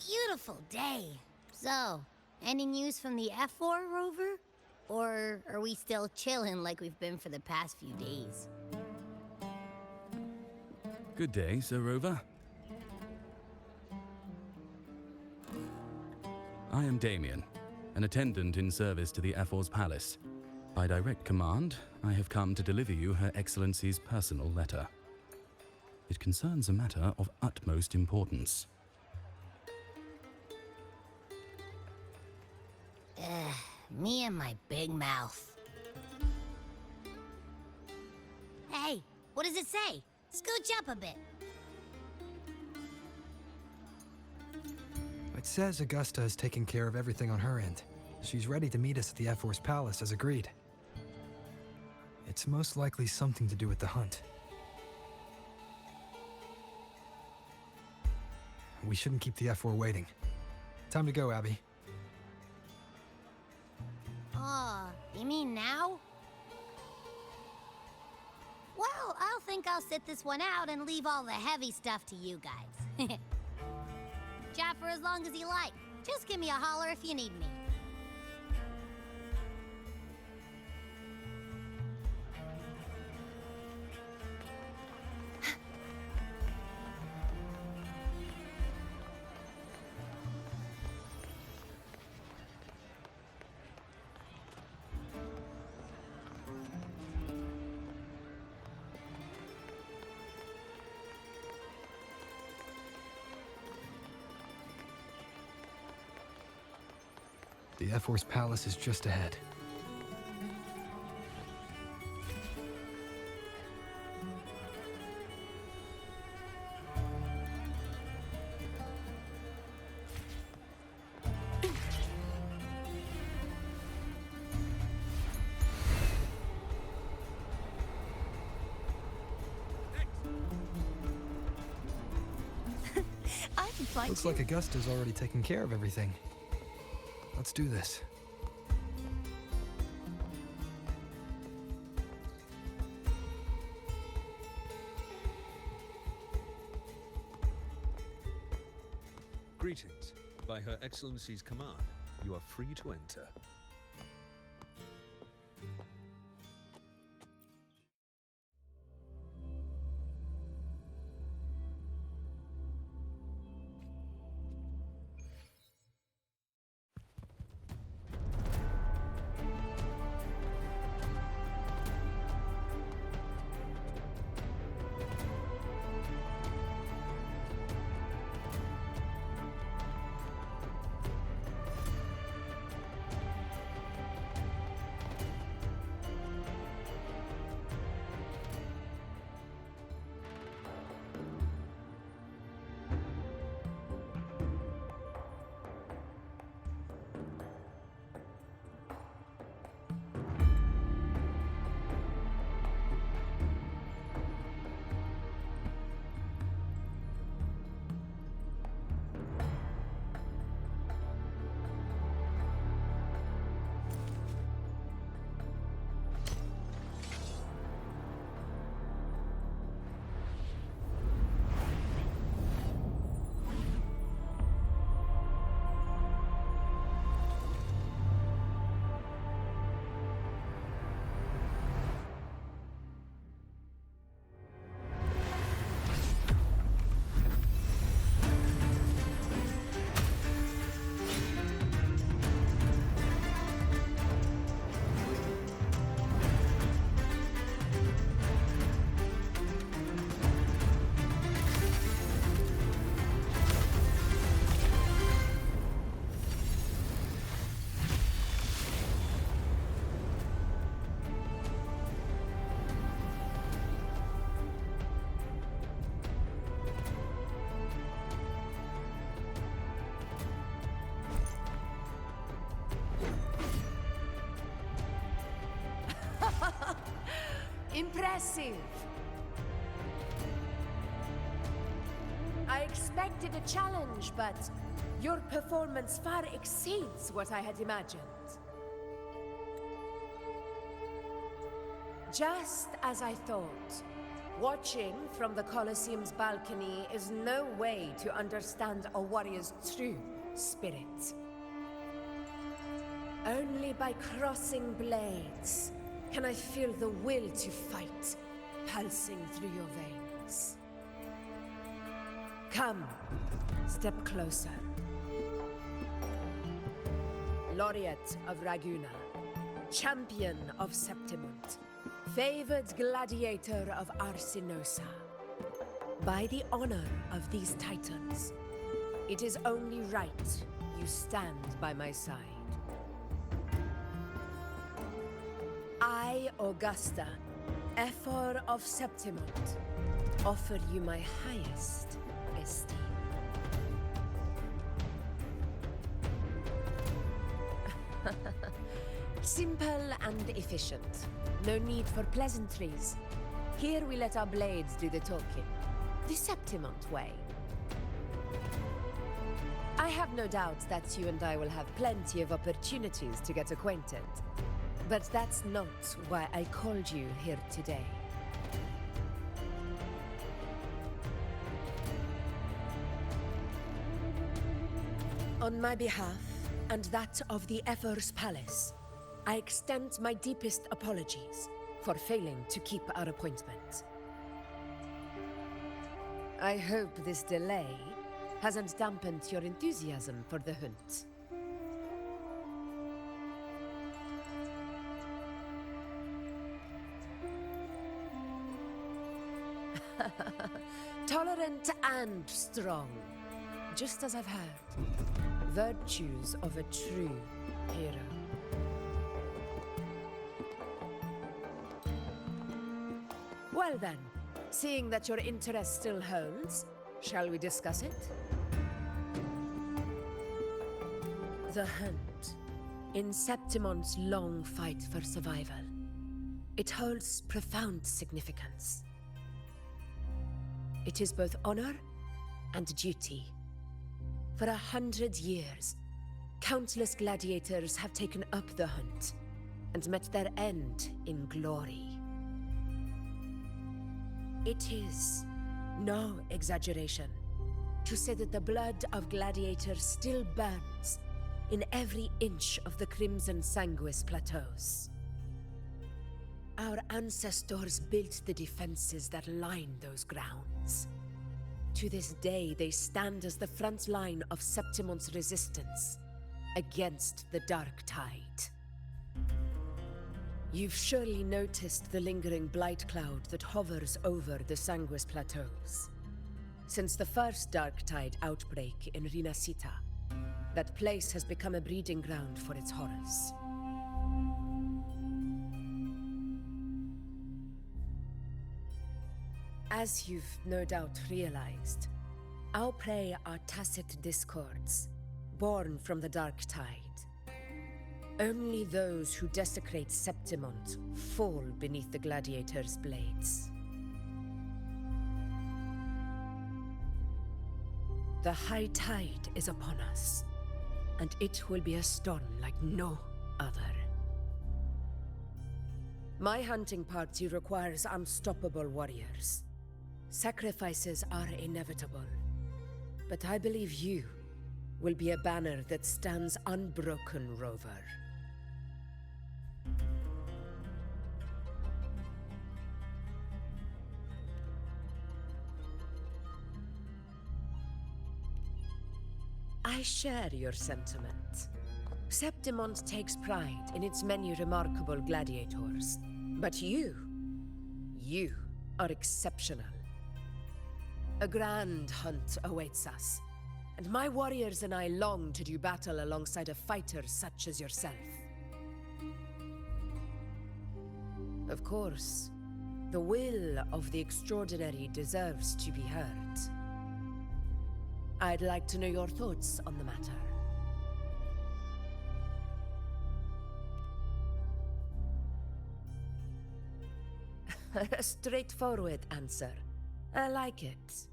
beautiful day. So, any news from the F4 rover? Or are we still chilling like we've been for the past few days? Good day, Sir Rover. I am Damien, an attendant in service to the F4's palace. By direct command, I have come to deliver you Her Excellency's personal letter. It concerns a matter of utmost importance. Me and my big mouth. Hey, what does it say? Scooch up a bit. It says Augusta is taking care of everything on her end. She's ready to meet us at the F4's palace as agreed. It's most likely something to do with the hunt. We shouldn't keep the F4 waiting. Time to go, Abby. Oh, you mean now? Well, I'll think I'll sit this one out and leave all the heavy stuff to you guys. Chat for as long as you like. Just give me a holler if you need me. The F4's palace is just ahead. Looks like Augusta's already taken care of everything. Let's do this. Greetings. By Her Excellency's command, you are free to enter. Impressive. I expected a challenge, but your performance far exceeds what I had imagined. Just as I thought. Watching from the Colosseum's balcony is no way to understand a warrior's true spirit. Only by crossing blades can I feel the will to fight pulsing through your veins. Come, step closer. Laureate of Raguna, champion of Septimont, favored gladiator of Arsinosa. By the honor of these titans, it is only right you stand by my side. I, Augusta, Ephor of Septimont, offer you my highest esteem. Simple and efficient. No need for pleasantries. Here we let our blades do the talking. The Septimont way. I have no doubt that you and I will have plenty of opportunities to get acquainted. But that's not why I called you here today. On my behalf, and that of the Ephor's Palace, I extend my deepest apologies for failing to keep our appointment. I hope this delay hasn't dampened your enthusiasm for the hunt. Tolerant and strong, just as I've heard. Virtues of a true hero. Well then, seeing that your interest still holds, shall we discuss it? The hunt. In Septimont's long fight for survival, it holds profound significance. It is both honor and duty. For 100 years, countless gladiators have taken up the hunt and met their end in glory. It is no exaggeration to say that the blood of gladiators still burns in every inch of the Crimson Sanguis plateaus. Our ancestors built the defenses that line those grounds. To this day, they stand as the front line of Septimont's resistance against the Dark Tide. You've surely noticed the lingering blight cloud that hovers over the Sanguis plateaus. Since the first Dark Tide outbreak in Rinascita, that place has become a breeding ground for its horrors. As you've no doubt realized, our prey are tacit discords, born from the Dark Tide. Only those who desecrate Septimont fall beneath the gladiators' blades. The high tide is upon us, and it will be a storm like no other. My hunting party requires unstoppable warriors. Sacrifices are inevitable, but I believe you will be a banner that stands unbroken, Rover. I share your sentiment. Septimont takes pride in its many remarkable gladiators, but you are exceptional. A grand hunt awaits us, and my warriors and I long to do battle alongside a fighter such as yourself. Of course, the will of the extraordinary deserves to be heard. I'd like to know your thoughts on the matter. A straightforward answer. I like it.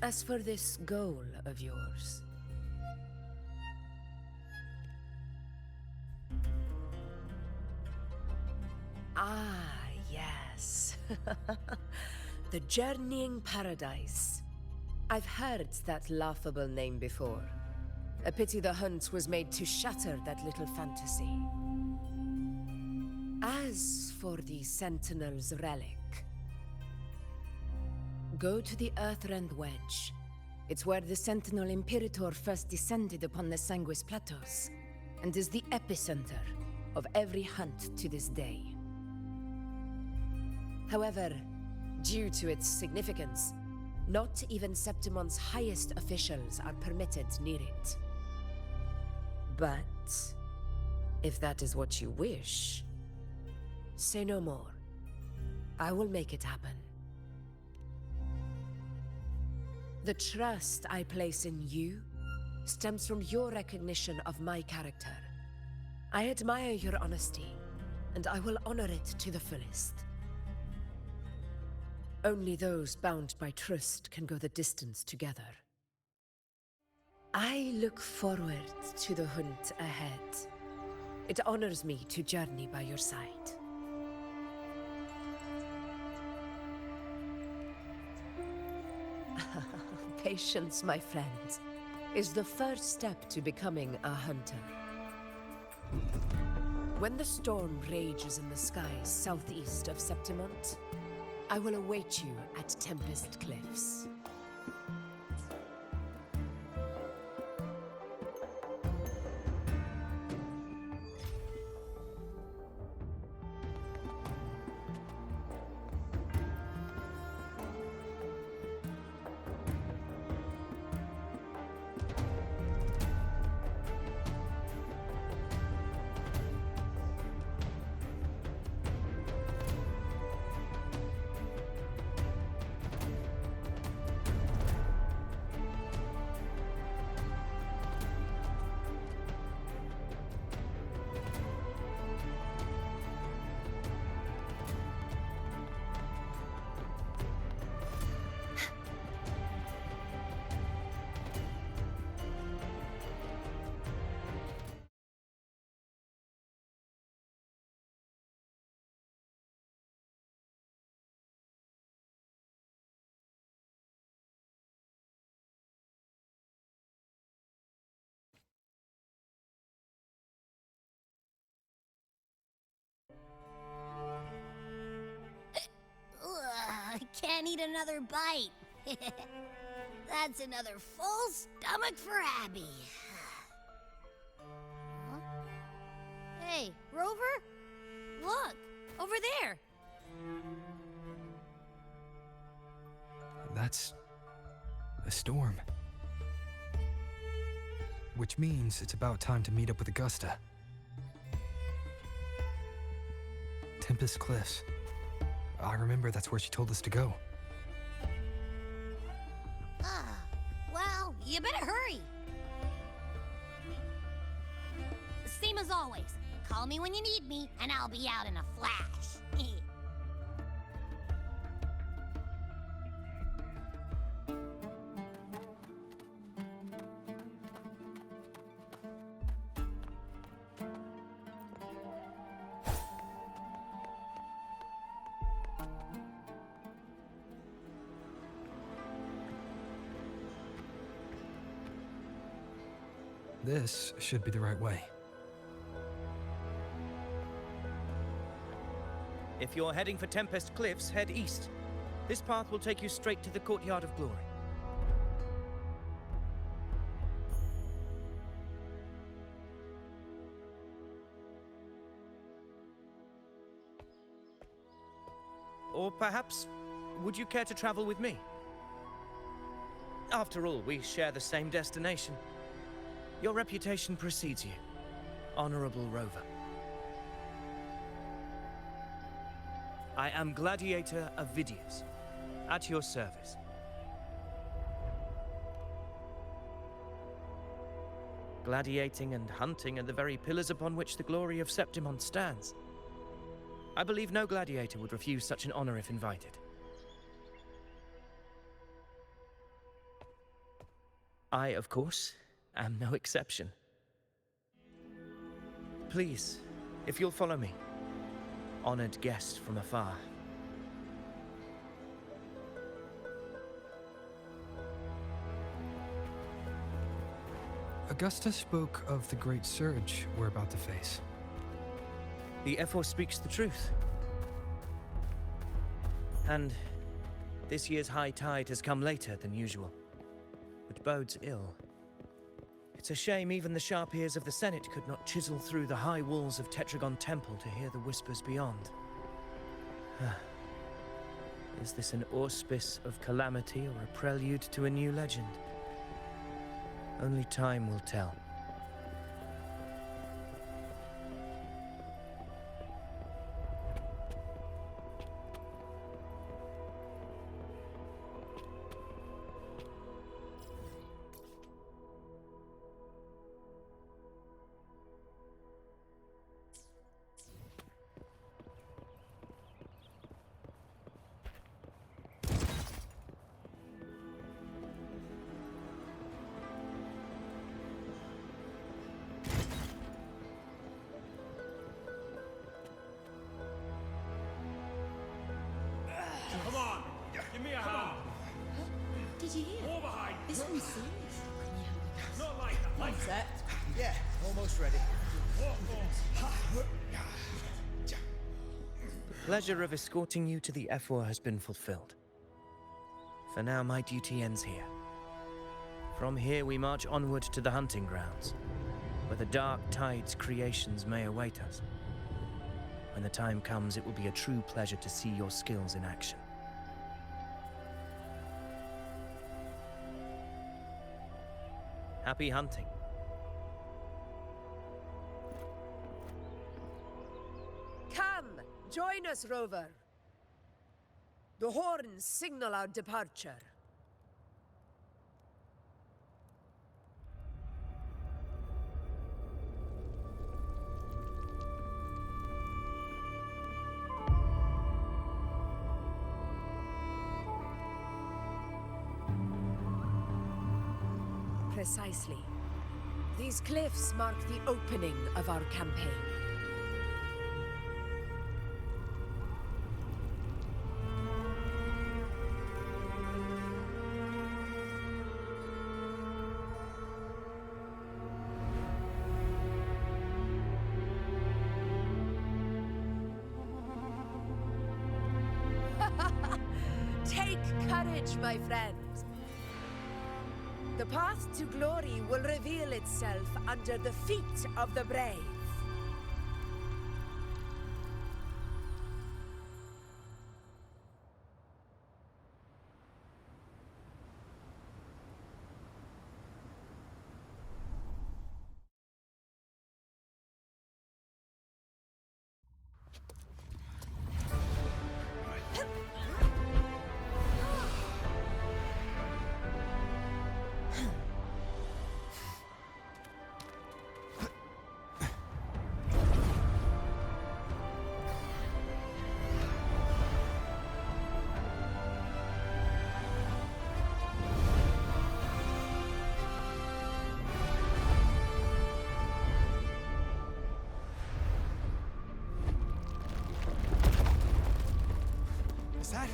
As for this goal of yours... Ah, yes. The Journeying Paradise. I've heard that laughable name before. A pity the hunt was made to shatter that little fantasy. As for the Sentinel's relic, go to the Earthrend Wedge. It's where the Sentinel Imperator first descended upon the Sanguis Plateaus, and is the epicenter of every hunt to this day. However, due to its significance, not even Septimon's highest officials are permitted near it. But if that is what you wish, say no more. I will make it happen. The trust I place in you stems from your recognition of my character. I admire your honesty, and I will honor it to the fullest. Only those bound by trust can go the distance together. I look forward to the hunt ahead. It honors me to journey by your side. Patience, my friend, is the first step to becoming a hunter. When the storm rages in the skies southeast of Septimont, I will await you at Tempest Cliffs. Ugh, I can't eat another bite. That's another full stomach for Abby. Huh? Hey, Rover? Look, over there. That's a storm. Which means it's about time to meet up with Augusta. Tempest Cliffs. I remember that's where she told us to go. Well, you better hurry. Same as always. Call me when you need me, and I'll be out in a flash. This should be the right way. If you're heading for Tempest Cliffs, head east. This path will take you straight to the Courtyard of Glory. Or perhaps, would you care to travel with me? After all, we share the same destination. Your reputation precedes you, Honorable Rover. I am Gladiator Avidius, at your service. Gladiating and hunting are the very pillars upon which the glory of Septimont stands. I believe no gladiator would refuse such an honor if invited. I, of course, am no exception. Please, if you'll follow me. honored guest from afar. Augusta spoke of the great surge we're about to face. The Ephor speaks the truth. And this year's high tide has come later than usual, which bodes ill. It's a shame even the sharp ears of the Senate could not chisel through the high walls of Tetragon Temple to hear the whispers beyond. Is this an auspice of calamity or a prelude to a new legend? Only time will tell. Come on! Give me a hand! Did you hear? More behind! This one's serious. Can you help me? Not like that! Like Set. Yeah, almost ready. The pleasure of escorting you to the Ephor has been fulfilled. For now, my duty ends here. From here, we march onward to the hunting grounds, where the dark tide's creations may await us. When the time comes, it will be a true pleasure to see your skills in action. Happy hunting. Come, join us, Rover. The horns signal our departure. Precisely. These cliffs mark the opening of our campaign. Take courage, my friends. The path to glory will reveal itself under the feet of the brave. Is that?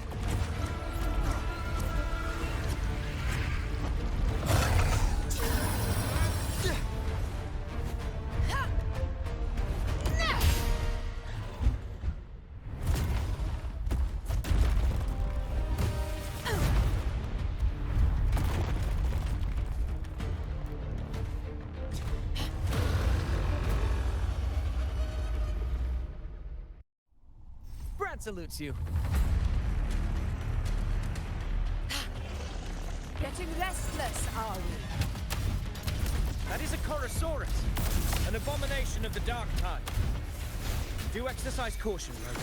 Brad salutes you. Getting restless, are we? That is a Chorosaurus, an abomination of the dark tide. Do exercise caution, Rover.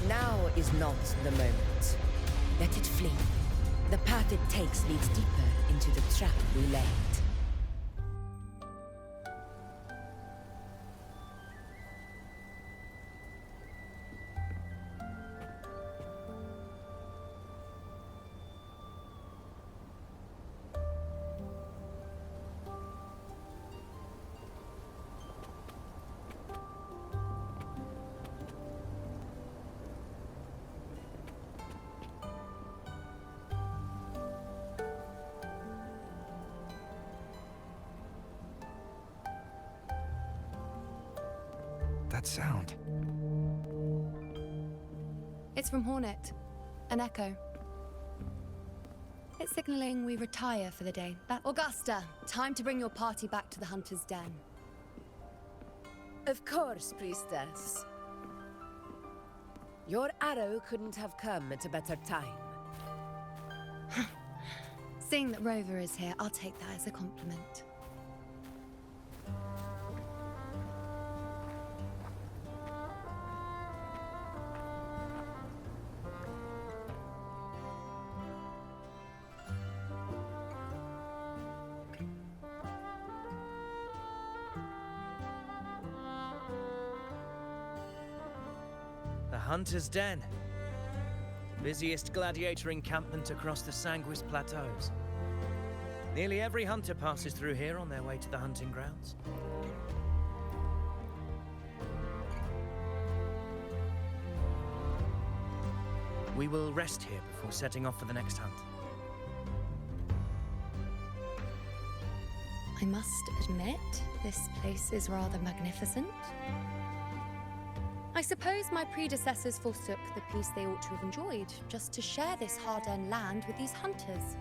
Now is not the moment. Let it flee. The path it takes leads deeper into the trap we laid. That sound. It's from Hornet. An echo. It's signaling we retire for the day. Augusta, time to bring your party back to the Hunter's Den. Of course, priestess. Your arrow couldn't have come at a better time. Seeing that Rover is here, I'll take that as a compliment. The Hunter's Den. Busiest gladiator encampment across the Sanguis Plateaus. Nearly every hunter passes through here on their way to the hunting grounds. We will rest here before setting off for the next hunt. I must admit, this place is rather magnificent. I suppose my predecessors forsook the peace they ought to have enjoyed, just to share this hard-earned land with these hunters.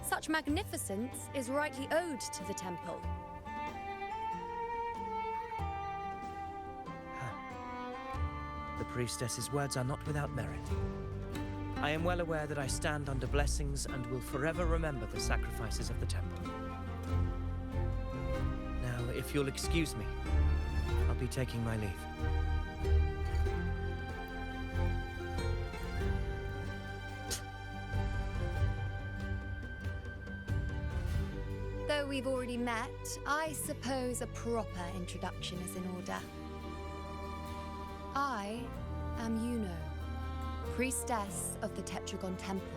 Such magnificence is rightly owed to the temple. The priestess's words are not without merit. I am well aware that I stand under blessings and will forever remember the sacrifices of the temple. Now, if you'll excuse me, I'll be taking my leave. Though we've already met, I suppose a proper introduction is in order. I am Yuno, priestess of the Tetragon Temple.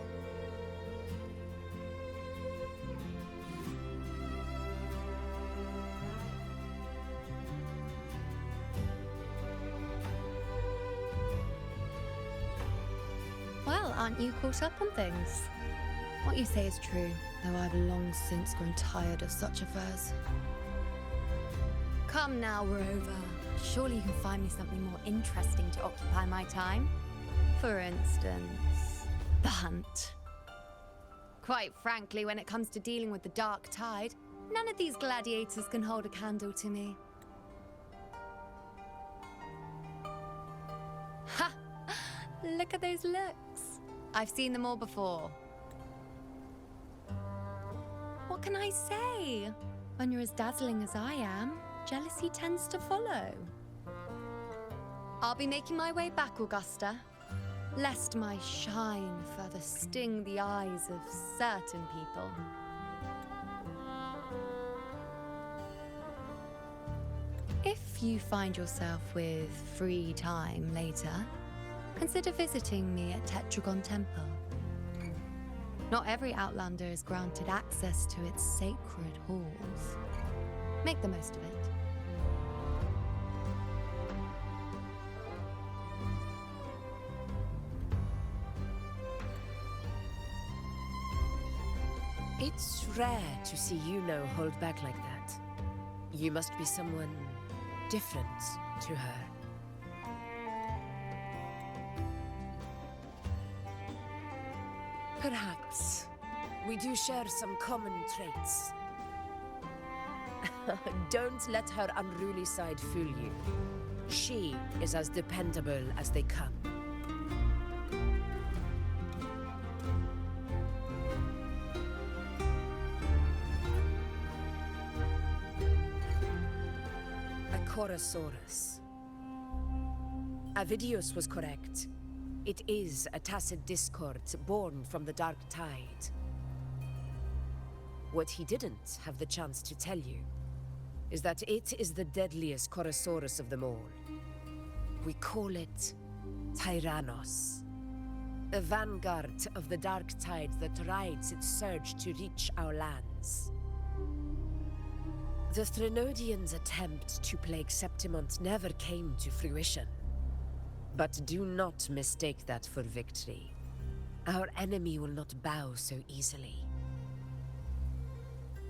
Well, aren't you caught up on things? What you say is true, though I've long since grown tired of such affairs. Come now, Rover. Surely you can find me something more interesting to occupy my time. For instance, the hunt. Quite frankly, when it comes to dealing with the dark tide, none of these gladiators can hold a candle to me. Ha! Look at those looks. I've seen them all before. What can I say? When you're as dazzling as I am, jealousy tends to follow. I'll be making my way back, Augusta, lest my shine further sting the eyes of certain people. If you find yourself with free time later, consider visiting me at Tetragon Temple. Not every Outlander is granted access to its sacred halls. Make the most of it. It's rare to see Yuno hold back like that. You must be someone different to her. Perhaps we do share some common traits. Don't let her unruly side fool you. She is as dependable as they come. Chorosaurus. Avidius was correct. It is a tacit discord born from the Dark Tide. What he didn't have the chance to tell you is that it is the deadliest Chorosaurus of them all. We call it Tyrannos. A vanguard of the Dark Tide that rides its surge to reach our lands. The Threnodians' attempt to plague Septimont never came to fruition. But do not mistake that for victory. Our enemy will not bow so easily.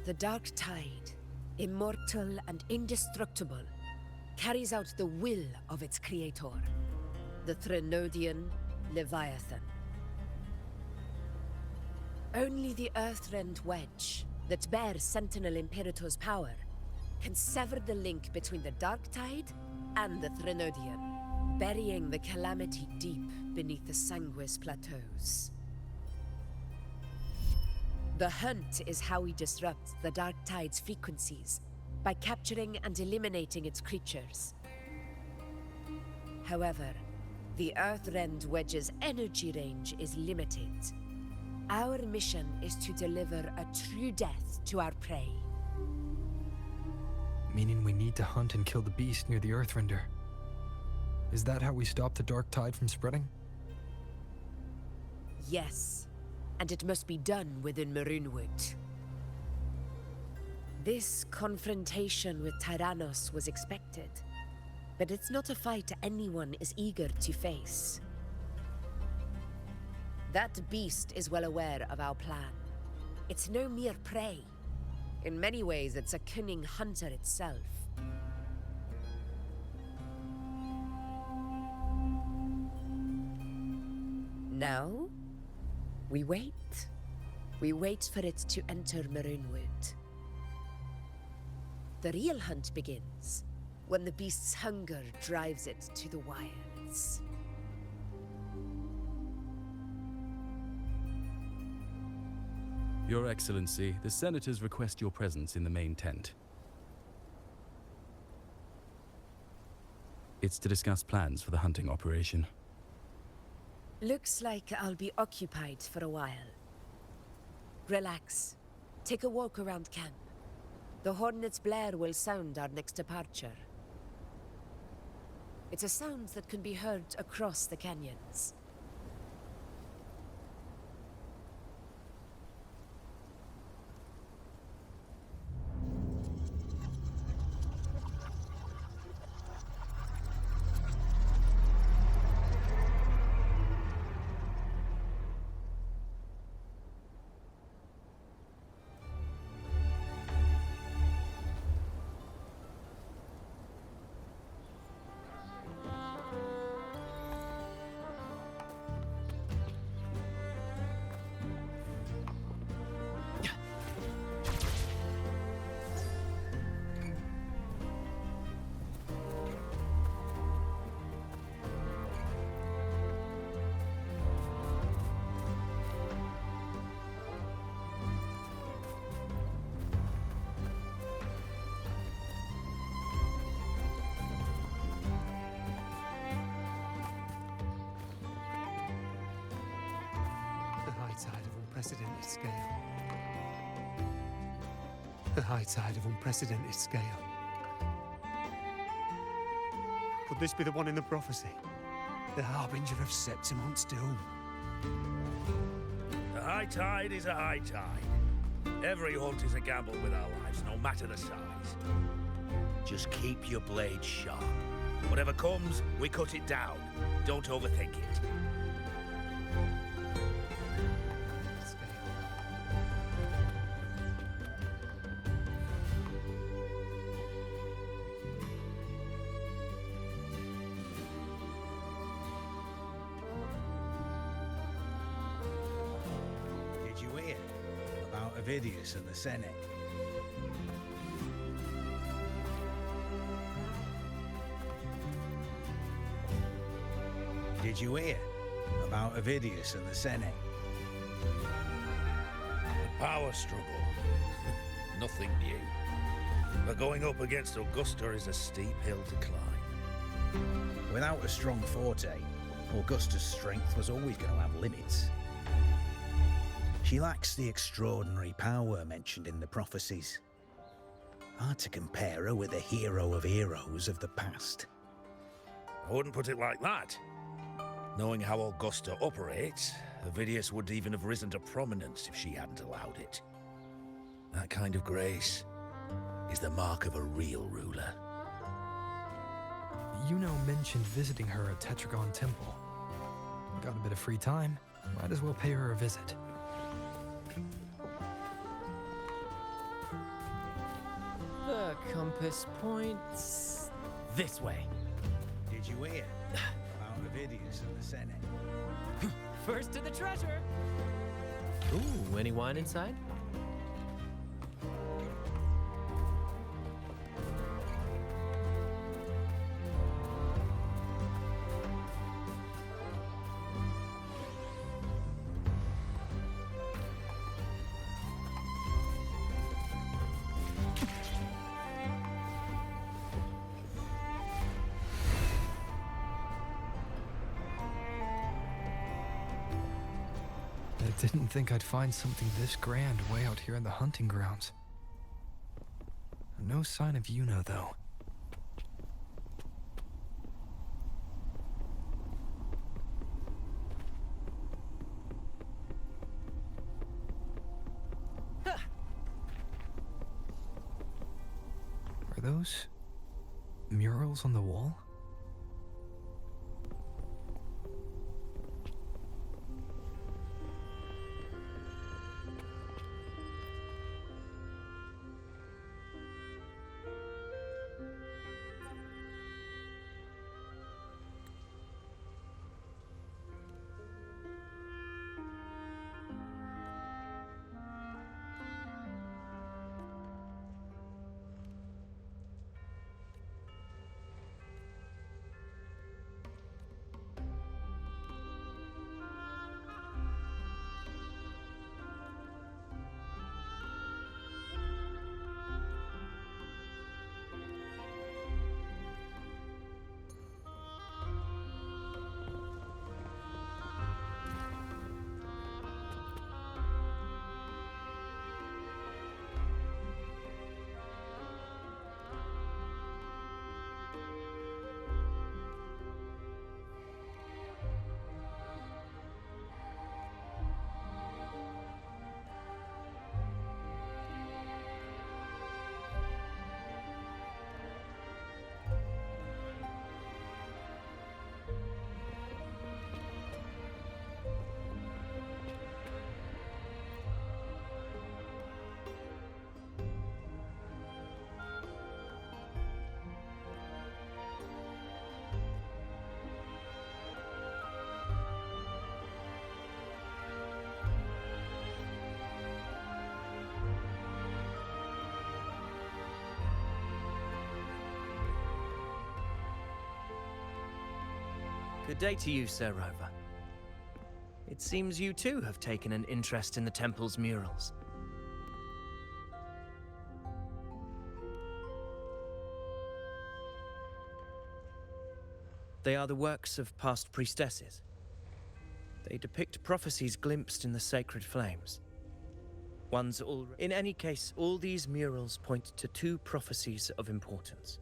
The Dark Tide, immortal and indestructible, carries out the will of its creator, the Threnodian Leviathan. Only the Earthrend Wedge, that bears Sentinel Imperator's power, can sever the link between the Dark Tide and the Threnodian, burying the calamity deep beneath the Sanguis plateaus. The hunt is how we disrupt the Dark Tide's frequencies, by capturing and eliminating its creatures. However, the Earthrend Wedge's energy range is limited. Our mission is to deliver a true death to our prey. Meaning we need to hunt and kill the beast near the Earthrender. Is that how we stop the Dark Tide from spreading? Yes, and it must be done within Maroonwood. This confrontation with Tyrannos was expected, but it's not a fight anyone is eager to face. That beast is well aware of our plan. It's no mere prey. In many ways, it's a cunning hunter itself. Now, we wait. We wait for it to enter Maroonwood. The real hunt begins when the beast's hunger drives it to the wilds. Your Excellency, the Senators request your presence in the main tent. It's to discuss plans for the hunting operation. Looks like I'll be occupied for a while. Relax. Take a walk around camp. The hornet's blare will sound our next departure. It's a sound that can be heard across the canyons. Tide of unprecedented scale. The high tide of unprecedented scale. Could this be the one in the prophecy? The harbinger of Septimont's doom? A high tide is a high tide. Every hunt is a gamble with our lives, no matter the size. Just keep your blade sharp. Whatever comes, we cut it down. Don't overthink it. Did you hear about Avidius and the Senate? Did you hear about Avidius and the Senate? The power struggle. Nothing new. But going up against Augusta is a steep hill to climb. Without a strong forte, Augusta's strength was always going to have limits. She lacks the extraordinary power mentioned in the prophecies. Hard to compare her with a hero of heroes of the past. I wouldn't put it like that. Knowing how Augusta operates, Avidius would even have risen to prominence if she hadn't allowed it. That kind of grace is the mark of a real ruler. Yuno mentioned visiting her at Tetragon Temple. Got a bit of free time, might as well pay her a visit. The compass points this way. Did you hear about Avidius and the Senate? First to the treasure. Ooh, any wine inside? I didn't think I'd find something this grand way out here in the hunting grounds. No sign of Yuno, though. Are those murals on the wall? Good day to you, Sir Rover. It seems you too have taken an interest in the temple's murals. They are the works of past priestesses. They depict prophecies glimpsed in the sacred flames. In any case, all these murals point to two prophecies of importance.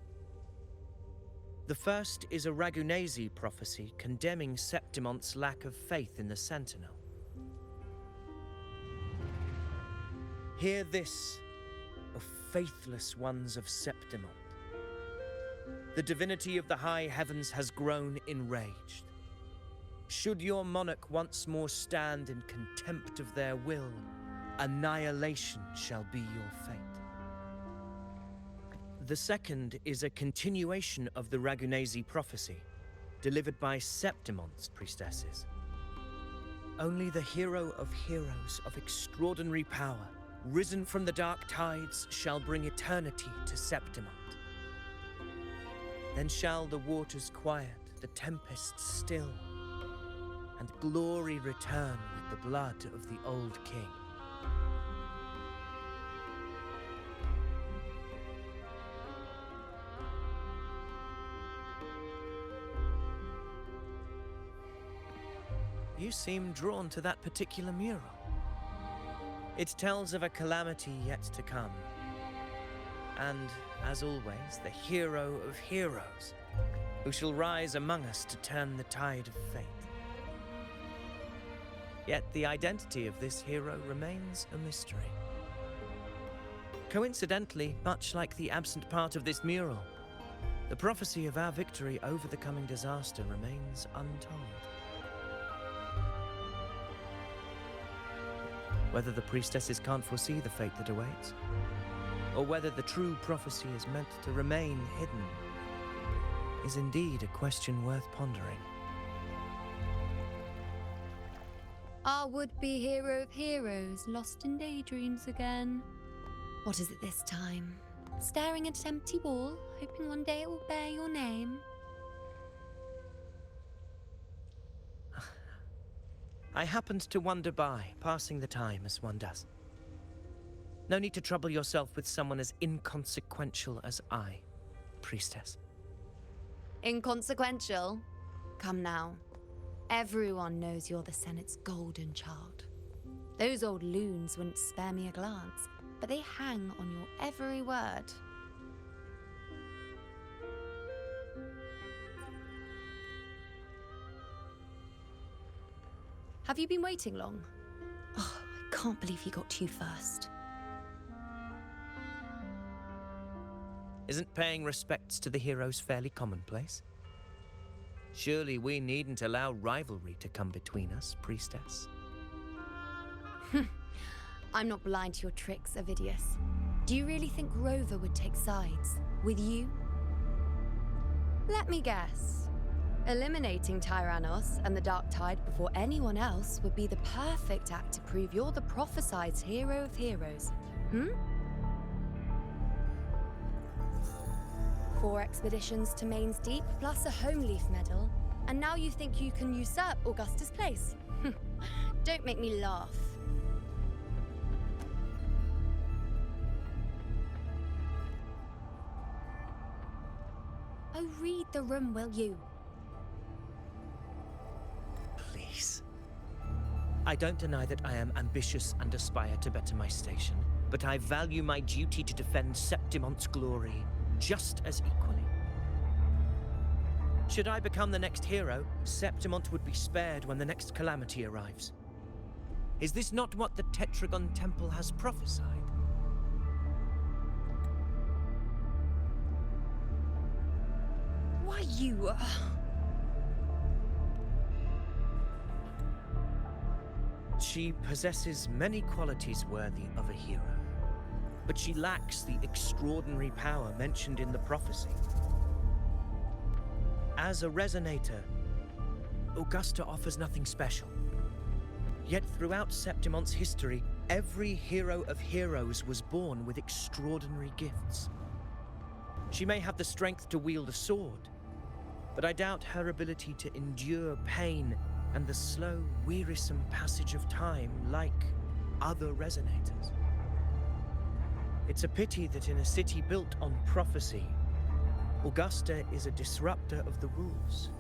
The first is a Ragunesi prophecy condemning Septimonte's lack of faith in the Sentinel. Hear this, O faithless ones of Septimont. The divinity of the high heavens has grown enraged. Should your monarch once more stand in contempt of their will, annihilation shall be your fate. The second is a continuation of the Ragunesi prophecy, delivered by Septimonte's priestesses. Only the hero of heroes of extraordinary power, risen from the dark tides, shall bring eternity to Septimont. Then shall the waters quiet, the tempests still, and glory return with the blood of the old king. you seem drawn to that particular mural. It tells of a calamity yet to come. And, as always, the hero of heroes, who shall rise among us to turn the tide of fate. Yet the identity of this hero remains a mystery. Coincidentally, much like the absent part of this mural, the prophecy of our victory over the coming disaster remains untold. Whether the priestesses can't foresee the fate that awaits, or whether the true prophecy is meant to remain hidden, is indeed a question worth pondering. Our would-be hero of heroes, lost in daydreams again. What is it this time? Staring at an empty wall, hoping one day it will bear your name? I happened to wander by, passing the time as one does. No need to trouble yourself with someone as inconsequential as I, priestess. Inconsequential? Come now. Everyone knows you're the Senate's golden child. Those old loons wouldn't spare me a glance, but they hang on your every word. Have you been waiting long? Oh, I can't believe he got to you first. Isn't paying respects to the heroes fairly commonplace? Surely we needn't allow rivalry to come between us, priestess. I'm not blind to your tricks, Ovidius. Do you really think Rover would take sides with you? Let me guess. Eliminating Tyrannos and the Dark Tide before anyone else would be the perfect act to prove you're the prophesied hero of heroes. 4 expeditions to Main's Deep, plus a Home Leaf medal, and now you think you can usurp Augustus' place? Don't make me laugh. Oh, read the room, will you? Please. I don't deny that I am ambitious and aspire to better my station, but I value my duty to defend Septimont's glory just as equally. Should I become the next hero, Septimont would be spared when the next calamity arrives. Is this not what the Tetragon Temple has prophesied? Why, you... She possesses many qualities worthy of a hero, but she lacks the extraordinary power mentioned in the prophecy. As a resonator, Augusta offers nothing special. Yet throughout Septimont's history, every hero of heroes was born with extraordinary gifts. She may have the strength to wield a sword, but I doubt her ability to endure pain and the slow, wearisome passage of time like other resonators. It's a pity that in a city built on prophecy, Augusta is a disruptor of the rules.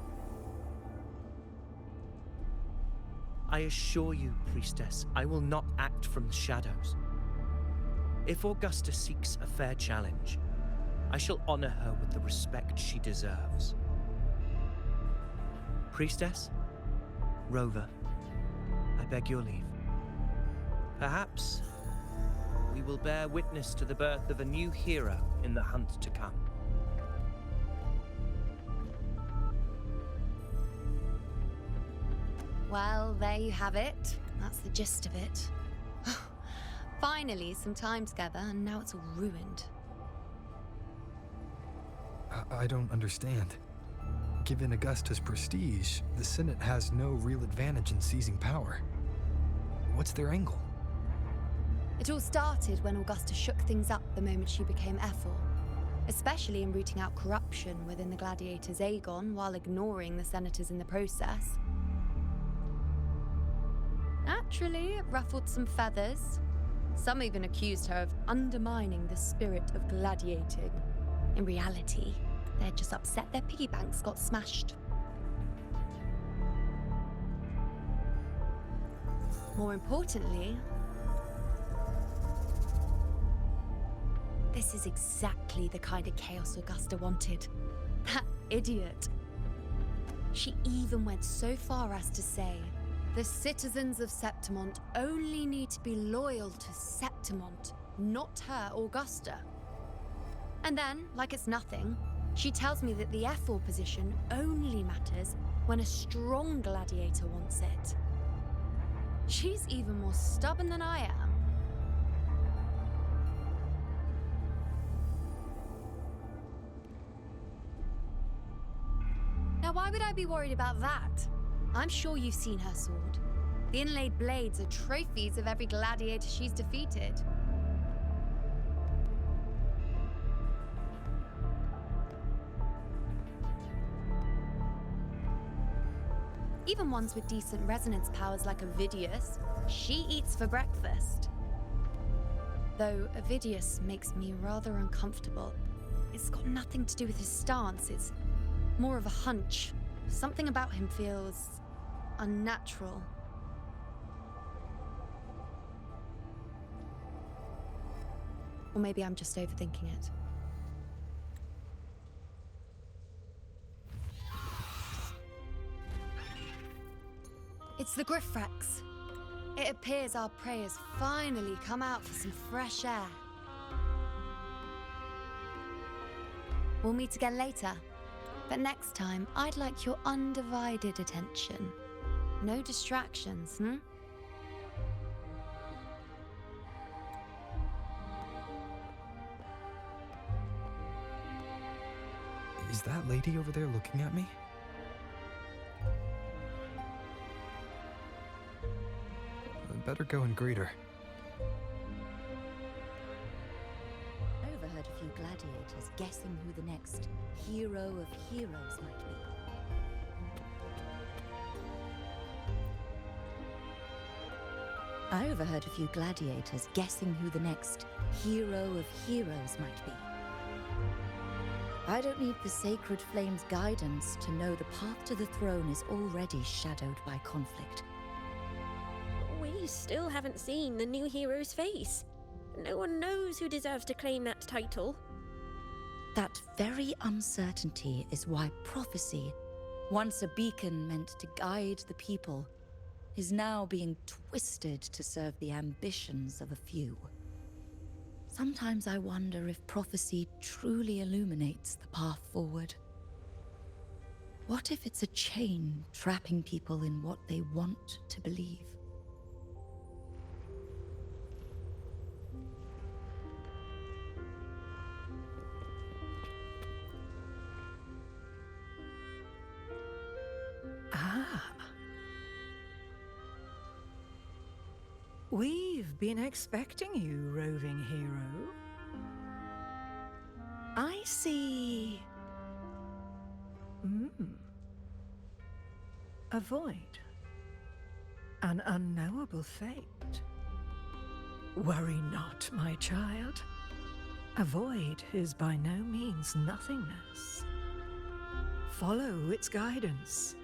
I assure you, priestess, I will not act from the shadows. If Augusta seeks a fair challenge, I shall honor her with the respect she deserves. Priestess, Rover, I beg your leave. Perhaps we will bear witness to the birth of a new hero in the hunt to come. Well, there you have it. That's the gist of it. Finally, some time together, and now it's all ruined. I don't understand. Given Augusta's prestige, the Senate has no real advantage in seizing power. What's their angle? It all started when Augusta shook things up the moment she became Ephor, especially in rooting out corruption within the gladiators' Aegon while ignoring the senators in the process. Naturally, it ruffled some feathers. Some even accused her of undermining the spirit of gladiating. In reality, they're just upset their piggy banks got smashed. More importantly, this is exactly the kind of chaos Augusta wanted. That idiot. She even went so far as to say, the citizens of Septimont only need to be loyal to Septimont, not her, Augusta. And then, like it's nothing, she tells me that the F4 position only matters when a strong gladiator wants it. She's even more stubborn than I am. Now, why would I be worried about that? I'm sure you've seen her sword. The inlaid blades are trophies of every gladiator she's defeated. Even ones with decent resonance powers like Ovidius, she eats for breakfast. Though Ovidius makes me rather uncomfortable. It's got nothing to do with his stance, it's more of a hunch. Something about him feels unnatural. Or maybe I'm just overthinking it. It's the Griffrex. It appears our prey has finally come out for some fresh air. We'll meet again later. But next time, I'd like your undivided attention. No distractions, Is that lady over there looking at me? I'd better go and greet her. I overheard a few gladiators guessing who the next hero of heroes might be. I overheard a few gladiators guessing who the next hero of heroes might be. I don't need the Sacred Flame's guidance to know the path to the throne is already shadowed by conflict. We still haven't seen the new hero's face. No one knows who deserves to claim that title. That very uncertainty is why prophecy, once a beacon meant to guide the people, is now being twisted to serve the ambitions of a few. Sometimes I wonder if prophecy truly illuminates the path forward. What if it's a chain trapping people in what they want to believe? We've been expecting you, roving hero. I see... A void. An unknowable fate. Worry not, my child. A void is by no means nothingness. Follow its guidance,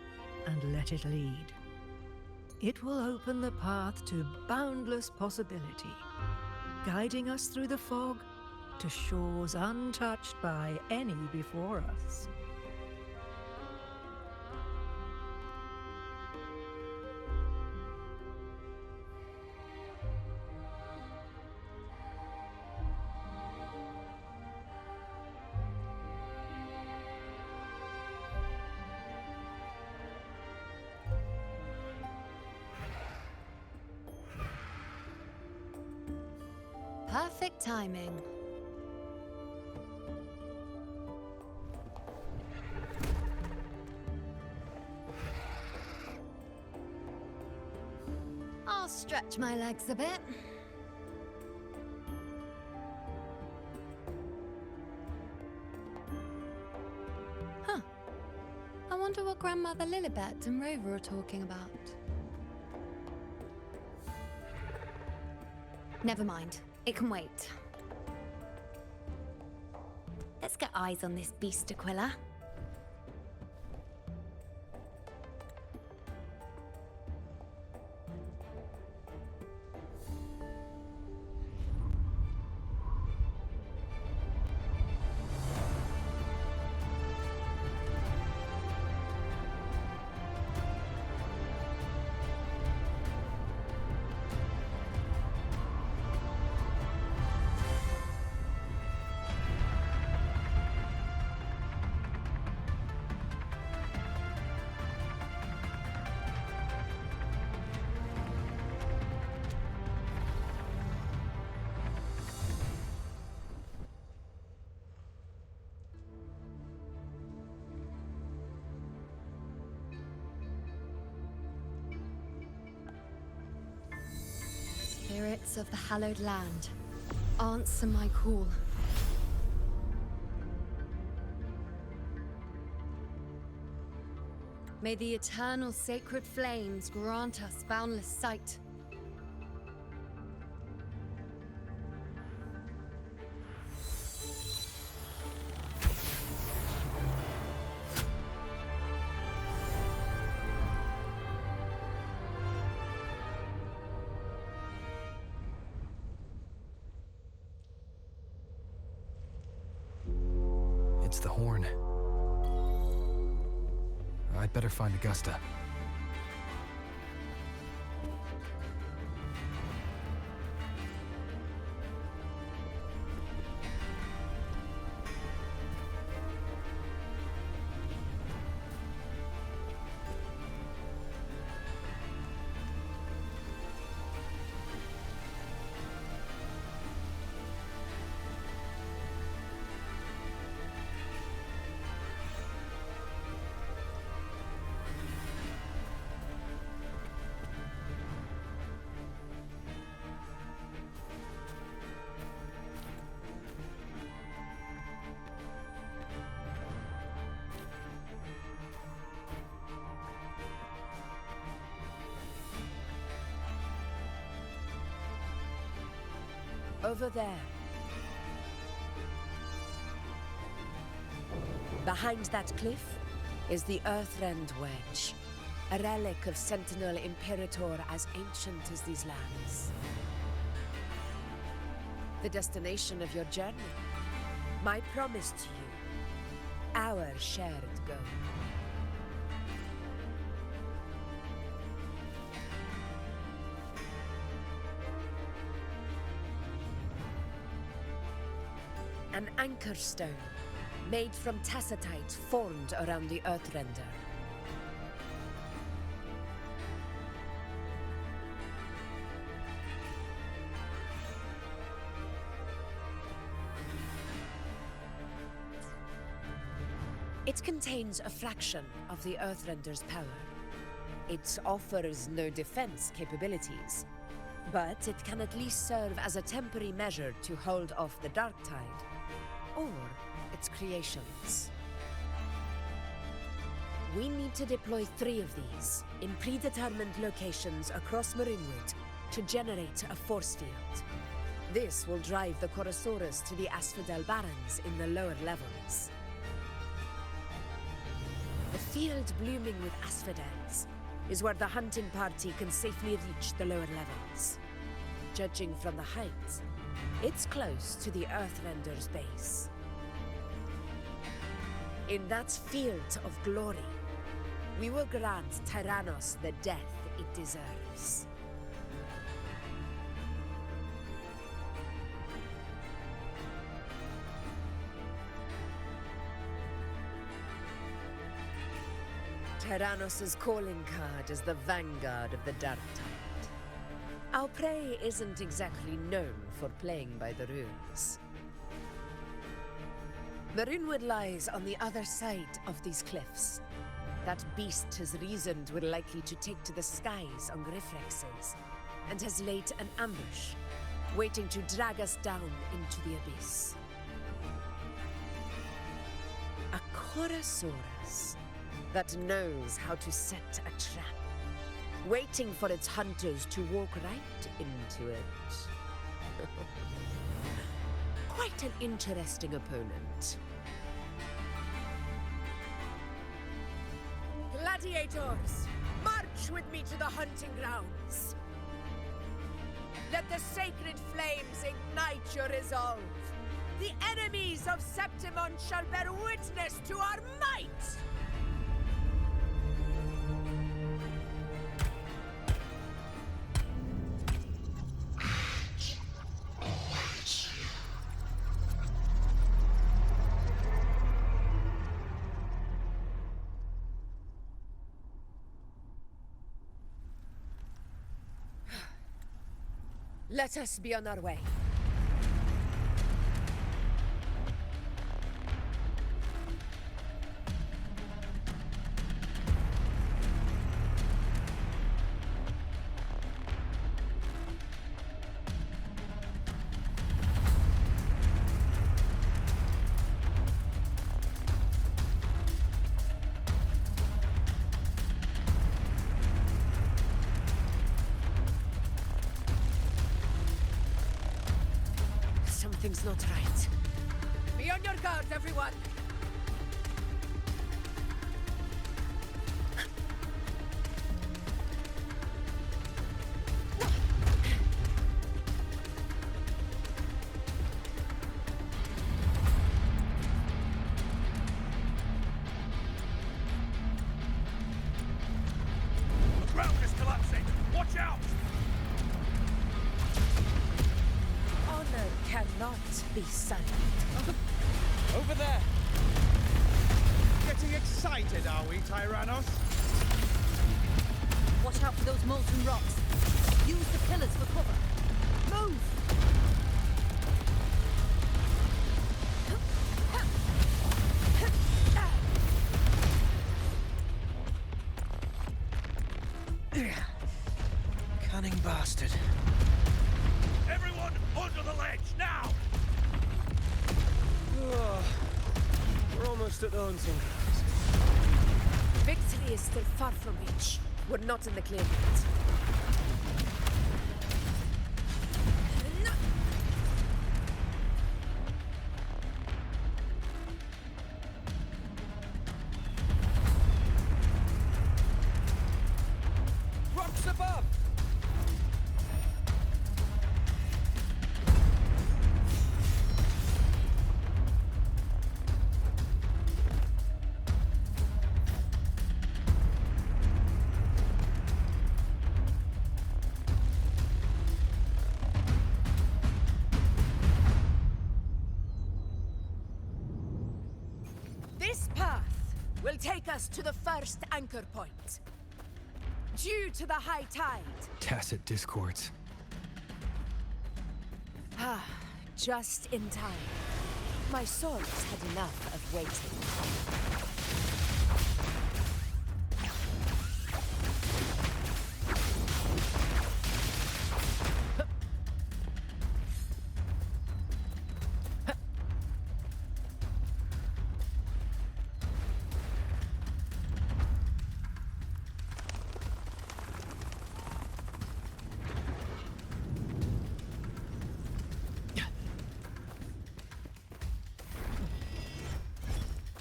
and let it lead. It will open the path to boundless possibility, guiding us through the fog to shores untouched by any before us. Perfect timing. I'll stretch my legs a bit. Huh. I wonder what Grandmother Lilibet and Rover are talking about. Never mind. It can wait. Let's get eyes on this beast Aquila. gods of the hallowed land, answer my call. May the eternal sacred flames grant us boundless sight. It's the horn. I'd better find Augusta. Over there. Behind that cliff is the Earthrend Wedge, a relic of Sentinel Imperator as ancient as these lands. The destination of your journey, my promise to you, our shared goal. An anchor stone, made from tacitite formed around the Earthrender. It contains a fraction of the Earthrender's power. It offers no defense capabilities, but it can at least serve as a temporary measure to hold off the dark tide. Or its creations. We need to deploy 3 of these in predetermined locations across Marinwood to generate a force field. This will drive the Chorosaurus to the Asphodel Barrens in the lower levels. The field blooming with asphodels is where the hunting party can safely reach the lower levels. Judging from the height, it's close to the Earthrender's base. In that field of glory, we will grant Tyrannos the death it deserves. Tyrannos' calling card is the vanguard of the Dark Tide. Our prey isn't exactly known for playing by the rules. Marinwood lies on the other side of these cliffs. That beast has reasoned we're likely to take to the skies on Griffrexes, and has laid an ambush, waiting to drag us down into the abyss. A Chorosaurus that knows how to set a trap, waiting for its hunters to walk right into it. Quite an interesting opponent. Gladiators, march with me to the hunting grounds. Let the sacred flames ignite your resolve. The enemies of Septimon shall bear witness to our might! Let us be on our way. Something's not right. Be on your guard, everyone! The ground is collapsing! Watch out! Honor cannot be silent. Over there! Getting excited, are we, Tyrannos? Watch out for those molten rocks. Use the pillars for cover. Move! Cunning bastard. Everyone, onto the ledge, now! We're almost at the hunting. Victory is still far from reach. We're not in the clear yet. Rocks above! This path will take us to the first anchor point. Due to the high tide. Tacit discords. Just in time. My swords had enough of waiting.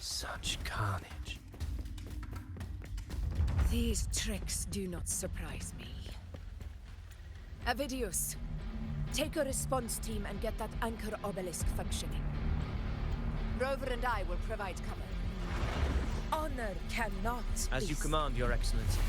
Such carnage. These tricks do not surprise me. Avidius, take a response team and get that anchor obelisk functioning. Rover and I will provide cover. Honor cannot As be you command, Your Excellency.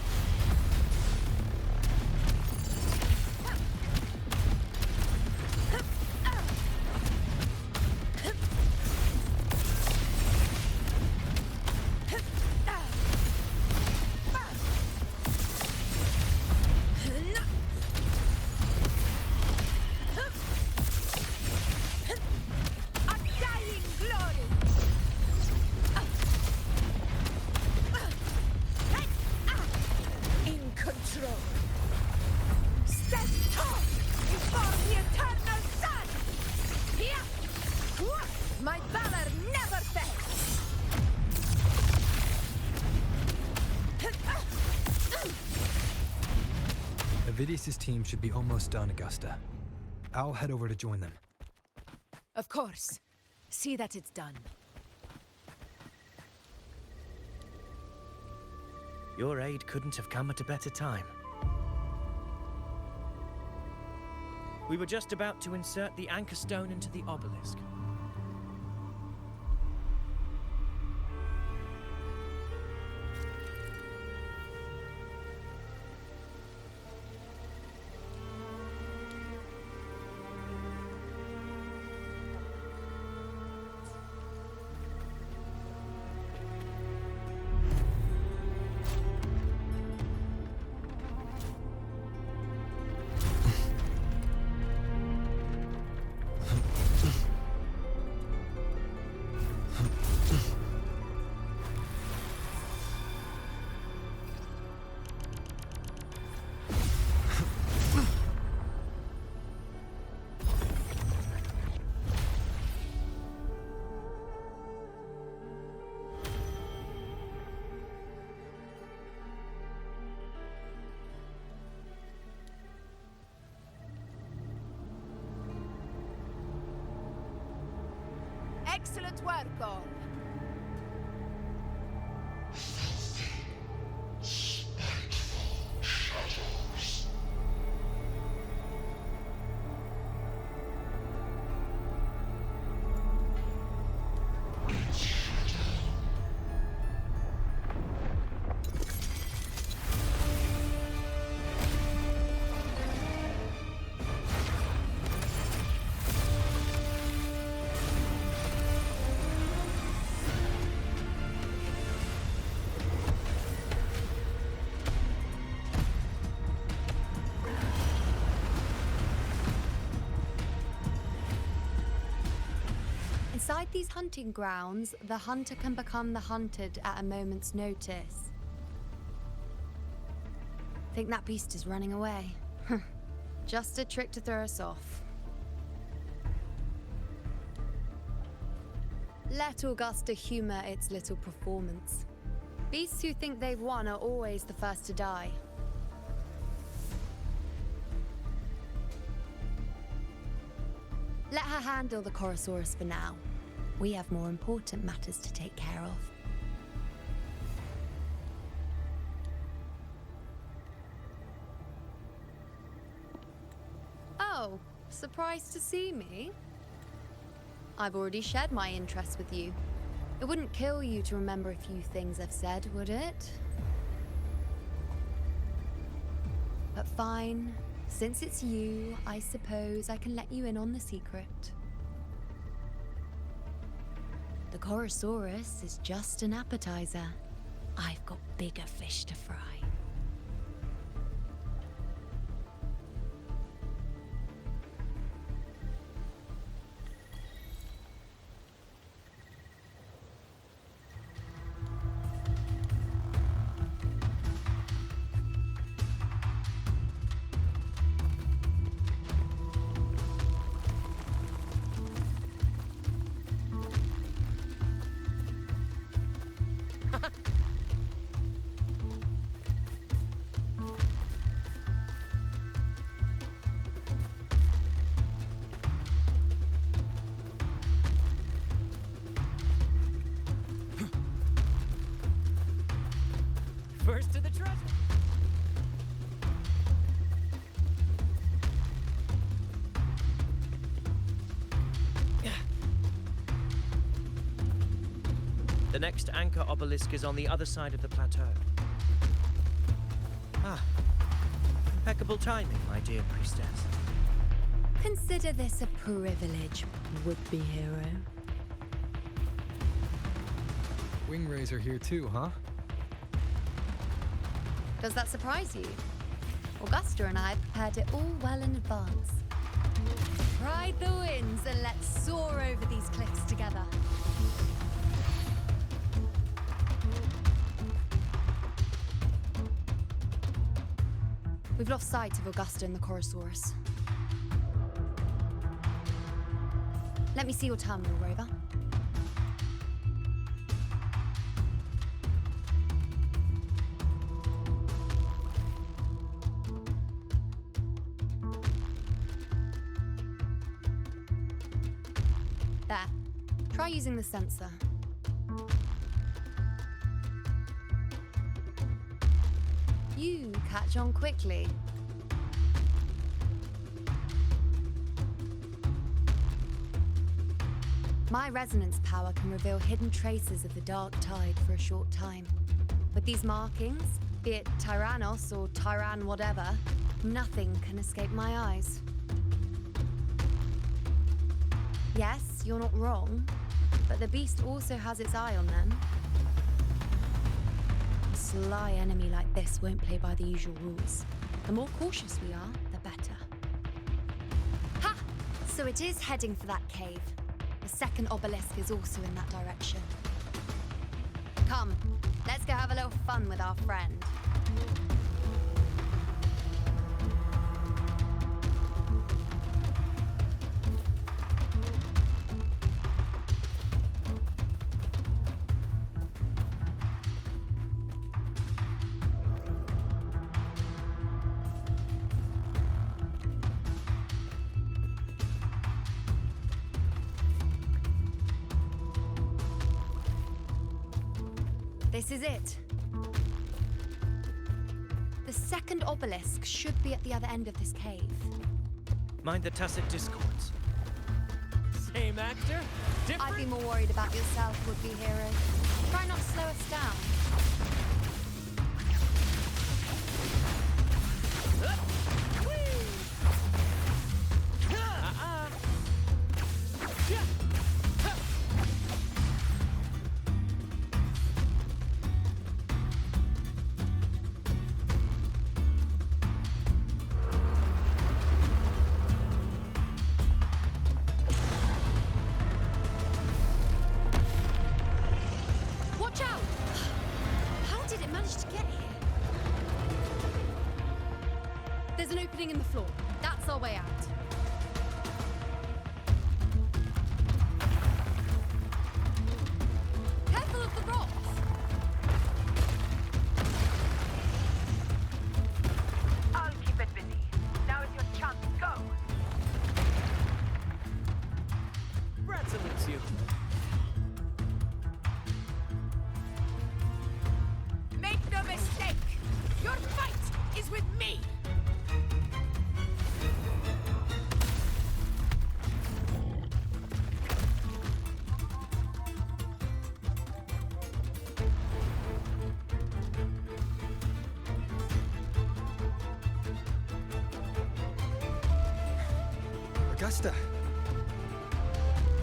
My valor never fails! Avidius' team should be almost done, Augusta. I'll head over to join them. Of course. See that it's done. Your aid couldn't have come at a better time. We were just about to insert the anchor stone into the obelisk. Excellent work, all. Inside these hunting grounds, the hunter can become the hunted at a moment's notice. Think that beast is running away? Just a trick to throw us off. Let Augusta humor its little performance. Beasts who think they've won are always the first to die. Let her handle the Chorosaurus for now. We have more important matters to take care of. Oh, surprised to see me? I've already shared my interest with you. It wouldn't kill you to remember a few things I've said, would it? But fine. Since it's you, I suppose I can let you in on the secret. The Chorosaurus is just an appetizer. I've got bigger fish to fry. First to the treasure. The next anchor obelisk is on the other side of the plateau. Ah, impeccable timing, my dear priestess. Consider this a privilege, would-be hero. Wingrais are here too, huh? Does that surprise you? Augusta and I prepared it all well in advance. Ride the winds and let's soar over these cliffs together. We've lost sight of Augusta and the Chorosaurus. Let me see your terminal, Rover. There. Try using the sensor. You catch on quickly. My resonance power can reveal hidden traces of the dark tide for a short time. With these markings, be it Tyrannos or Tyran whatever, nothing can escape my eyes. Yes, you're not wrong, but the beast also has its eye on them. A sly enemy like this won't play by the usual rules. The more cautious we are, the better. Ha! So it is heading for that cave. The second obelisk is also in that direction. Come, let's go have a little fun with our friend. This is it. The second obelisk should be at the other end of this cave. Mind the tacit discords. Same actor? Different? I'd be more worried about yourself, would-be hero. Try not to slow us down. Watch out! How did it manage to get here? There's an opening in the floor. That's our way out. Careful of the rocks! I'll keep it busy. Now is your chance. Go! Brad salutes you. Make no mistake! Your fight is with me! Augusta!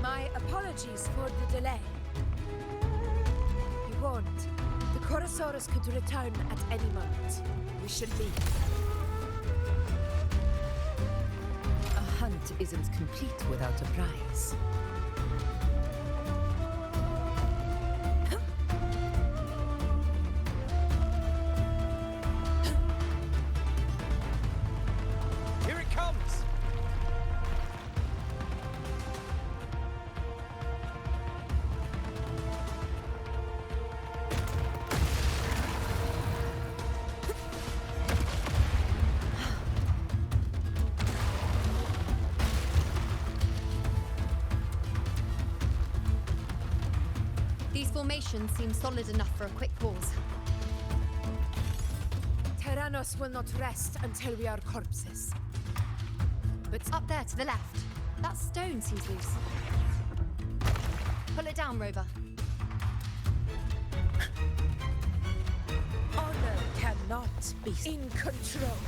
My apologies for the delay. You warned. The Chorosaurus could return at any moment. We should leave. A hunt isn't complete without a prize. Here it comes! These formations seem solid enough for a quick pause. Tyrannos will not rest until we are corpses. But up there to the left, that stone seems loose. Pull it down, Rover. Honor cannot be in control.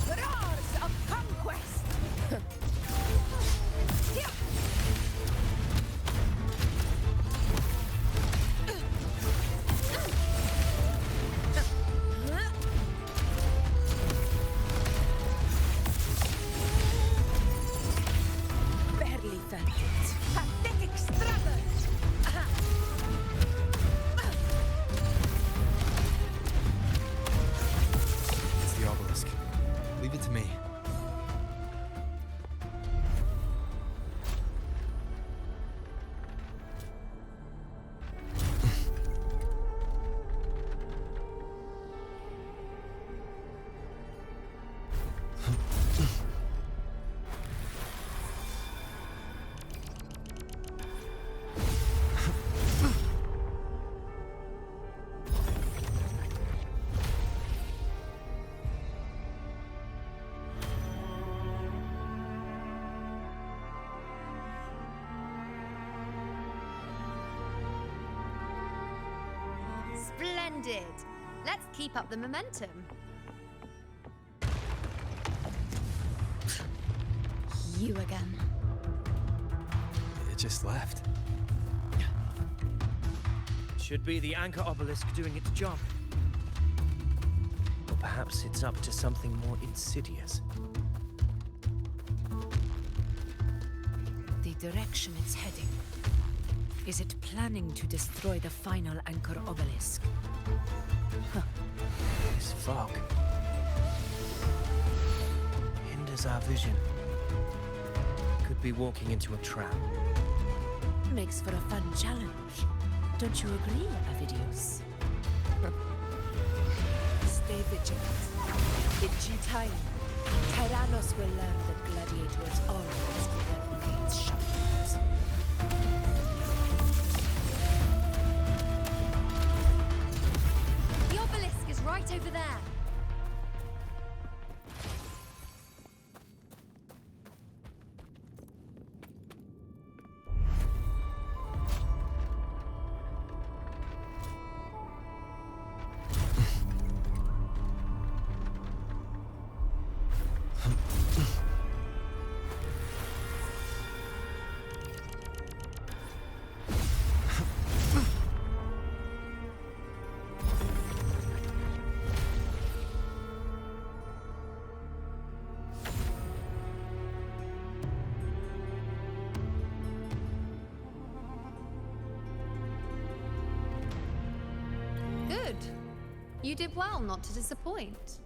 Roars of conquest! Barely felt it. Pathetic struggle! It's the obelisk. Leave it to me. Splendid! Let's keep up the momentum. You again. It just left. Should be the anchor obelisk doing its job. Or perhaps it's up to something more insidious. The direction it's heading. Is it planning to destroy the final anchor obelisk? This fog hinders our vision. Could be walking into a trap. Makes for a fun challenge. Don't you agree, Avidius? Stay vigilant. In due time, Tyrannos will learn that gladiators always keep their blades sharp. You did well not to disappoint.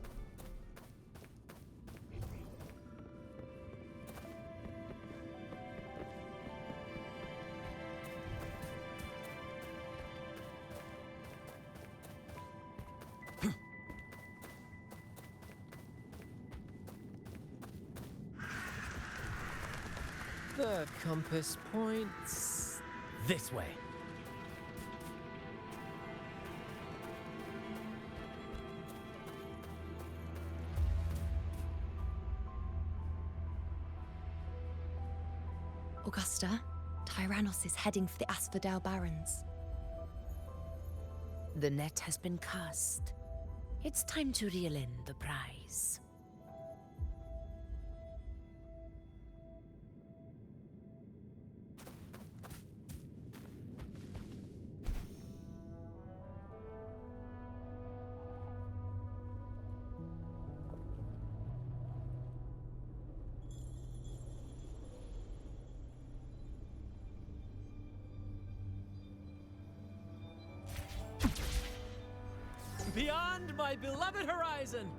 The compass points this way. Augusta, Tyrannos is heading for the Asphodel Barrens. The net has been cast. It's time to reel in the prize. Beyond my beloved horizon!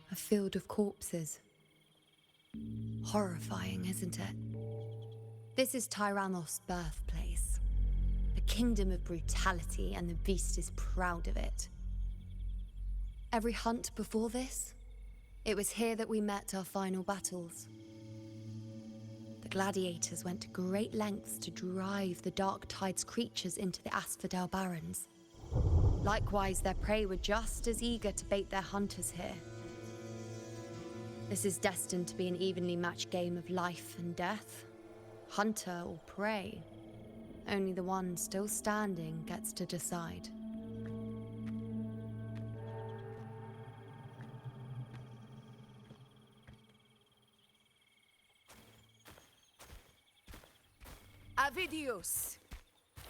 A field of corpses. Horrifying, isn't it? This is Tyrannos' birthplace. A kingdom of brutality, and the beast is proud of it. Every hunt before this, it was here that we met our final battles. The gladiators went to great lengths to drive the Dark Tide's creatures into the Asphodel Barrens. Likewise, their prey were just as eager to bait their hunters here. This is destined to be an evenly matched game of life and death. Hunter or prey. Only the one still standing gets to decide. Avidius,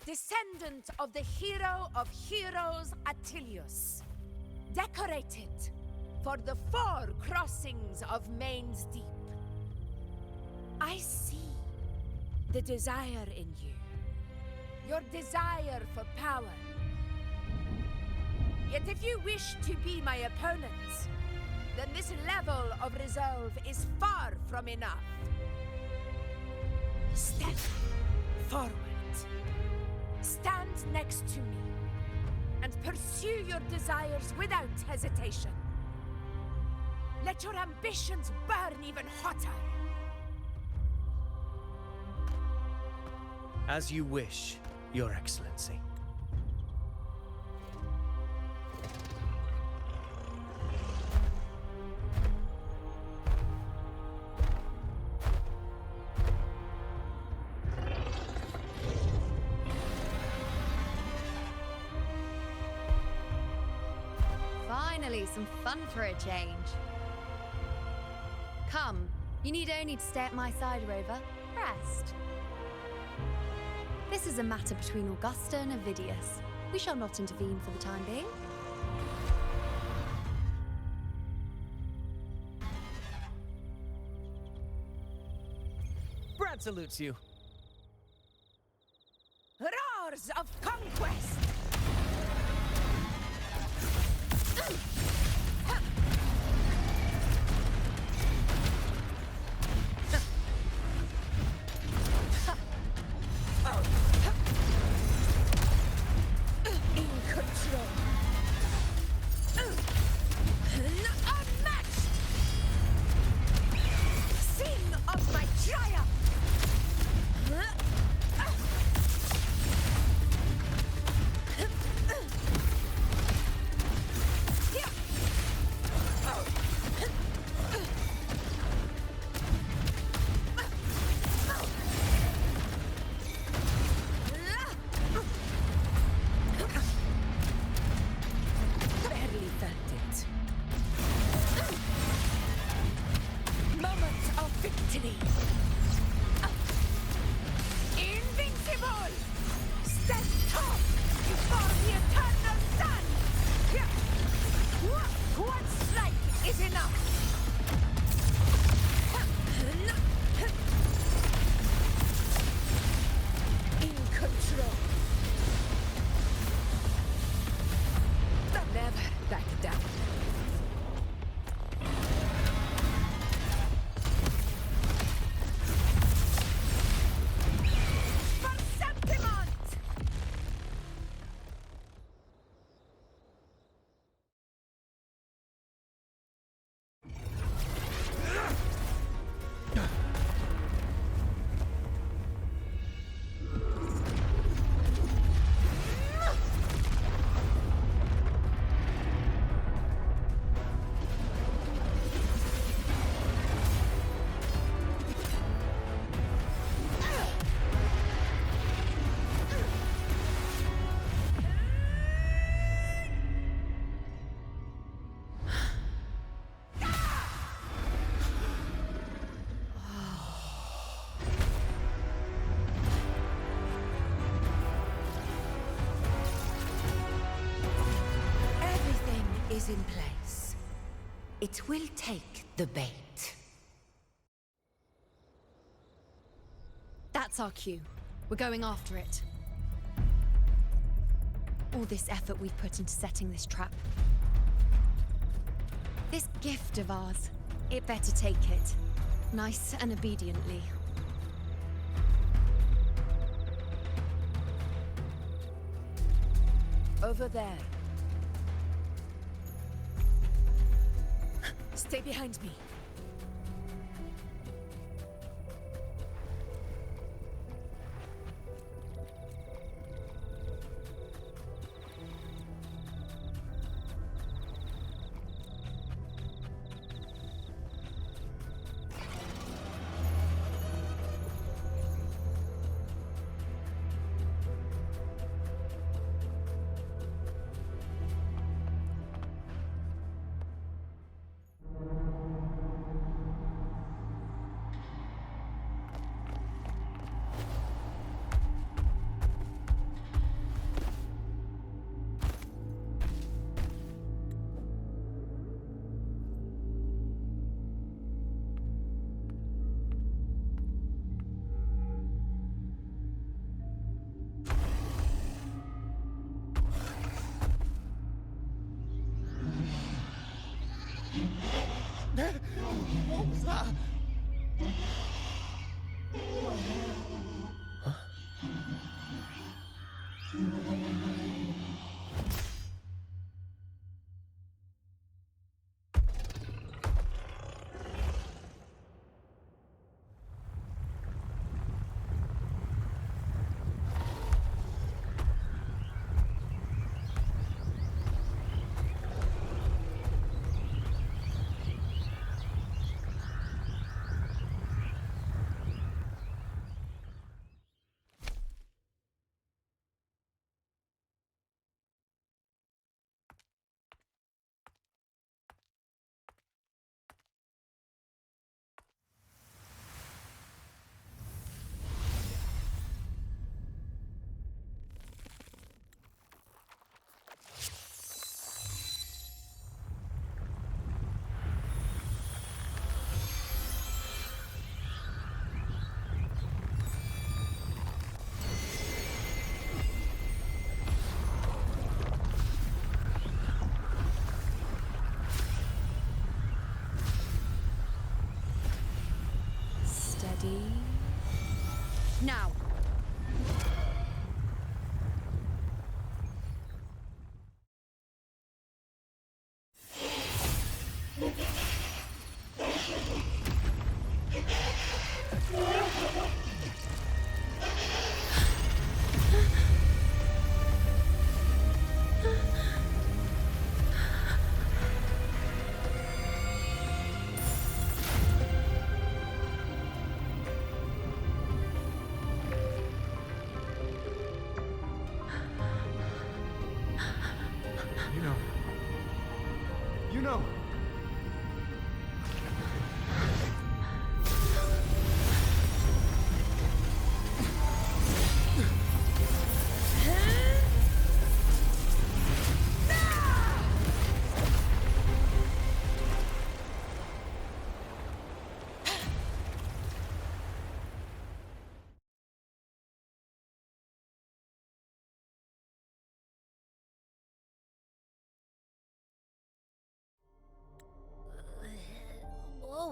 descendant of the hero of heroes Attilius, decorated for the 4 crossings of Main's Deep. I see the desire in you, your desire for power. Yet if you wish to be my opponent, then this level of resolve is far from enough. Step forward. Stand next to me and pursue your desires without hesitation. Let your ambitions burn even hotter. As you wish, Your Excellency. Finally, some fun for a change. Come, you need only to stay at my side, Rover. Rest. This is a matter between Augusta and Avidius. We shall not intervene for the time being. Brad salutes you. Roars of conquest! In control. Unmatched! Sing of my triumph! thee. Invincible! Stand tall before the eternal sun! One strike is enough! In control. Never back down. Is in place. It will take the bait. That's our cue. We're going after it. All this effort we've put into setting this trap. This gift of ours, it better take it. Nice and obediently. Over there. Stay behind me. What was that? Now!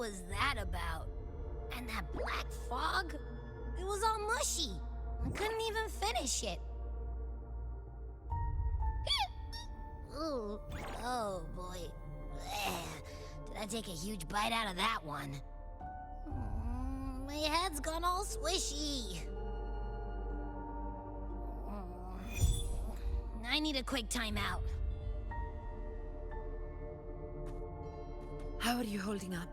was that about? And that black fog? It was all mushy. I couldn't even finish it. Ooh, oh boy. Did I take a huge bite out of that one? My head's gone all swishy. I need a quick timeout. How are you holding up?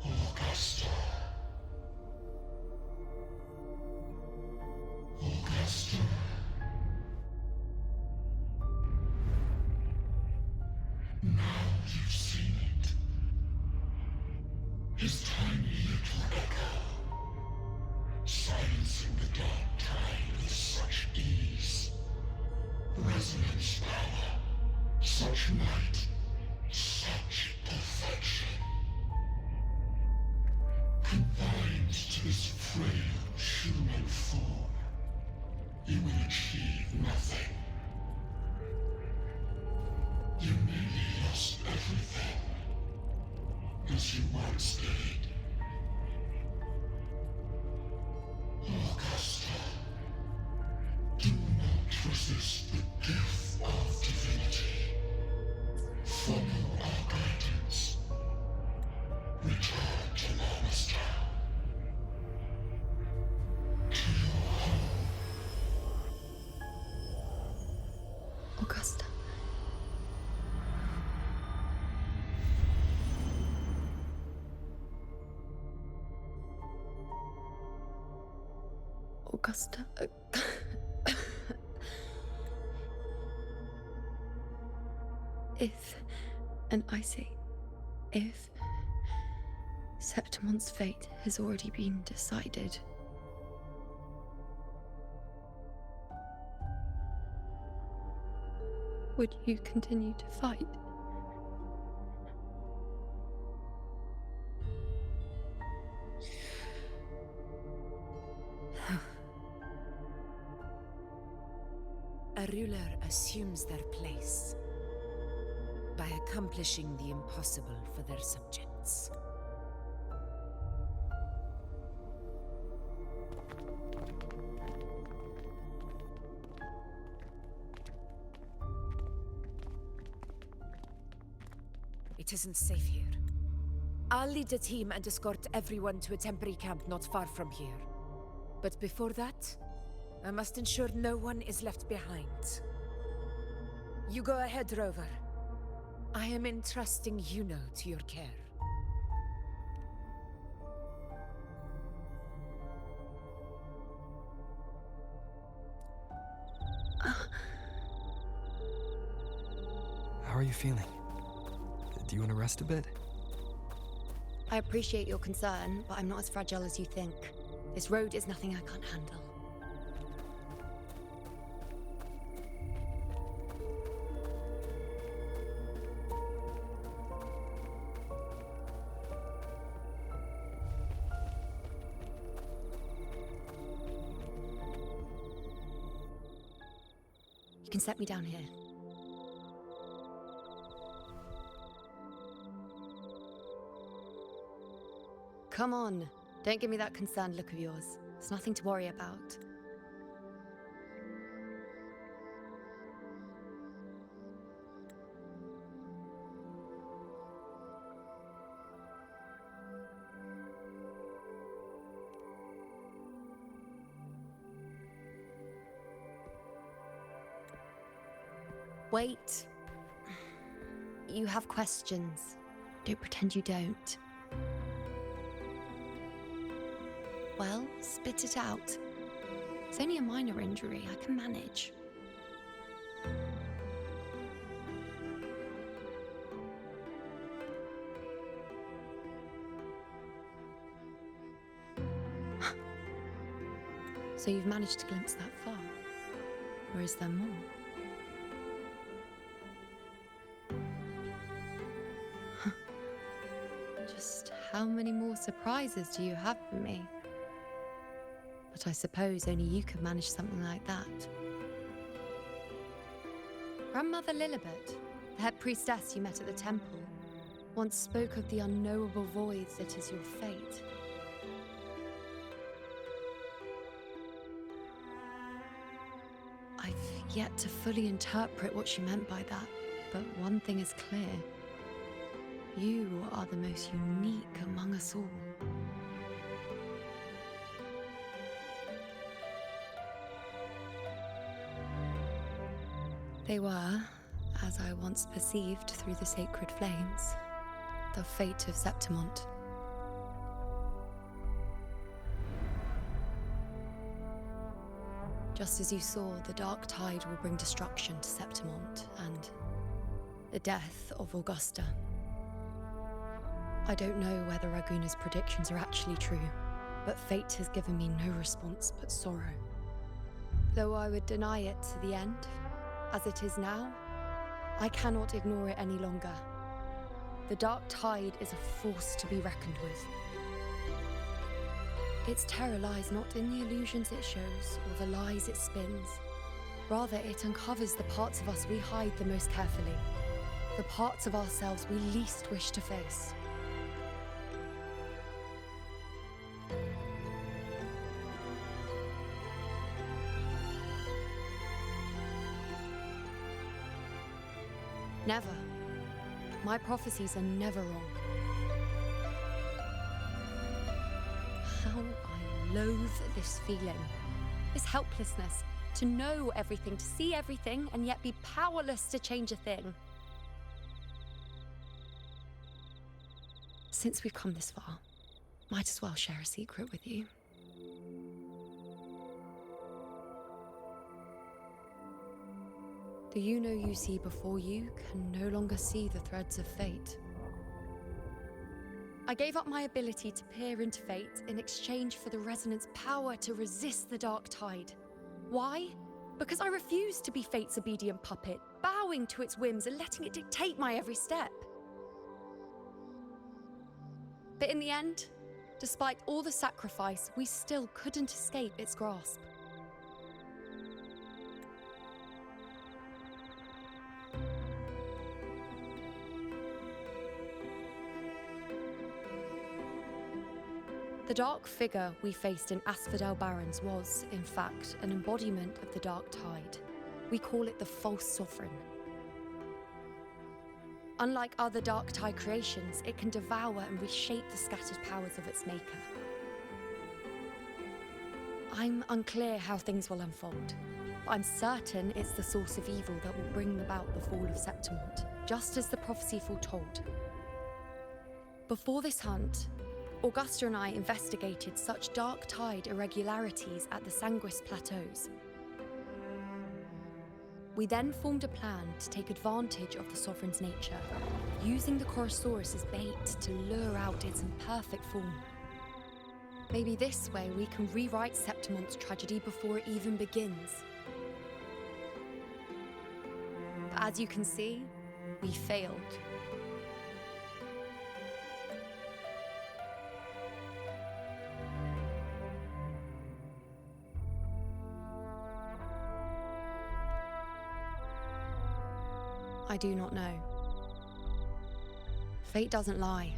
Augusta. Augusta. Now you've seen it. His tiny little echo, silencing the dark tide with such ease. Resonance power, such might, such perfection. Confined to this frail human form, you will achieve nothing. You nearly lost everything, as you once did. Augusta, do not resist the gift of divinity. Follow our guidance. Return to Lannister. To your home. Augusta. Augusta. If, and I say, if Septimon's fate has already been decided, would you continue to fight? A ruler assumes their place by accomplishing the impossible for their subjects. It isn't safe here. I'll lead a team and escort everyone to a temporary camp not far from here. But before that, I must ensure no one is left behind. You go ahead, Rover. I am entrusting Yuno to your care. How are you feeling? Do you want to rest a bit? I appreciate your concern, but I'm not as fragile as you think. This road is nothing I can't handle. You can set me down here. Come on, don't give me that concerned look of yours. There's nothing to worry about. Wait. You have questions. Don't pretend you don't. Well, spit it out. It's only a minor injury. I can manage. So you've managed to glimpse that far? Or is there more? Just how many more surprises do you have for me? But But I suppose only you could manage something like that. Grandmother Lilibet, the head priestess you met at the temple, once spoke of the unknowable void that is your fate. I've yet to fully interpret what she meant by that, but one thing is clear. You are the most unique among us all. They were, as I once perceived through the sacred flames, the fate of Septimont. Just as you saw, the dark tide will bring destruction to Septimont and the death of Augusta. I don't know whether Raguna's predictions are actually true, but fate has given me no response but sorrow. Though I would deny it to the end, as it is now, I cannot ignore it any longer. The dark tide is a force to be reckoned with. Its terror lies not in the illusions it shows or the lies it spins. Rather, it uncovers the parts of us we hide the most carefully, the parts of ourselves we least wish to face. Never. My prophecies are never wrong. How I loathe this feeling, this helplessness, to know everything, to see everything, and yet be powerless to change a thing. Since we've come this far, might as well share a secret with you. The you see before you can no longer see the threads of fate. I gave up my ability to peer into fate in exchange for the resonance power to resist the dark tide. Why? Because I refused to be fate's obedient puppet, bowing to its whims and letting it dictate my every step. But in the end, despite all the sacrifice, we still couldn't escape its grasp. The dark figure we faced in Asphodel Barrens was, in fact, an embodiment of the dark tide. We call it the false sovereign. Unlike other dark tide creations, it can devour and reshape the scattered powers of its maker. I'm unclear how things will unfold, but I'm certain it's the source of evil that will bring about the fall of Septimont, just as the prophecy foretold. Before this hunt, Augusta and I investigated such dark tide irregularities at the Sanguis Plateaus. We then formed a plan to take advantage of the Sovereign's nature, using the Chorosaurus as bait to lure out its imperfect form. Maybe this way we can rewrite Septimont's tragedy before it even begins. But as you can see, we failed. I do not know. Fate doesn't lie.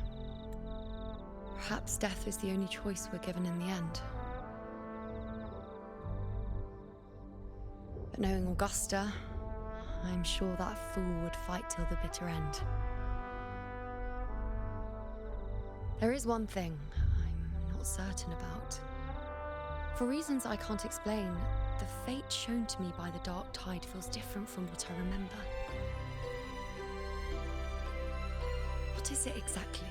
Perhaps death is the only choice we're given in the end. But knowing Augusta, I'm sure that fool would fight till the bitter end. There is one thing I'm not certain about. For reasons I can't explain, the fate shown to me by the dark tide feels different from what I remember. What is it exactly?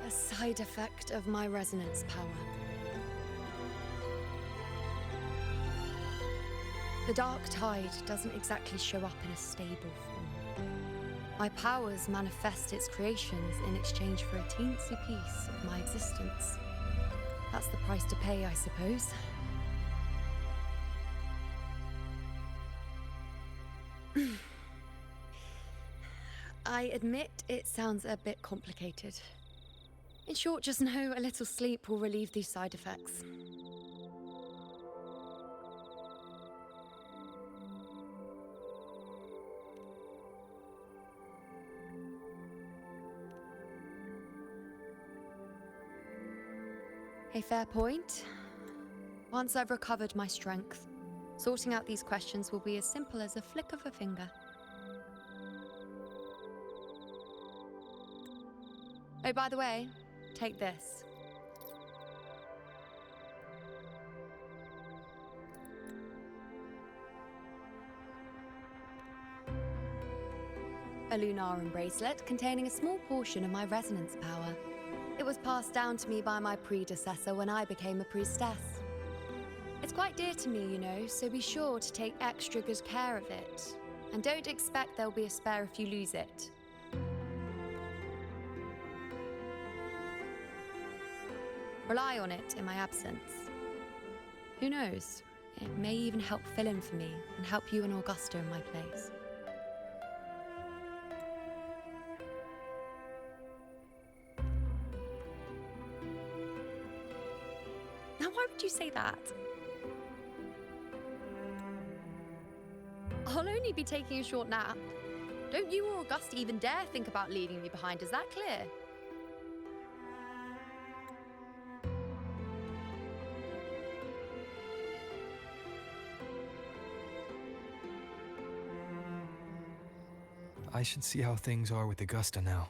A side effect of my resonance power. The dark tide doesn't exactly show up in a stable form. My powers manifest its creations in exchange for a teensy piece of my existence. That's the price to pay, I suppose. I admit it sounds a bit complicated. In short, just know a little sleep will relieve these side effects. A fair point. Once I've recovered my strength, sorting out these questions will be as simple as a flick of a finger. Oh, by the way, take this. A Lunarum bracelet containing a small portion of my resonance power. It was passed down to me by my predecessor when I became a priestess. It's quite dear to me, you know, so be sure to take extra good care of it. And don't expect there'll be a spare if you lose it. Rely on it in my absence. Who knows? It may even help fill in for me and help you and Augusta in my place. Now, why would you say that? I'll only be taking a short nap. Don't you or Augusta even dare think about leaving me behind, is that clear? I should see how things are with Augusta now.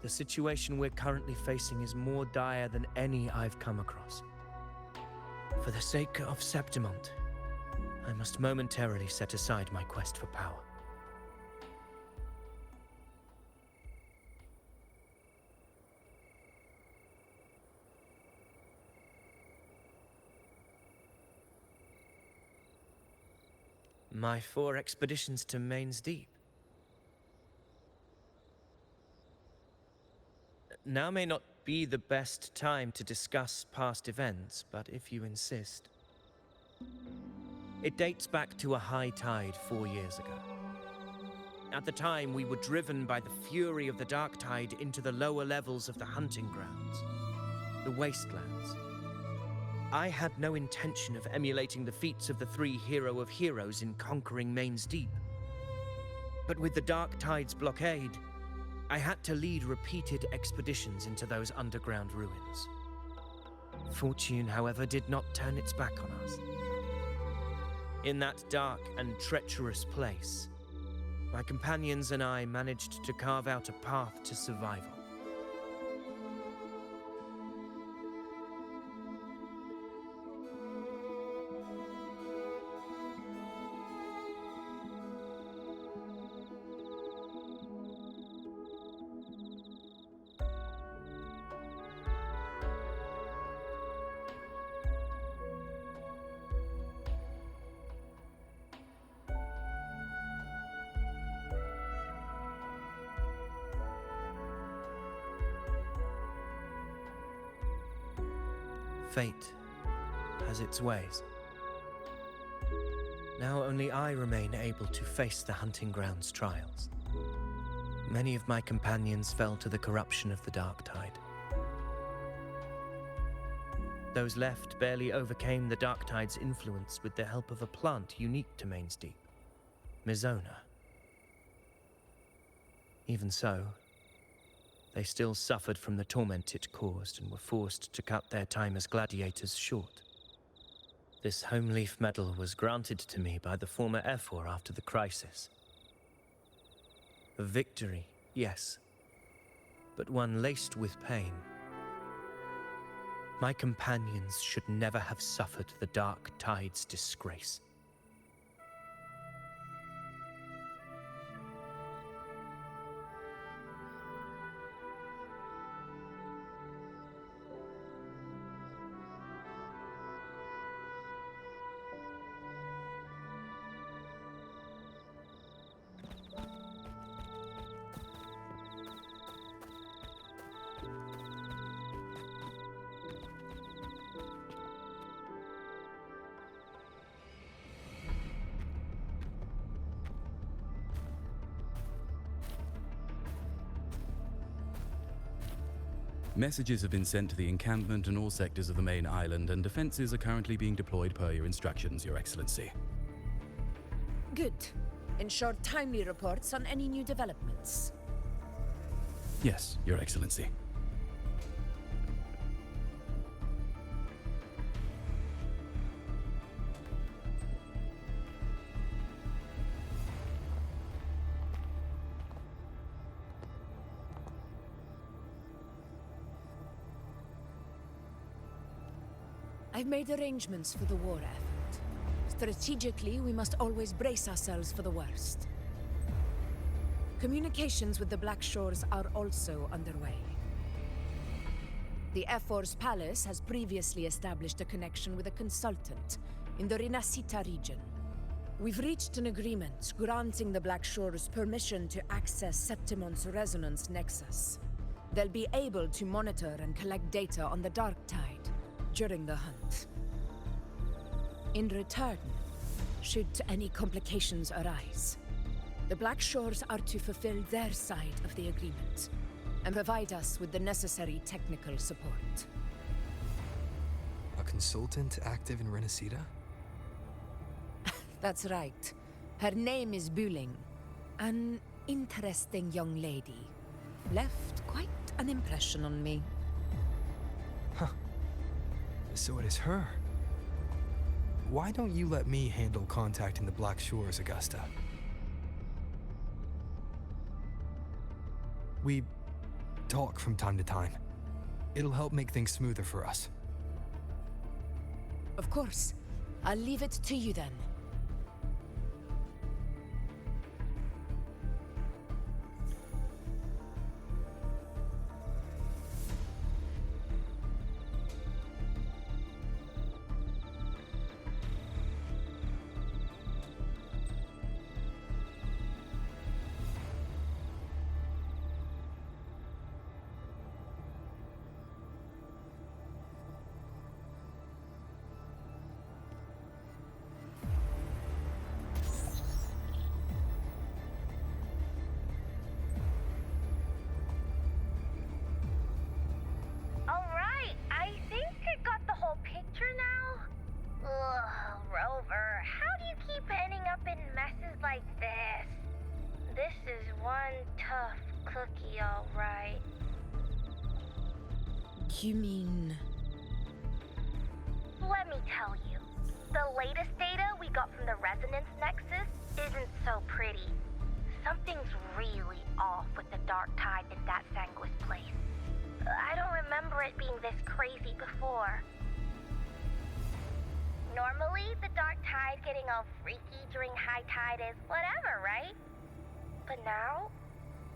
The situation we're currently facing is more dire than any I've come across. For the sake of Septimont, I must momentarily set aside my quest for power. My 4 expeditions to Main's Deep. Now may not be the best time to discuss past events, but if you insist. It dates back to a high tide 4 years ago. At the time, we were driven by the fury of the dark tide into the lower levels of the hunting grounds, the wastelands. I had no intention of emulating the feats of the 3 Hero of Heroes in conquering Main's Deep. But with the dark tide's blockade, I had to lead repeated expeditions into those underground ruins. Fortune, however, did not turn its back on us. In that dark and treacherous place, my companions and I managed to carve out a path to survival. Fate has its ways. Now only I remain able to face the hunting grounds trials. Many of my companions fell to the corruption of the dark tide. Those left barely overcame the dark tide's influence with the help of a plant unique to Main's Deep, Mizona. Even so, they still suffered from the torment it caused and were forced to cut their time as gladiators short. This home leaf medal was granted to me by the former Ephor after the crisis. A victory, yes, but one laced with pain. My companions should never have suffered the Dark Tide's disgrace. Messages have been sent to the encampment and all sectors of the main island, and defenses are currently being deployed per your instructions, Your Excellency. Good. Ensure timely reports on any new developments. Yes, Your Excellency. I've made arrangements for the war effort. Strategically, we must always brace ourselves for the worst. Communications with the Black Shores are also underway. The Ephor's Palace has previously established a connection with a consultant in the Rinascita region. We've reached an agreement granting the Black Shores permission to access Septimon's resonance nexus. They'll be able to monitor and collect data on the Dark Tide during the hunt. In return, should any complications arise, the Black Shores are to fulfill their side of the agreement and provide us with the necessary technical support. A consultant active in Rinascita? That's right. Her name is Buling. An interesting young lady. Left quite an impression on me. So it is her. Why don't you let me handle contacting the Black Shores, Augusta? We talk from time to time. It'll help make things smoother for us. Of course. I'll leave it to you then. You mean... Let me tell you. The latest data we got from the resonance nexus isn't so pretty. Something's really off with the Dark Tide in that Sanguis place. I don't remember it being this crazy before. Normally, the Dark Tide getting all freaky during high tide is whatever, right? But now,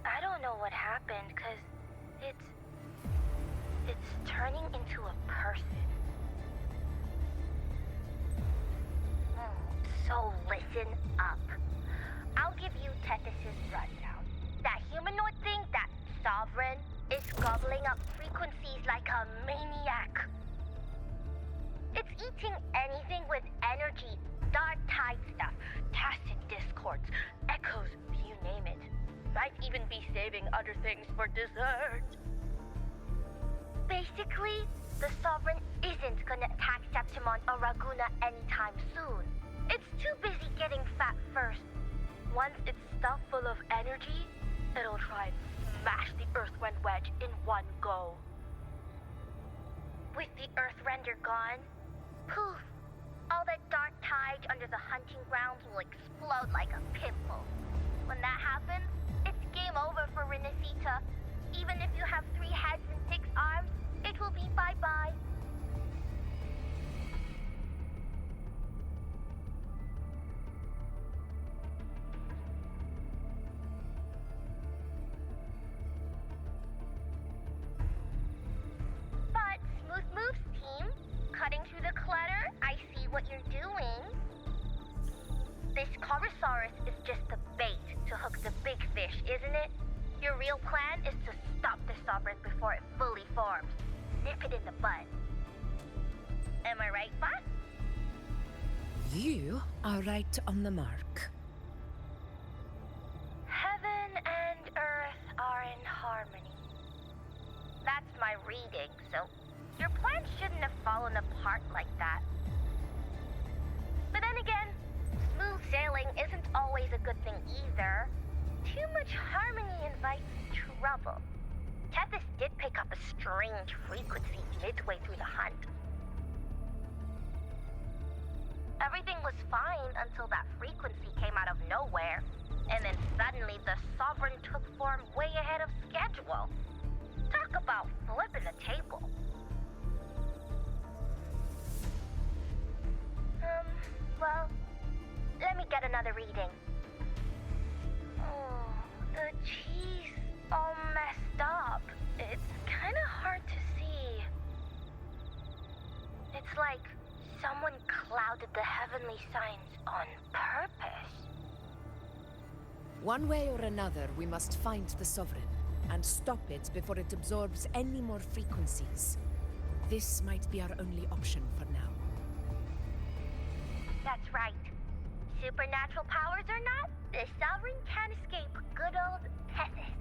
I don't know what happened, 'cause it's turning into a person. So listen up. I'll give you Tethys' rundown. That humanoid thing, that Sovereign, is gobbling up frequencies like a maniac. It's eating anything with energy, Dark Tide stuff, tacit discords, echoes, you name it. Might even be saving other things for dessert. Basically, the Sovereign isn't gonna attack Septimon or Raguna anytime soon. It's too busy getting fat first. Once it's stuffed full of energy, it'll try and smash the Earthrend wedge in one go. With the Earthrender gone, poof, all that Dark Tide under the hunting grounds will explode like a pimple. When that happens, it's game over for Rinascita. Even if you have Your real plan is to stop the Sovereign before it fully forms. Nip it in the bud. Am I right, boss? You are right on the mark. Heaven and earth are in harmony. That's my reading, so your plan shouldn't have fallen apart like that. But then again, smooth sailing isn't always a good thing either. Too much harmony invites trouble. Tethys did pick up a strange frequency midway through the hunt. Everything was fine until that frequency came out of nowhere, and then suddenly the Sovereign took form way ahead of schedule. Talk about flipping the table. Well, let me get another reading. Oh, the cheese all messed up. It's kind of hard to see. It's like someone clouded the heavenly signs on purpose. One way or another, we must find the Sovereign and stop it before it absorbs any more frequencies. This might be our only option for now. That's right. Supernatural powers or not, the Sovereign can't escape good old Tethys.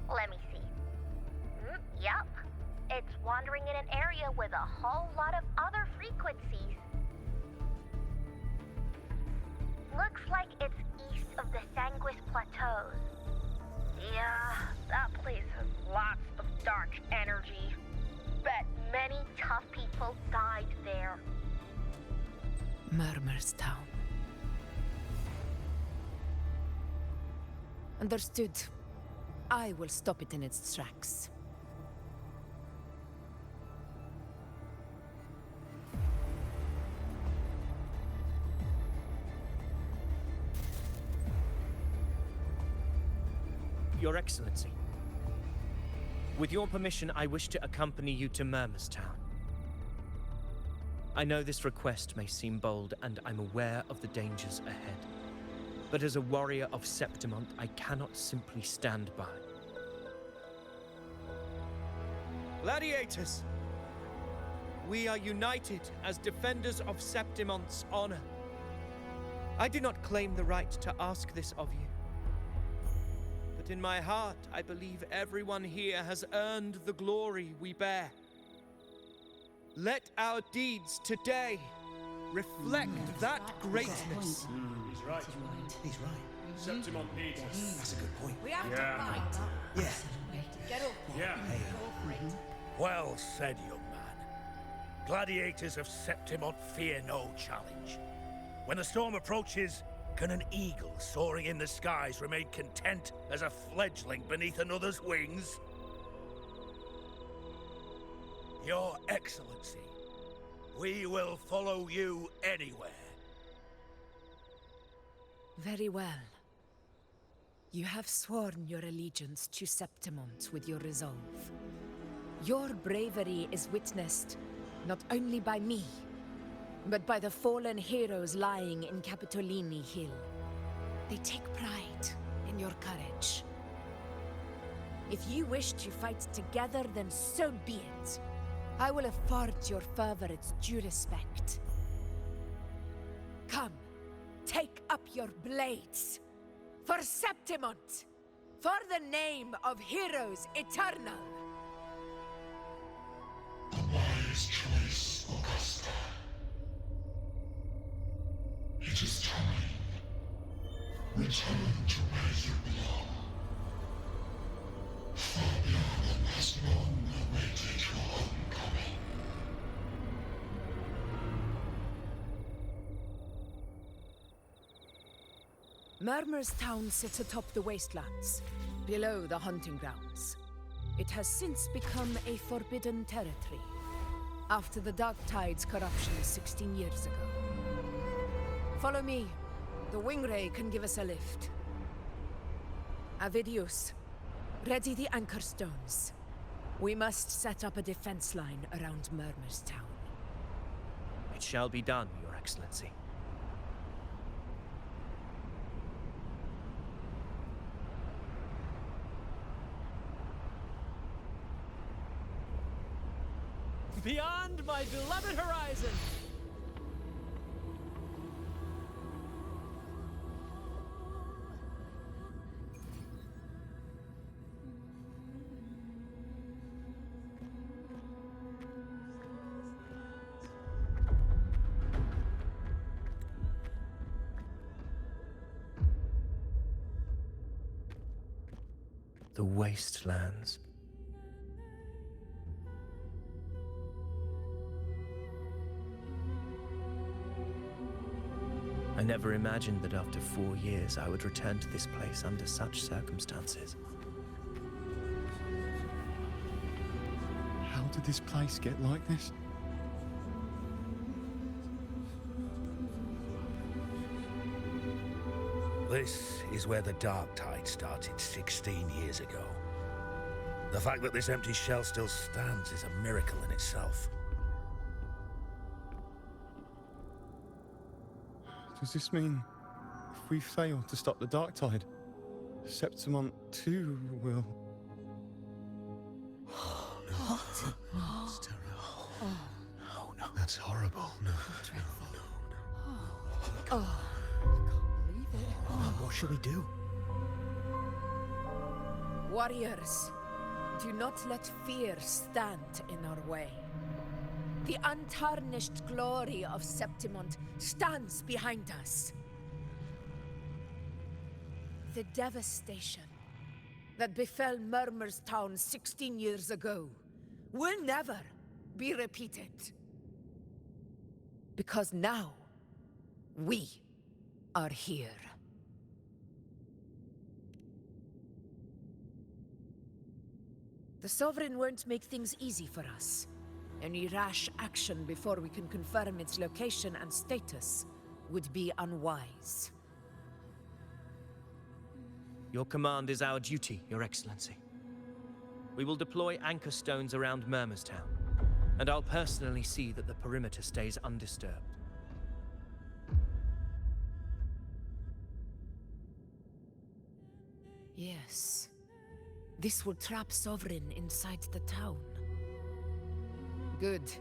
Let me see. Yup. It's wandering in an area with a whole lot of other frequencies. Looks like it's east of the Sanguis Plateaus. Yeah, that place has lots of dark energy. Bet many tough people died there. Murmur's Town. Understood. I will stop it in its tracks. Your Excellency. With your permission, I wish to accompany you to Murmur's Town. I know this request may seem bold, and I'm aware of the dangers ahead. But as a warrior of Septimont, I cannot simply stand by. Gladiators! We are united as defenders of Septimont's honor. I do not claim the right to ask this of you. But in my heart, I believe everyone here has earned the glory we bear. Let our deeds today reflect that greatness. He's right. He's right. Septimont needs us. That's a good point. We have to fight. Yeah. Get up. Yeah. Go for it. Well said, young man. Gladiators of Septimont fear no challenge. When the storm approaches, can an eagle soaring in the skies remain content as a fledgling beneath another's wings? Your Excellency, we will follow you anywhere. Very well. You have sworn your allegiance to Septimont with your resolve. Your bravery is witnessed not only by me, but by the fallen heroes lying in Capitolini Hill. They take pride in your courage. If you wish to fight together, then so be it. I will afford your fervor its due respect. Come, take up your blades. For Septimont! For the name of heroes eternal! A wise choice, Augusta. It is time. Return to where you belong. Fabian has long awaited your homecoming. Murmur's Town sits atop the wastelands, below the hunting grounds. It has since become a forbidden territory, after the Dark Tide's corruption 16 years ago. Follow me. The Wingray can give us a lift. Avidius, ready the anchor stones. We must set up a defense line around Murmur's Town. It shall be done, Your Excellency. Beyond my beloved horizon! The wastelands. I never imagined that after 4 years I would return to this place under such circumstances. How did this place get like this? This is where the Dark Tide started 16 years ago. The fact that this empty shell still stands is a miracle in itself. Does this mean if we fail to stop the Dark Tide, Septimont too will... What? It's terrible. Oh, no. That's horrible. No, What should we do? Warriors, do not let fear stand in our way. The untarnished glory of Septimont stands behind us. The devastation that befell Murmur's town 16 years ago will never be repeated. Because now, we are here. The Sovereign won't make things easy for us. Any rash action before we can confirm its location and status would be unwise. Your command is our duty, Your Excellency. We will deploy anchor stones around Murmur's town, and I'll personally see that the perimeter stays undisturbed. Yes. This will trap Sovereign inside the town. Good.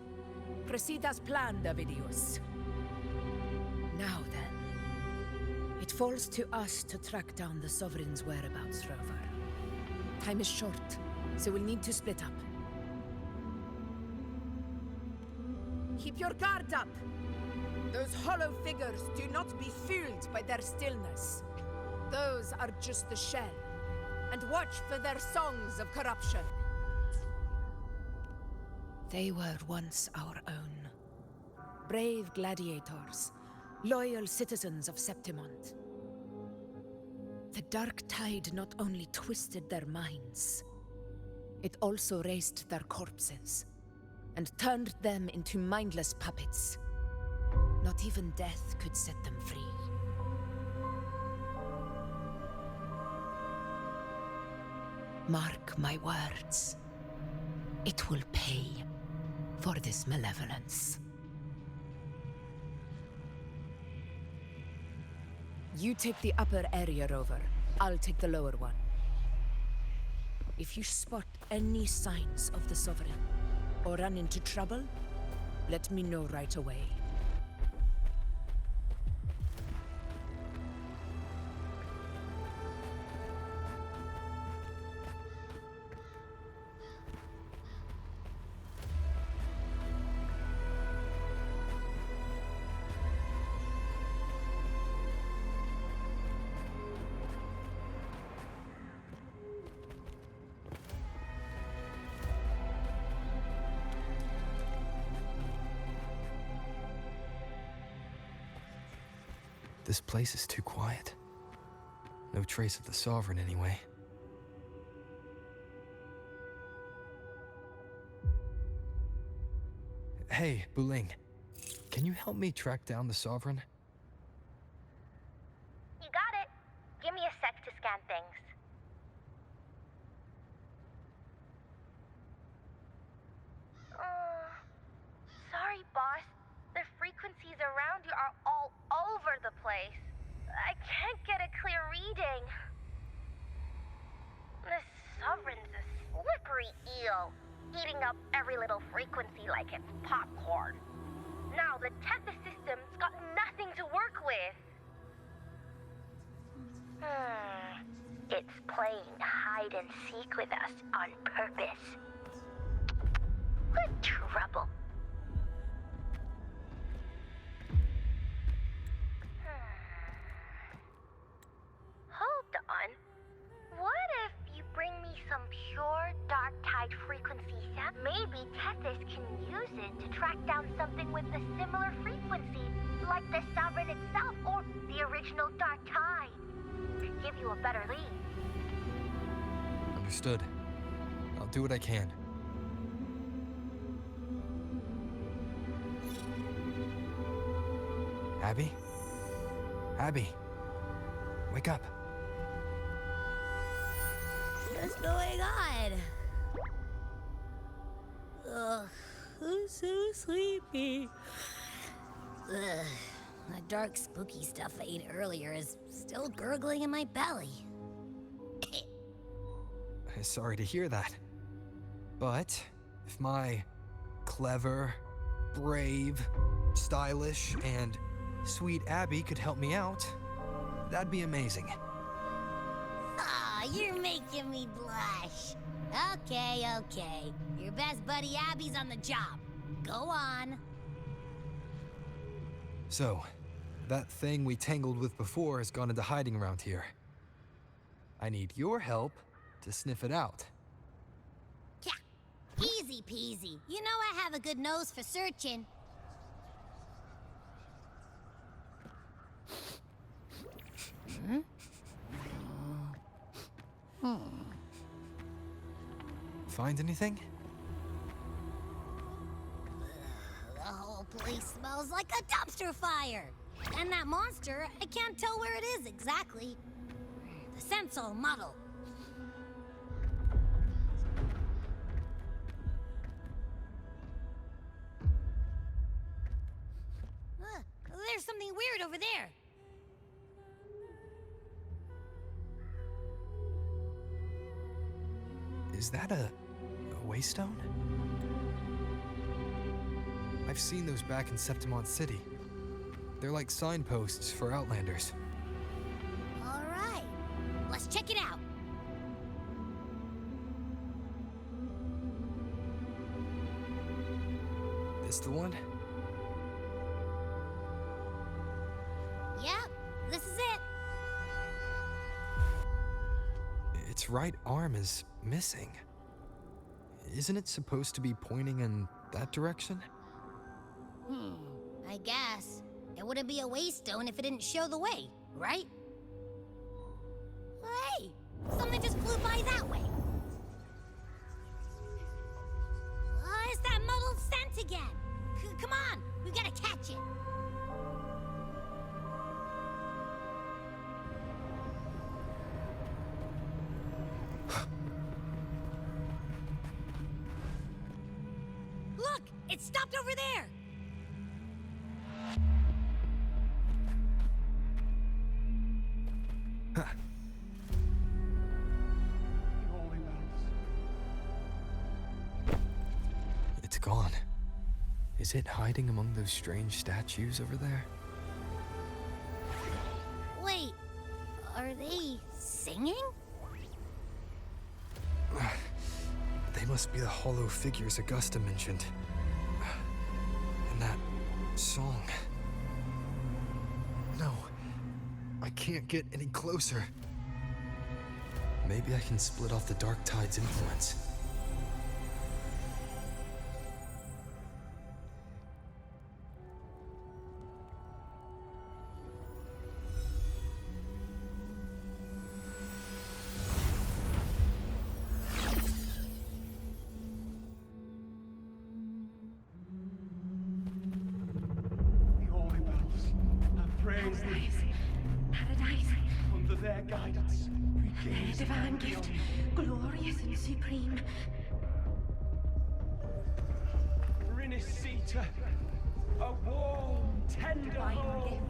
Proceed as planned, Avidius. Now then. It falls to us to track down the Sovereign's whereabouts, Rover. Time is short, so we'll need to split up. Keep your guard up! Those hollow figures do not be fooled by their stillness. Those are just the shell. And watch for their songs of corruption. They were once our own. Brave gladiators, loyal citizens of Septimont. The Dark Tide not only twisted their minds, it also raised their corpses, and turned them into mindless puppets. Not even death could set them free. Mark my words. It will pay for this malevolence. You take the upper area, Rover. I'll take the lower one. If you spot any signs of the Sovereign, or run into trouble, let me know right away. This place is too quiet. No trace of the Sovereign, anyway. Hey, Buling. Can you help me track down the Sovereign? You got it. Give me a sec to scan things. Sorry, boss. The frequencies around you are all over the place. I can't get a clear reading. The Sovereign's a slippery eel. eating up every little frequency like it's popcorn. Now the Tethys system's got nothing to work with. It's playing hide and seek with us on purpose. What trouble. Hold on. What if you bring me some pure dark tide frequency sap? Maybe Tethys can use it to track down something with a similar frequency, like the Sovereign itself or the original dark tide. Could give you a better lead. Understood. I'll do what I can. Abby? Abby? Wake up. What's going on? Ugh, I'm so sleepy. Ugh, that dark, spooky stuff I ate earlier is still gurgling in my belly. Sorry to hear that. But if my clever, brave, stylish, and sweet Abby could help me out, that'd be amazing. Aw, you're making me blush. Okay. Your best buddy Abby's on the job. Go on. So, that thing we tangled with before has gone into hiding around here. I need your help to sniff it out. Yeah, easy peasy. You know I have a good nose for searching. Find anything? The whole place smells like a dumpster fire. And that monster, I can't tell where it is exactly. The scent's all muddled. There's something weird over there. Is that a waystone? I've seen those back in Septimont City. They're like signposts for Outlanders. All right, let's check it out. This the one? Yep, this is it. Its right arm is missing. Isn't it supposed to be pointing in that direction? I guess. It wouldn't be a waystone if it didn't show the way, right? Hey, something just flew by that way. It's that muddled scent again. Come on, we gotta catch it. Look, it stopped over there. It's gone. Is it hiding among those strange statues over there? Wait, are they singing? They must be the hollow figures Augusta mentioned. And that song. No, I can't get any closer. Maybe I can split off the Dark Tide's influence. Under their guidance, we gain divine gift, glorious and supreme. Rinascita, a warm, tender home.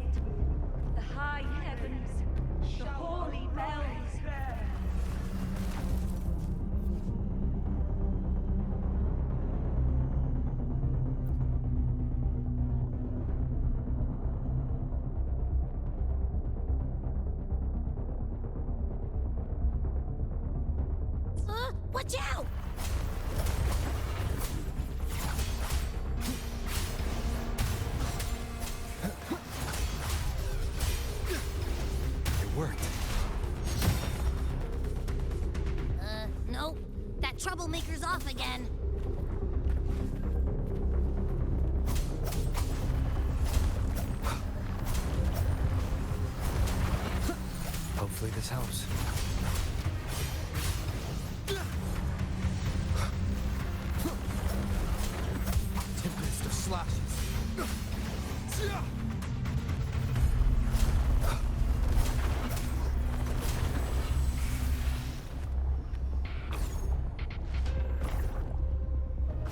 The high heavens, the holy bells. Watch out! It worked. Nope. That troublemaker's off again. Hopefully this helps. Tempest of slashes.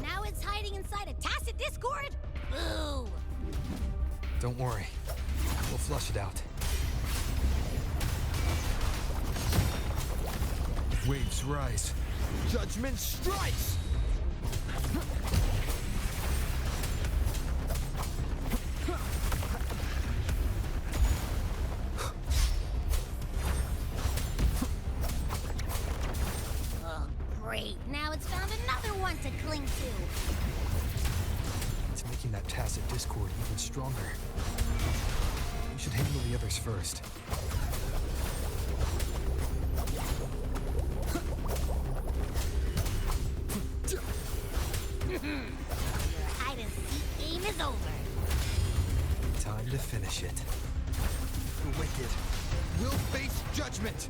Now it's hiding inside a tacit discord? Boo! Don't worry. We'll flush it out. Waves rise. Judgment strikes! Oh, great. Now it's found another one to cling to. It's making that tacit discord even stronger. We should handle the others first. Your hide-and-seek game is over. Time to finish it. The wicked will face judgment!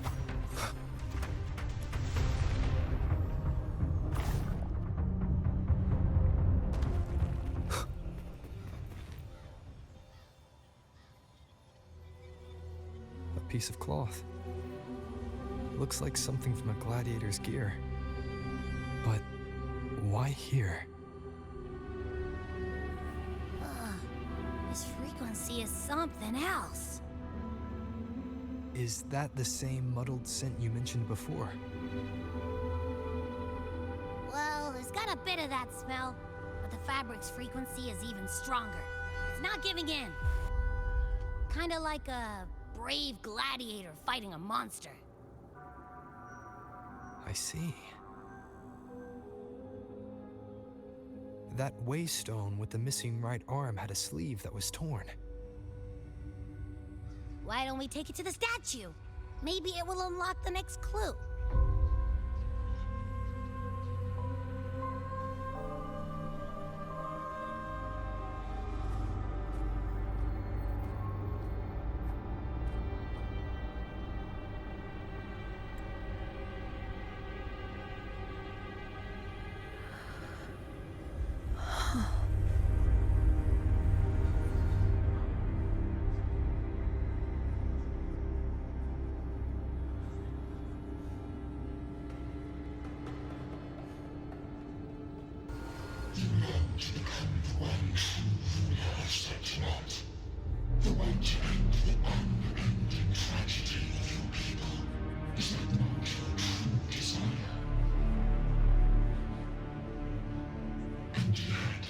A piece of cloth. Looks like something from a gladiator's gear. But why here? This frequency is something else. Is that the same muddled scent you mentioned before? Well, there's got a bit of that smell, but the fabric's frequency is even stronger. It's not giving in. Kinda like a brave gladiator fighting a monster. I see. That waystone with the missing right arm had a sleeve that was torn. Why don't we take it to the statue? Maybe it will unlock the next clue. You long to become the one true ruler of Septimat. The one to end the unending tragedy of your people. Is that not your true desire? And yet,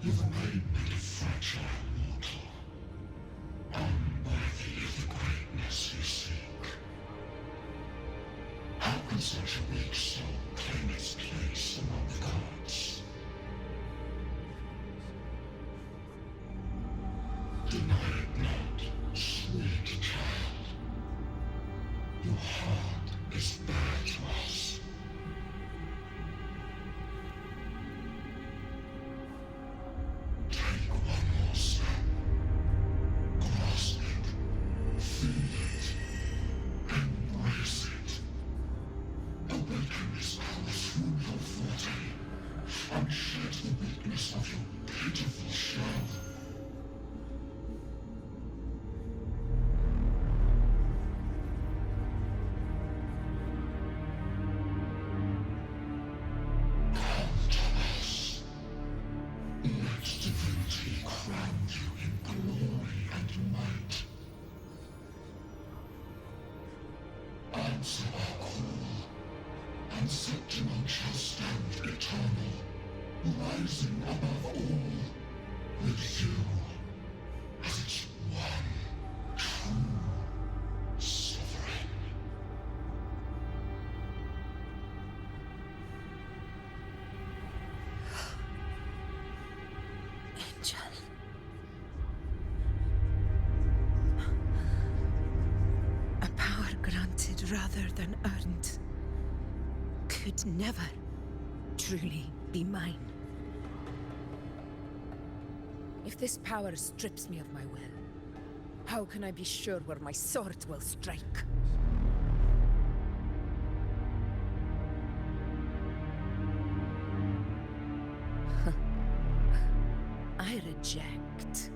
you remain but a fragile mortal, unworthy of the greatness you seek. How can such a weak soul claim its place among the gods? Deny it not, sweet child. Your heart is bare to us. Take one more step. Grasp it. Feel it. Embrace it. Awaken this power through your forte, and shed the weakness of your pitiful shell. Come to us. Let divinity crown you in glory and might. Answer our call, and Septimon shall stand eternal, rising above all, with you as its one true sovereign. other than earned could never truly be mine. If this power strips me of my will, how can I be sure where my sword will strike? I reject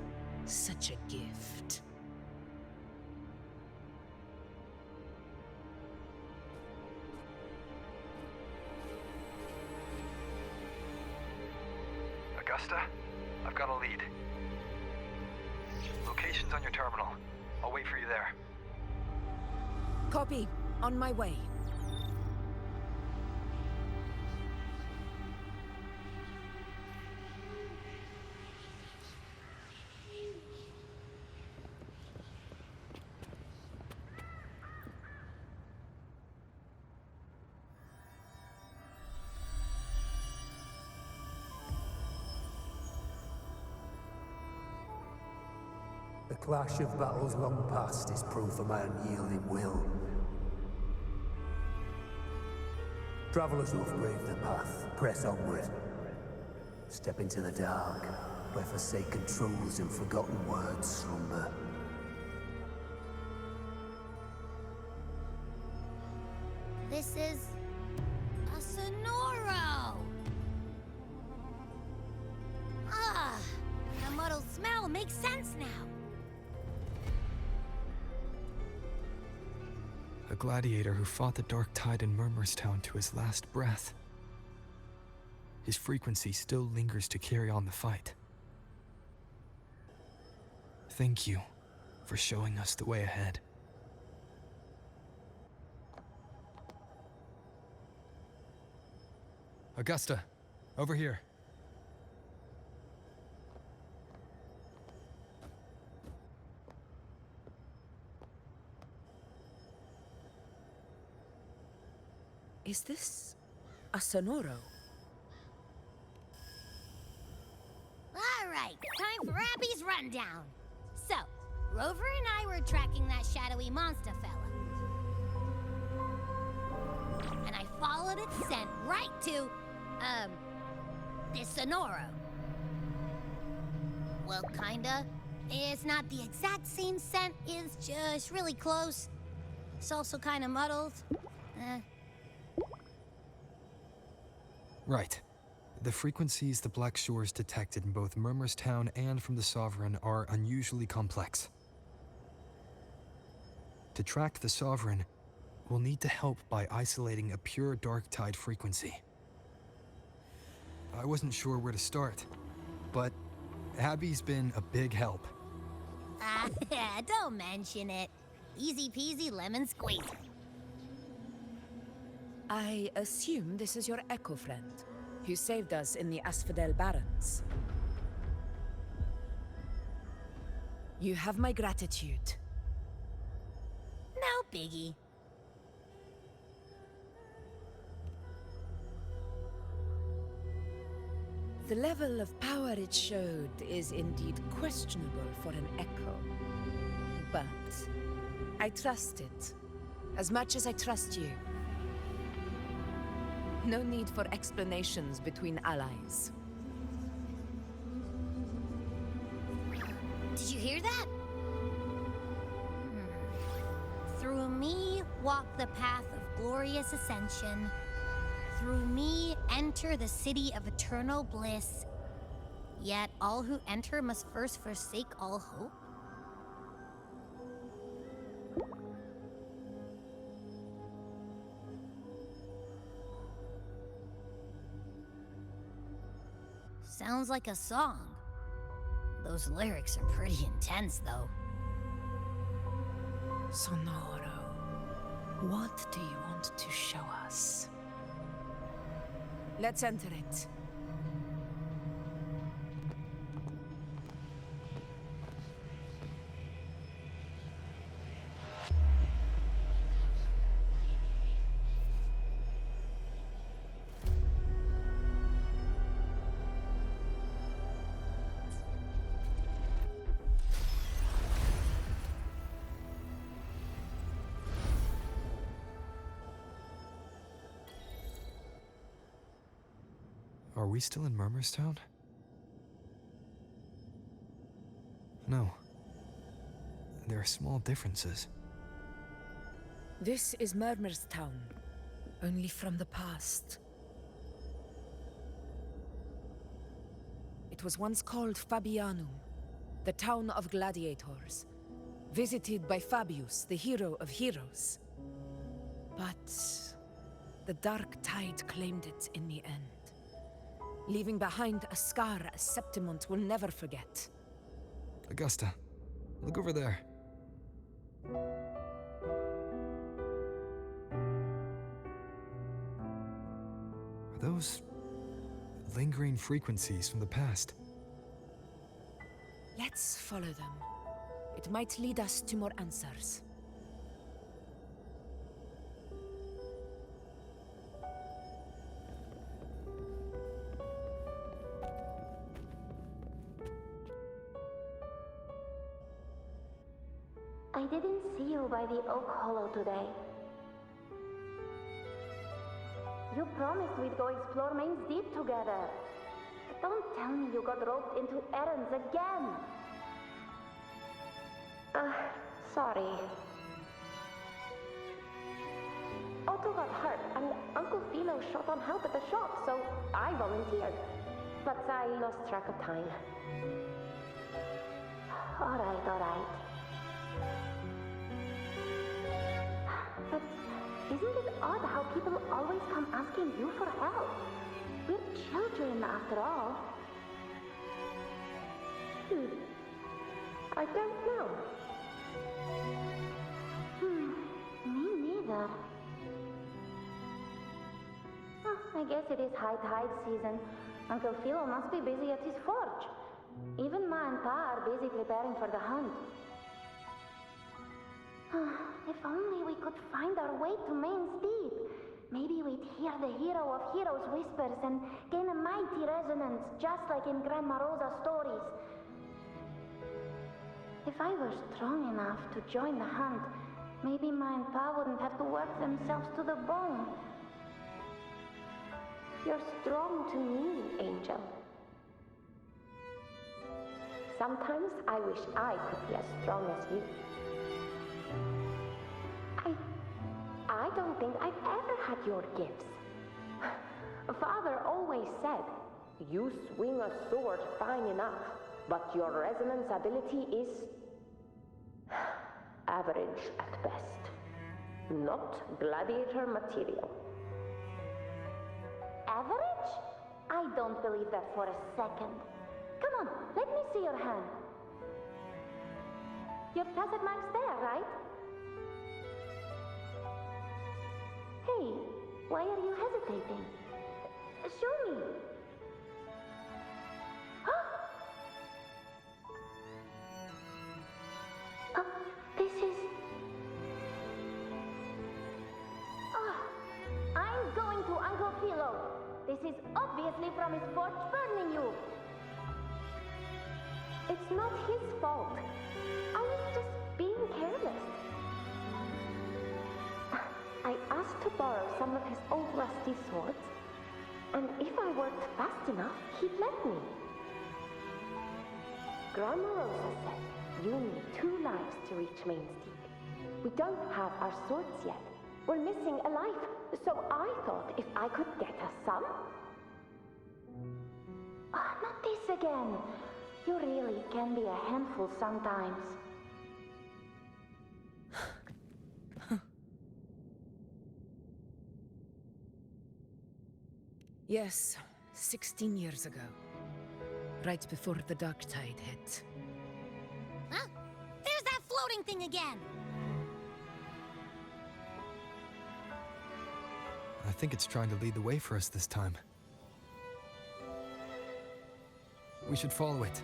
such a gift. Augusta, I've got a lead. Location's on your terminal. I'll wait for you there. Copy. On my way. The clash of battles long past is proof of my unyielding will. Travelers who have braved the path, press onward. Step into the dark, where forsaken truths and forgotten words slumber. This is a Sonoro! Ah, the muddled smell makes sense now. A gladiator who fought the dark tide in Murmurstown to his last breath. His frequency still lingers to carry on the fight. Thank you for showing us the way ahead. Augusta, over here. Is this a Sonoro? All right, time for Abby's rundown. So, Rover and I were tracking that shadowy monster fella. And I followed its scent right to, this Sonoro. Well, kinda. It's not the exact same scent, it's just really close. It's also kinda muddled. Right. The frequencies the Black Shores detected in both Murmurstown and from the Sovereign are unusually complex. To track the Sovereign, we'll need to help by isolating a pure dark tide frequency. I wasn't sure where to start, but Abby's been a big help. Don't mention it. Easy peasy lemon squeezy. I assume this is your echo friend, who saved us in the Asphodel Barrens. You have my gratitude. No biggie. The level of power it showed is indeed questionable for an echo. But I trust it, as much as I trust you. No need for explanations between allies. Did you hear that? Through me walk the path of glorious ascension. Through me enter the city of eternal bliss. Yet all who enter must first forsake all hope. Sounds like a song. Those lyrics are pretty intense, though. Sonoro, what do you want to show us? Let's enter it. Are we still in Murmurstown? No. There are small differences. This is Murmurstown, only from the past. It was once called Fabianum, the town of gladiators, visited by Fabius, the hero of heroes. But the Dark Tide claimed it in the end, leaving behind a scar Septimont will never forget. Augusta, look over there. Are those lingering frequencies from the past? Let's follow them. It might lead us to more answers. I didn't see you by the Oak Hollow today. You promised we'd go explore Main's Deep together. But don't tell me you got roped into errands again. Sorry. Otto got hurt, and Uncle Philo shot on help at the shop, so I volunteered. But I lost track of time. All right. But isn't it odd how people always come asking you for help? We're children, after all. I don't know. Me neither. I guess it is high tide season. Uncle Philo must be busy at his forge. Even Ma and Pa are busy preparing for the hunt. If only we could find our way to Main's Deep. Maybe we'd hear the hero of heroes whispers and gain a mighty resonance, just like in Grandma Rosa's stories. If I were strong enough to join the hunt, maybe Ma and Pa wouldn't have to work themselves to the bone. You're strong to me, Angel. Sometimes I wish I could be as strong as you. I don't think I've ever had your gifts. Father always said, you swing a sword fine enough, but your resonance ability is average at best. Not gladiator material. Average? I don't believe that for a second. Come on, let me see your hand. Your tacit mark's there, right? Hey, why are you hesitating? Show me. This is... I'm going to Uncle Philo. This is obviously from his forge burning you. It's not his fault. I was just being careless. I asked to borrow some of his old rusty swords, and if I worked fast enough, he'd let me. Grandma Rosa said you need 2 lives to reach Main's Deep. We don't have our swords yet. We're missing a life, so I thought if I could get us some... not this again. You really can be a handful sometimes. Yes, 16 years ago. Right before the Dark Tide hit. Huh? There's that floating thing again! I think it's trying to lead the way for us this time. We should follow it.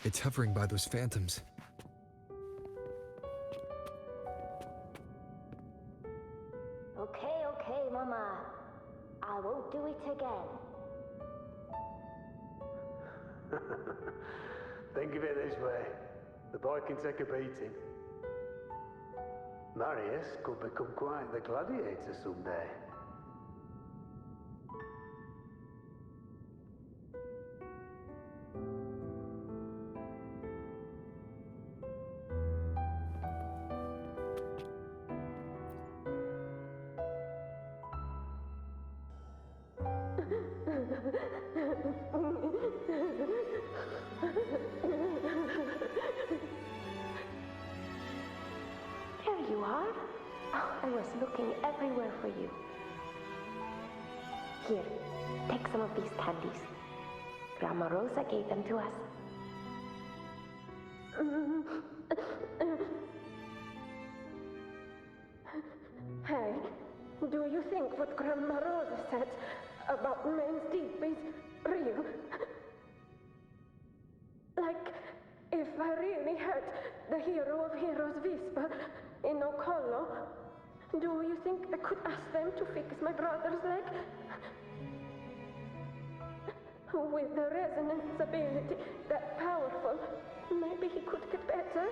It's hovering by those phantoms. Okay, Mama. I won't do it again. Think of it this way. The boy can take a beating. Marius could become quite the gladiator someday. There you are. Oh, I was looking everywhere for you. Here, take some of these candies. Grandma Rosa gave them to us. Hey, do you think what Grandma Rosa said about Main's Deep is real? Like, if I really had the hero of heroes whisper in UL80, do you think I could ask them to fix my brother's leg? With the resonance ability that powerful, maybe he could get better,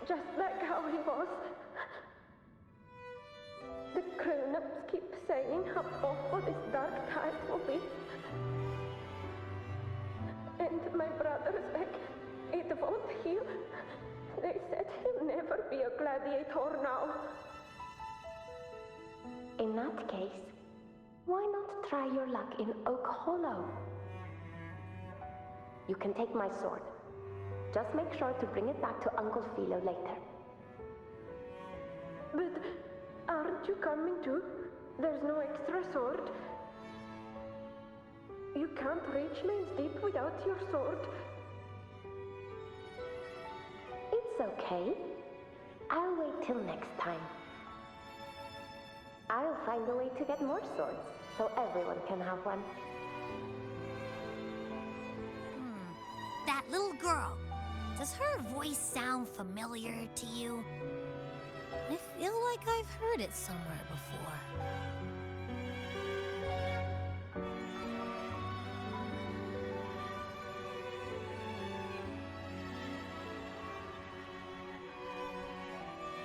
just like how he was. The grown-ups keep saying how awful this dark tide will be. And my brother's leg, it won't heal. They said he'll never be a gladiator now. In that case, why not try your luck in UL80? You can take my sword. Just make sure to bring it back to Uncle Philo later. But aren't you coming too? There's no extra sword. You can't reach Main's Deep without your sword. It's okay. I'll wait till next time. I'll find a way to get more swords, so everyone can have one. That little girl. Does her voice sound familiar to you? I feel like I've heard it somewhere before.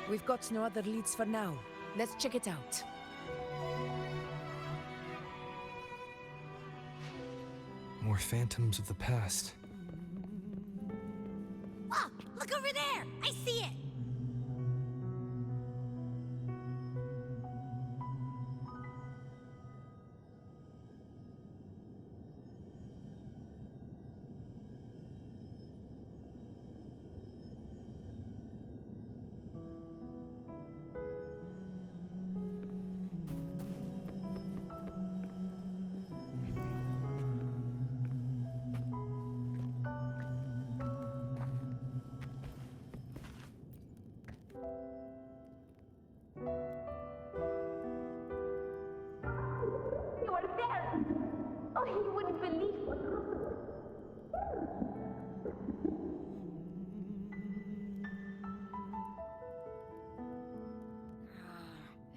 We've got no other leads for now. Let's check it out. More phantoms of the past. Oh, look over there! I see it! You are there! Oh, you wouldn't believe what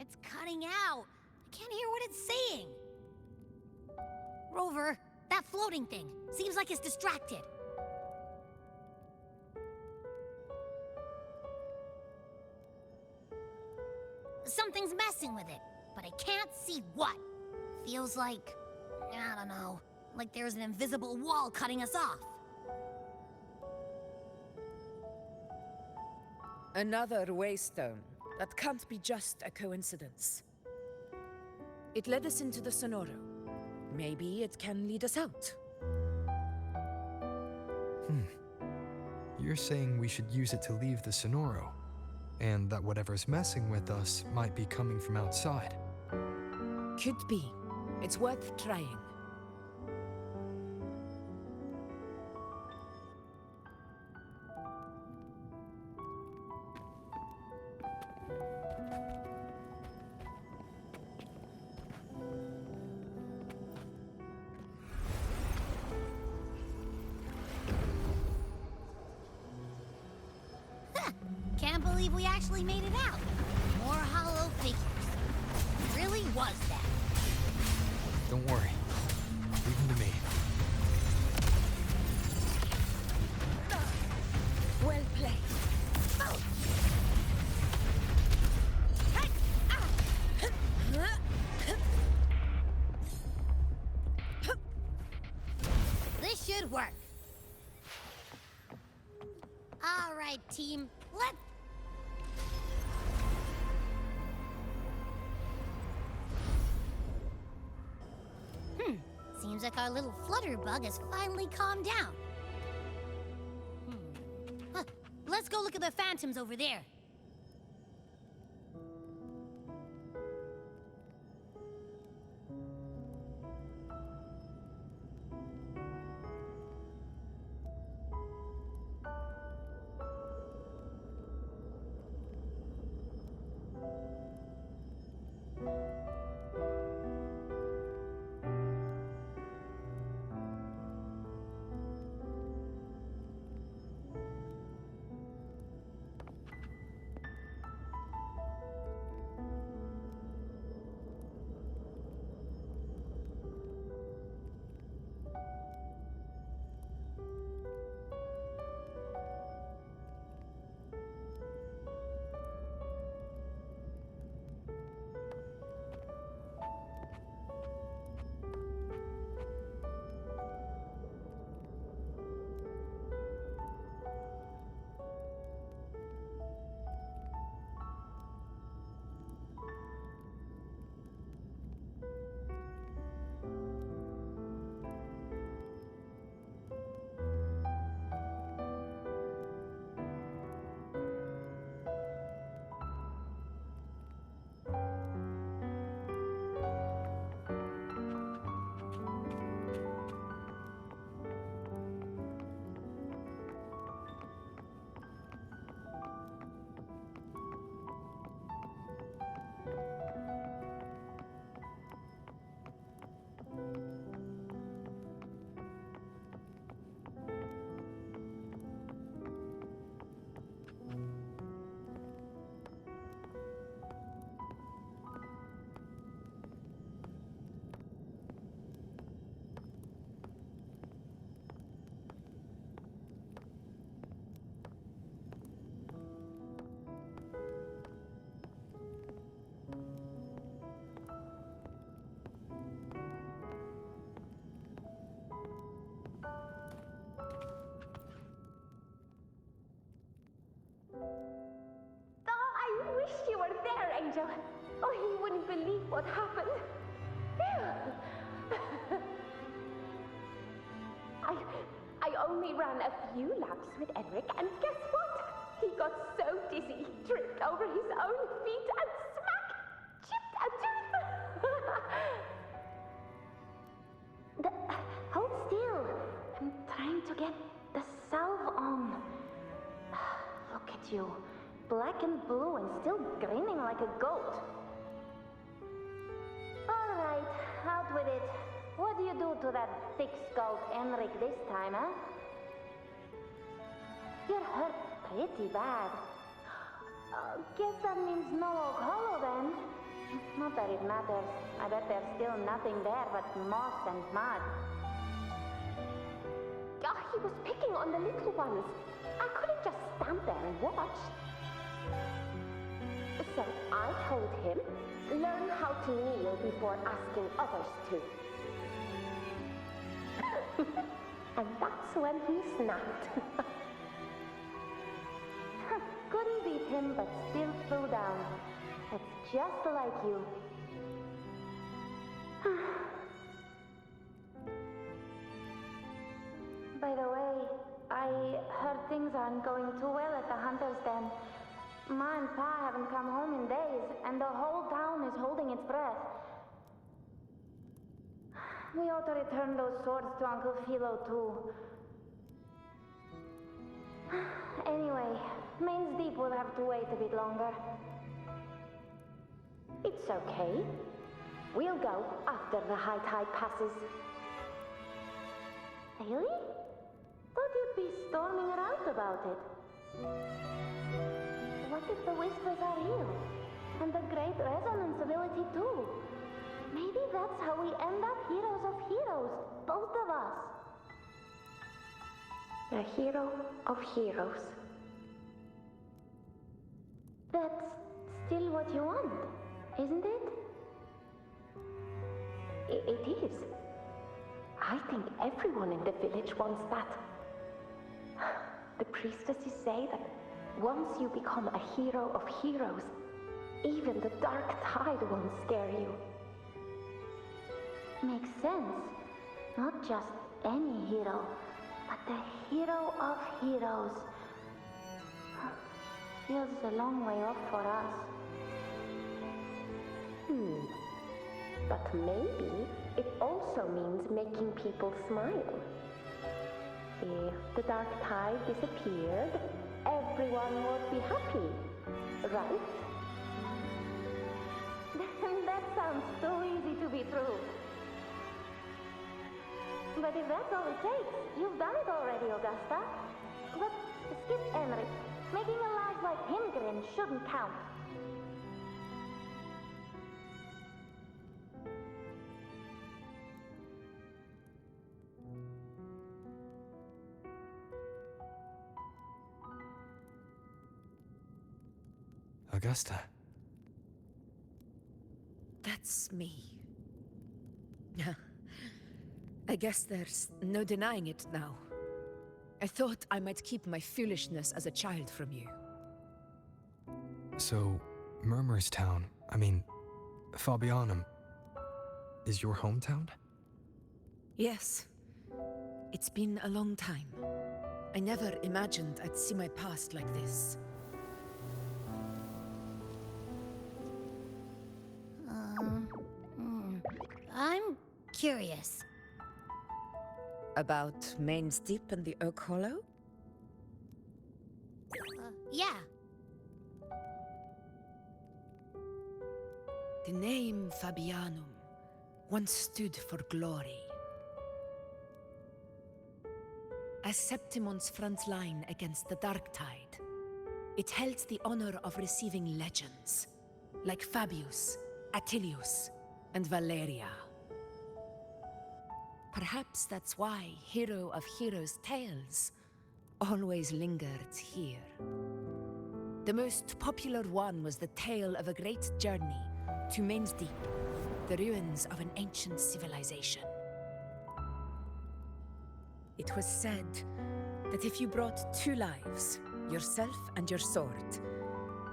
It's cutting out. I can't hear what it's saying. Rover, that floating thing. Seems like it's distracted. Something's messing with it, but I can't see what. Feels like, I don't know, like there's an invisible wall cutting us off. Another waystone. That can't be just a coincidence. It led us into the Sonoro. Maybe it can lead us out. You're saying we should use it to leave the Sonoro, and that whatever's messing with us might be coming from outside. Could be. It's worth trying. Can't believe we actually made it out. More hollow figures. It really was that. This should work. All right, team. Let's... Seems like our little flutterbug has finally calmed down. Let's go look at the phantoms over there. I wish you were there, Angel. Oh, you wouldn't believe what happened. I only ran a few laps with Edric, and guess what? He got so dizzy, he tripped over his own feet and smack! Chipped a tooth! Hold still. I'm trying to get the salve on. Look at you. Black and blue and still grinning like a goat. All right, out with it. What do you do to that thick-skulled Enric this time, huh? You're hurt pretty bad. Guess that means no Oak Hollow then. Not that it matters. I bet there's still nothing there but moss and mud. He was picking on the little ones. I couldn't just stand there and watch. So I told him, learn how to kneel before asking others to. And that's when he snapped. Couldn't beat him, but still threw down. That's just like you. By the way, I heard things aren't going too well at the Hunter's Den. Ma and Pa haven't come home in days, and the whole town is holding its breath. We ought to return those swords to Uncle Philo, too. Anyway, Main's Deep will have to wait a bit longer. It's okay. We'll go after the high tide passes. Really? Thought you'd be storming around about it. What if the whispers are real? And the great resonance ability too? Maybe that's how we end up heroes of heroes, both of us. A hero of heroes. That's still what you want, isn't it? It is. I think everyone in the village wants that. The priestesses say that once you become a hero of heroes, even the dark tide won't scare you. Makes sense. Not just any hero, but the hero of heroes. Feels a long way off for us. But maybe it also means making people smile. If the dark tide disappeared, everyone would be happy, right? That sounds too easy to be true. But if that's all it takes, you've done it already, Augusta. But skip Enric. Making a life like him grin shouldn't count. Augusta. That's me. I guess there's no denying it now. I thought I might keep my foolishness as a child from you. So, Murmurstown, Fabianum, is your hometown? Yes. It's been a long time. I never imagined I'd see my past like this. I'm curious. About Main's Deep and the Oak Hollow? Yeah. The name Fabianum once stood for glory. As Septimon's front line against the Dark Tide, it held the honor of receiving legends, like Fabius, Attilius, and Valeria. Perhaps that's why Hero of Heroes' tales always lingered here. The most popular one was the tale of a great journey to Main's Deep, the ruins of an ancient civilization. It was said that if you brought 2 lives, yourself and your sword,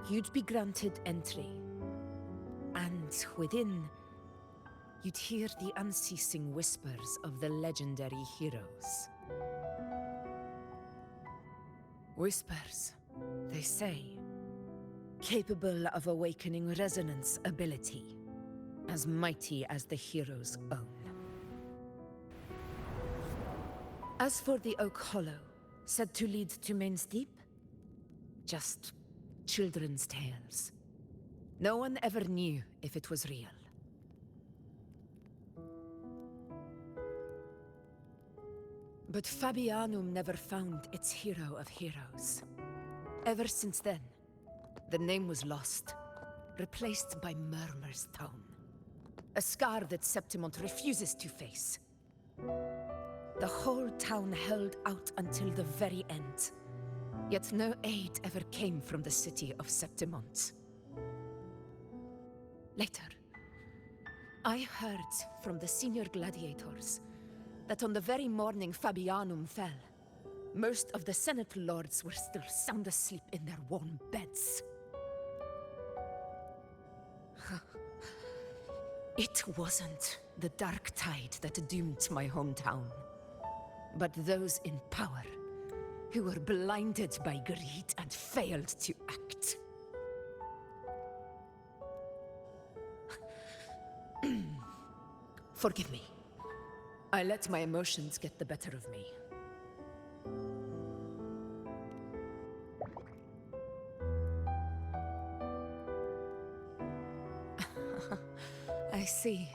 you'd be granted entry. And within, you'd hear the unceasing whispers of the legendary heroes. Whispers, they say, capable of awakening resonance ability, as mighty as the hero's own. As for the Oak Hollow, said to lead to Main's Deep, just children's tales. No one ever knew if it was real. But Fabianum never found its hero of heroes. Ever since then, the name was lost, replaced by Murmurstown. A scar that Septimont refuses to face. The whole town held out until the very end, yet no aid ever came from the city of Septimont. Later, I heard from the senior gladiators that on the very morning Fabianum fell, most of the Senate lords were still sound asleep in their warm beds. It wasn't the Dark Tide that doomed my hometown, but those in power who were blinded by greed and failed to act. Forgive me. I let my emotions get the better of me. I see.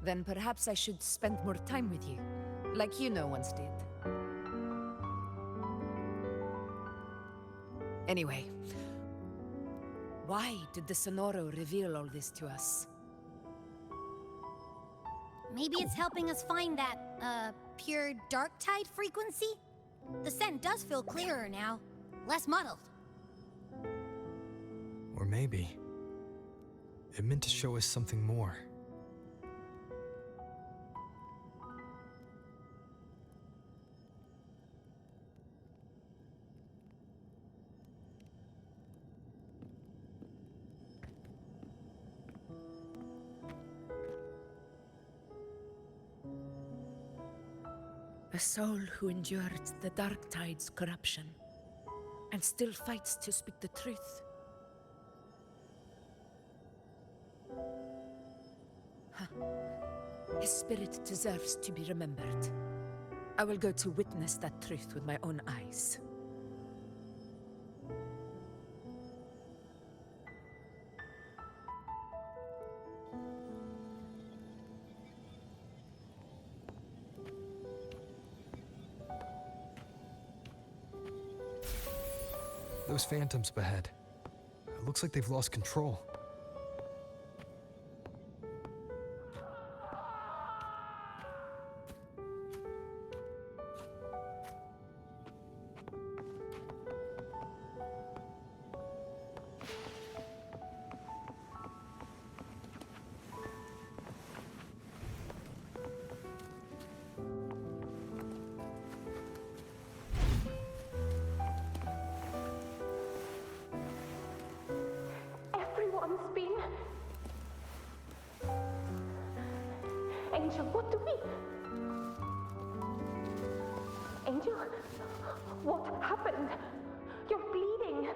Then perhaps I should spend more time with you, like you once did. Anyway, why did the Sonoro reveal all this to us? Maybe it's helping us find that, pure dark tide frequency? The scent does feel clearer now, less muddled. Or maybe it meant to show us something more. A soul who endured the Dark Tide's corruption and still fights to speak the truth. Huh. His spirit deserves to be remembered. I will go to witness that truth with my own eyes. Those phantoms up ahead. It looks like they've lost control. Everyone's been... Angel, what do we... Angel, what happened? You're bleeding.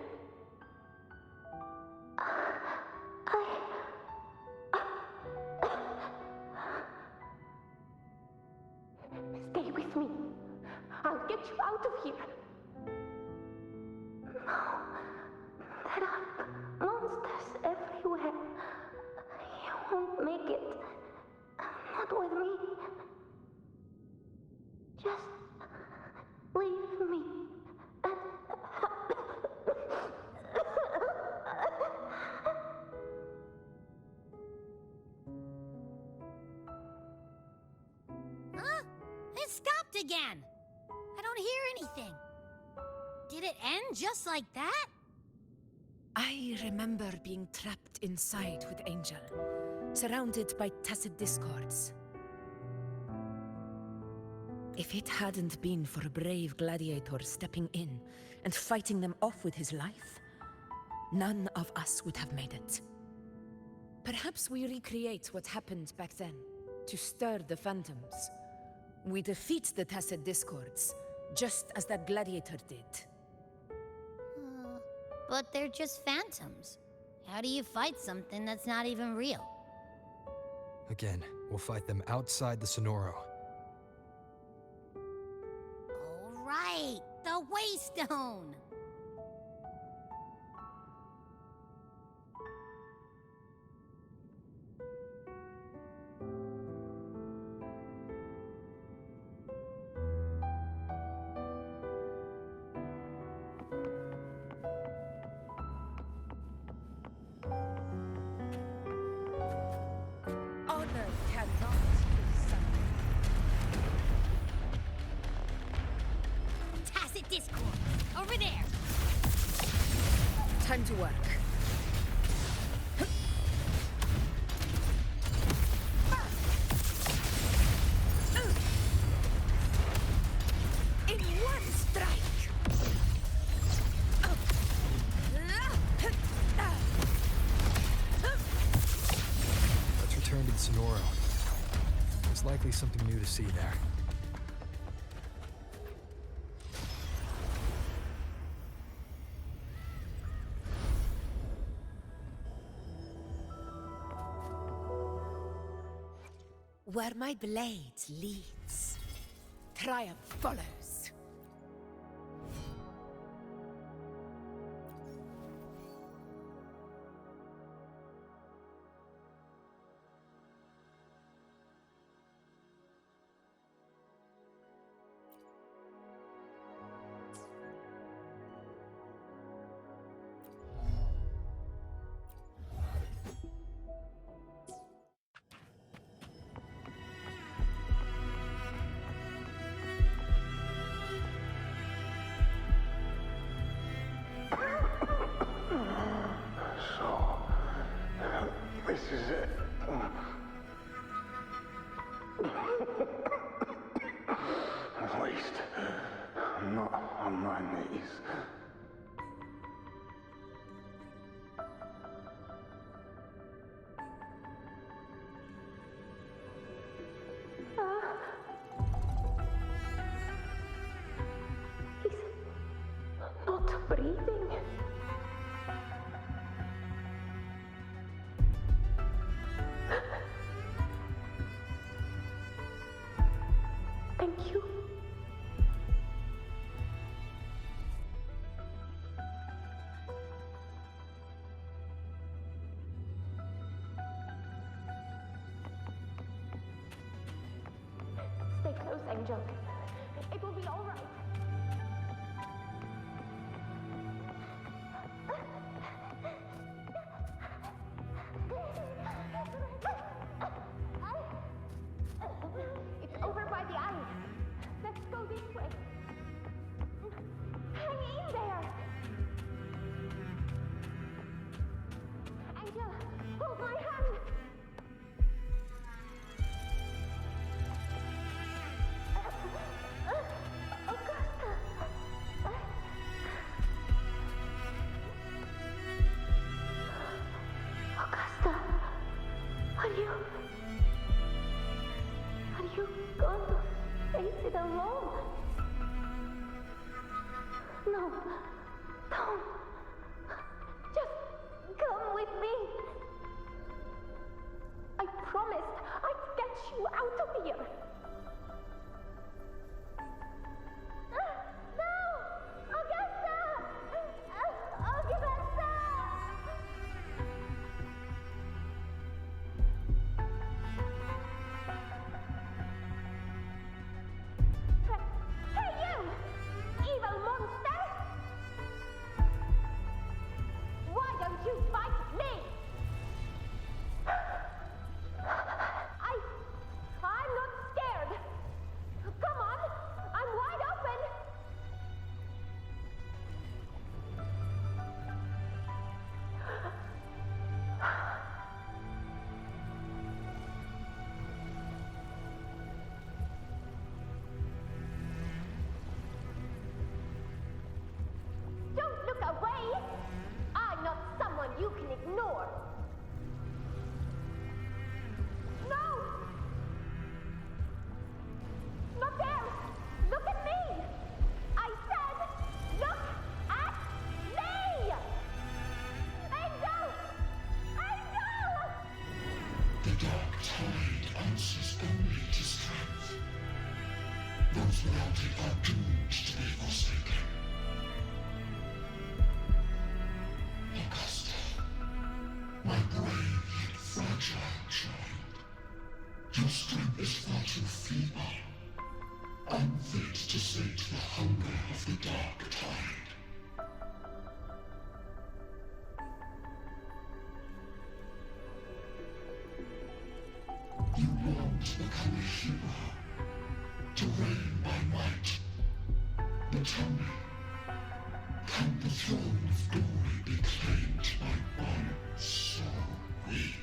Stay with me. I'll get you out of here. No. There are monsters everywhere. You won't make it. Not with me. Just leave me. Huh? It stopped again. I don't hear anything. Did it end just like that? I remember being trapped inside with Angel, surrounded by tacit discords. If it hadn't been for a brave gladiator stepping in and fighting them off with his life, none of us would have made it. Perhaps we recreate what happened back then, to stir the phantoms. We defeat the tacit discords, just as that gladiator did. But they're just phantoms. How do you fight something that's not even real? Again, we'll fight them outside the Sonoro. All right, the Waystone! Honor cannot be summoned. Tacit discord! Over there! Time to work. In one strike! Let's return to the Sonoro. There's likely something new to see there. Where my blade leads, triumph follows. Angel. It will be all right. It's over by the ice. Let's go this way. Hang in there. Angel, hold my hand. Augusta, are you going to face it alone? No, don't. Just come with me. I promised I'd get you out of here. No! Augusta! Augusta! Hey you! Evil monster! Why don't you fight me? I'm not scared. Come on, I'm wide open. Don't look away. I'm not someone you can ignore. No! Not there! Look at me! I said, look at me! Angel! Angel! The dark tide answers only to strength. Those without it are doomed to be forsaken. Augusta, my brave yet fragile child, your strength is far too feeble, unfit to sate the hunger of the dark tide. You long to become a hero, to reign by might. But tell me, can the throne of glory be claimed by one so weak?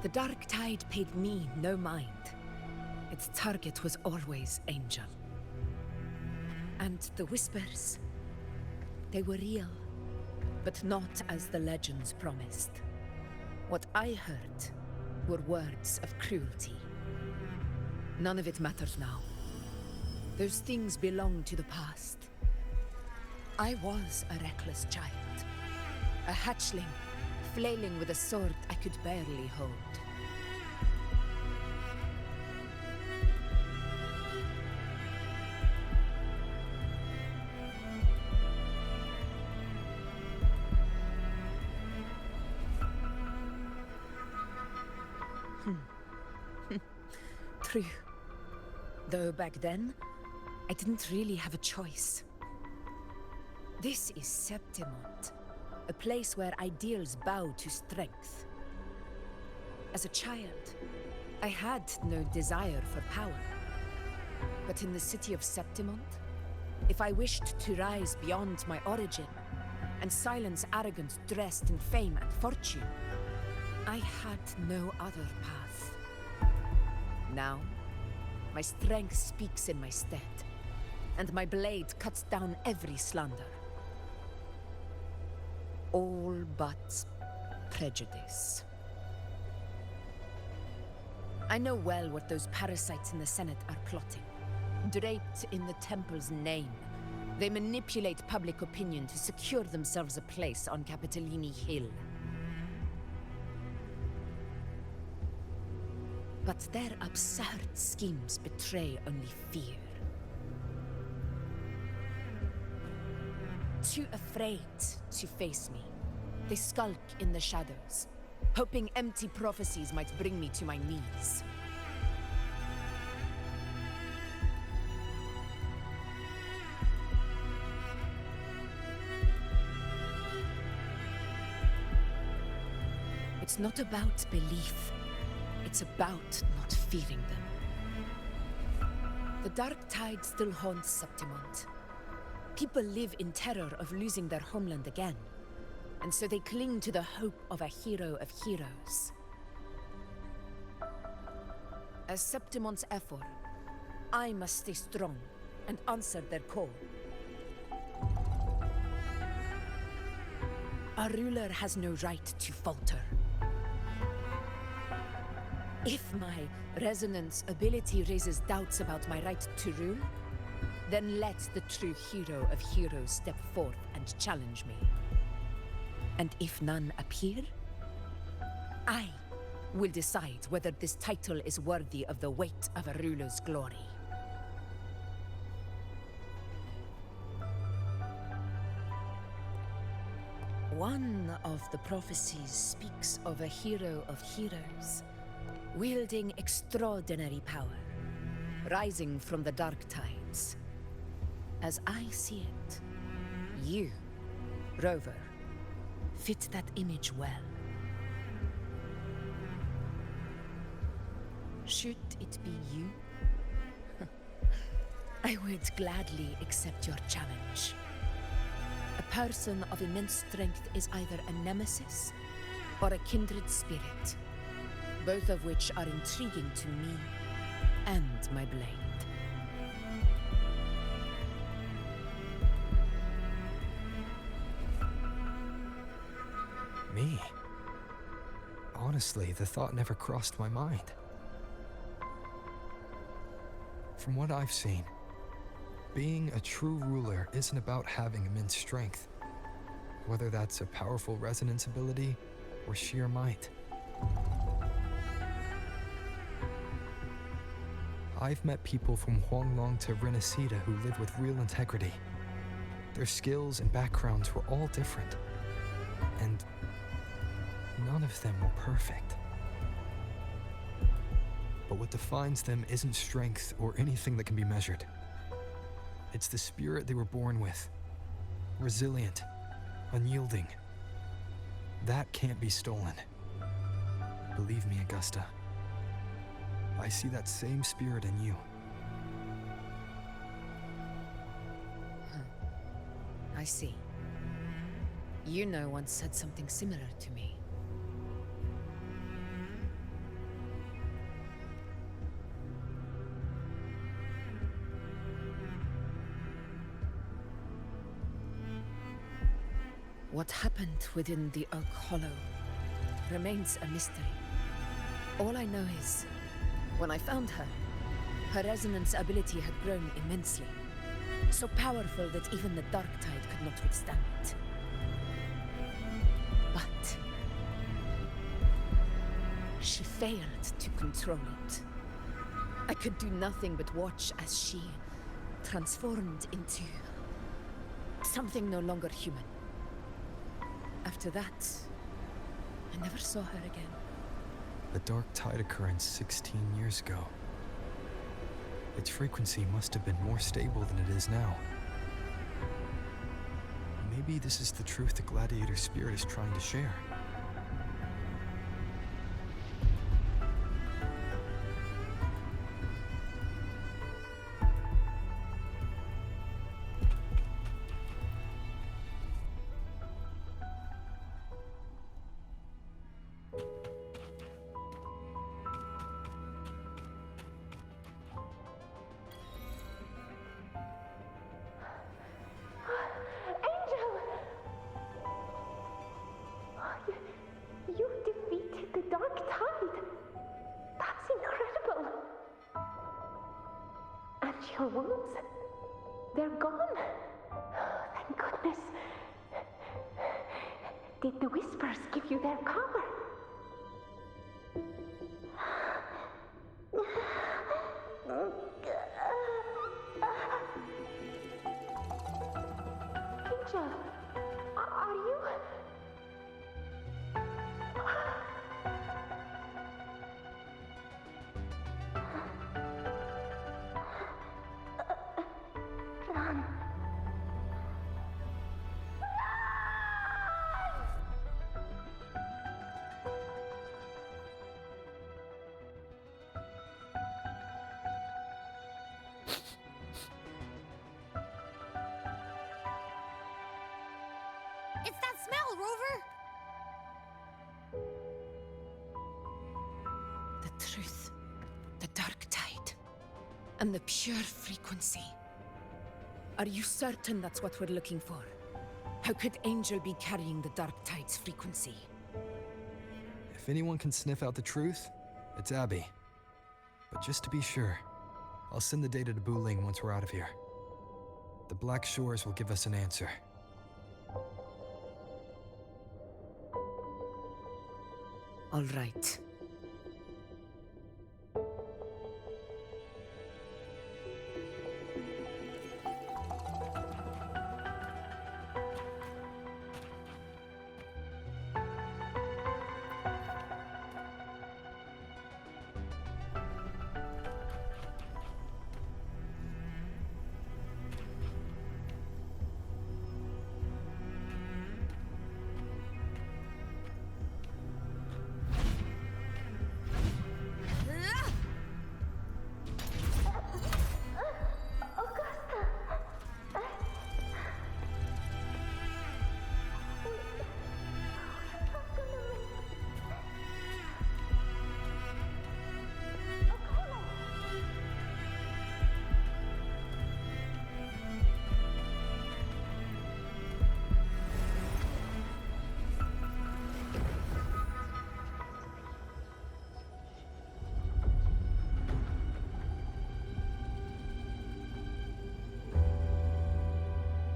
The Dark Tide paid me no mind. Its target was always Angel. And the whispers, they were real, but not as the legends promised. What I heard were words of cruelty. None of it matters now. Those things belong to the past. I was a reckless child, a hatchling, flailing with a sword I could barely hold. True. Though back then, I didn't really have a choice. This is Septimont, a place where ideals bow to strength. As a child, I had no desire for power. But in the city of Septimont, if I wished to rise beyond my origin and silence arrogance dressed in fame and fortune, I had no other path. Now, my strength speaks in my stead, and my blade cuts down every slander. All but prejudice. I know well what those parasites in the Senate are plotting. Draped in the Temple's name, they manipulate public opinion to secure themselves a place on Capitolini Hill. But their absurd schemes betray only fear. Too afraid to face me, they skulk in the shadows, hoping empty prophecies might bring me to my knees. It's not about belief. It's about not fearing them. The dark tide still haunts Septimont. People live in terror of losing their homeland again, and so they cling to the hope of a hero of heroes. As Septimont's Ephor, I must stay strong and answer their call. A ruler has no right to falter. If my resonance ability raises doubts about my right to rule, then let the true hero of heroes step forth and challenge me. And if none appear, I will decide whether this title is worthy of the weight of a ruler's glory. One of the prophecies speaks of a hero of heroes, wielding extraordinary power, rising from the dark tides. As I see it, you, Rover, fit that image well. Should it be you? I would gladly accept your challenge. A person of immense strength is either a nemesis or a kindred spirit, both of which are intriguing to me and my blade. Me? Honestly, the thought never crossed my mind. From what I've seen, being a true ruler isn't about having immense strength, whether that's a powerful resonance ability or sheer might. I've met people from Huanglong to Rinascita who live with real integrity. Their skills and backgrounds were all different, and none of them were perfect. But what defines them isn't strength or anything that can be measured. It's the spirit they were born with. Resilient, unyielding. That can't be stolen. Believe me, Augusta. I see that same spirit in you. I see. Yuno once said something similar to me. What happened within the Oak Hollow remains a mystery. All I know is, when I found her, her resonance ability had grown immensely. So powerful that even the Dark Tide could not withstand it. But she failed to control it. I could do nothing but watch as she transformed into something no longer human. After that, I never saw her again. The Dark Tide occurrence 16 years ago. Its frequency must have been more stable than it is now. Maybe this is the truth the Gladiator spirit is trying to share. You've defeated the Dark Tide. That's incredible. And your wounds, they're gone. Thank goodness. Did the Whispers give you their cover? Are you? Run. It's that smell, Rover! The truth, the dark tide, and the pure frequency. Are you certain that's what we're looking for? How could Angel be carrying the dark tide's frequency? If anyone can sniff out the truth, it's Abby. But just to be sure, I'll send the data to Buling once we're out of here. The Black Shores will give us an answer. All right.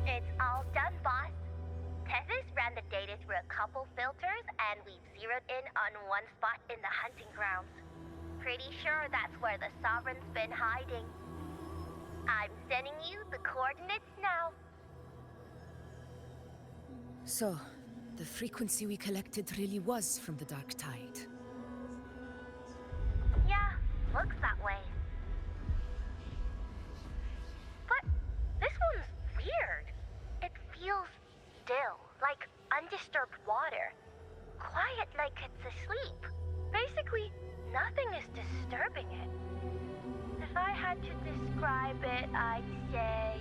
It's all done, boss. Tethys ran the data through a couple filters, and we've zeroed in on one spot in the hunting grounds. Pretty sure that's where the Sovereign's been hiding. I'm sending you the coordinates now. So, the frequency we collected really was from the dark tide. Yeah, looks that way. But this one's weird. It feels still, like undisturbed water. Quiet like it's asleep. Basically, nothing is disturbing it. If I had to describe it, I'd say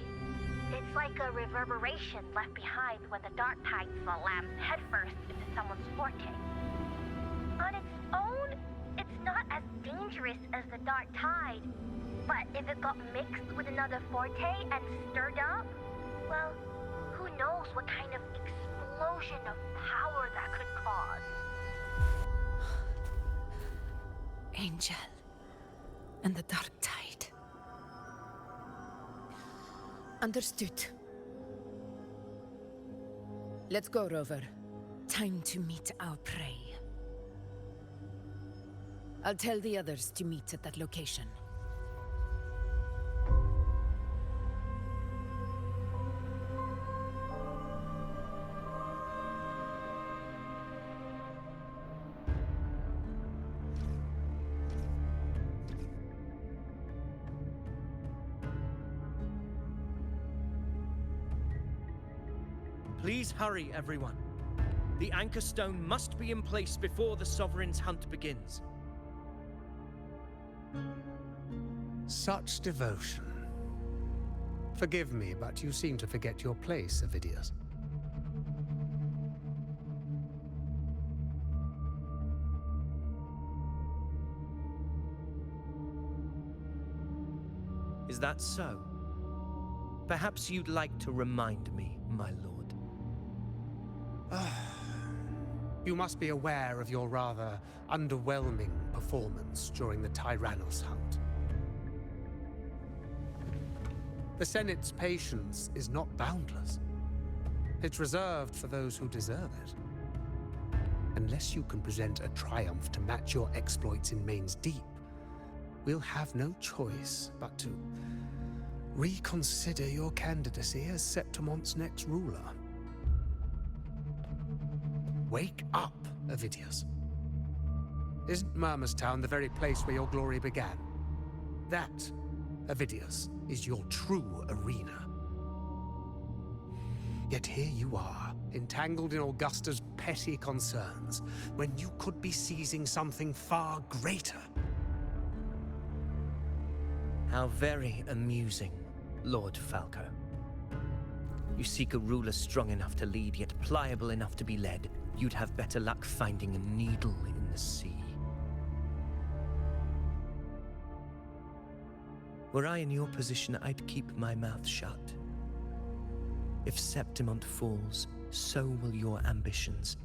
it's like a reverberation left behind when the dark tide slams headfirst into someone's forte. On its own, it's not as dangerous as the dark tide, but if it got mixed with another forte and stirred up, well, who knows what kind of explosion of power that could cause. Angel and the dark tide. Understood. Let's go, Rover. Time to meet our prey. I'll tell the others to meet at that location. Please hurry, everyone. The anchor stone must be in place before the Sovereign's hunt begins. Such devotion. Forgive me, but you seem to forget your place, Avidius. Is that so? Perhaps you'd like to remind me, my lord. You must be aware of your rather underwhelming performance during the Tyrannos hunt. The Senate's patience is not boundless. It's reserved for those who deserve it. Unless you can present a triumph to match your exploits in Main's Deep, we'll have no choice but to reconsider your candidacy as Septimon's next ruler. Wake up, Ovidius. Isn't Murmurstown the very place where your glory began? That, Ovidius, is your true arena. Yet here you are, entangled in Augusta's petty concerns, when you could be seizing something far greater. How very amusing, Lord Falco. You seek a ruler strong enough to lead, yet pliable enough to be led. You'd have better luck finding a needle in the sea. Were I in your position, I'd keep my mouth shut. If Septimont falls, so will your ambitions.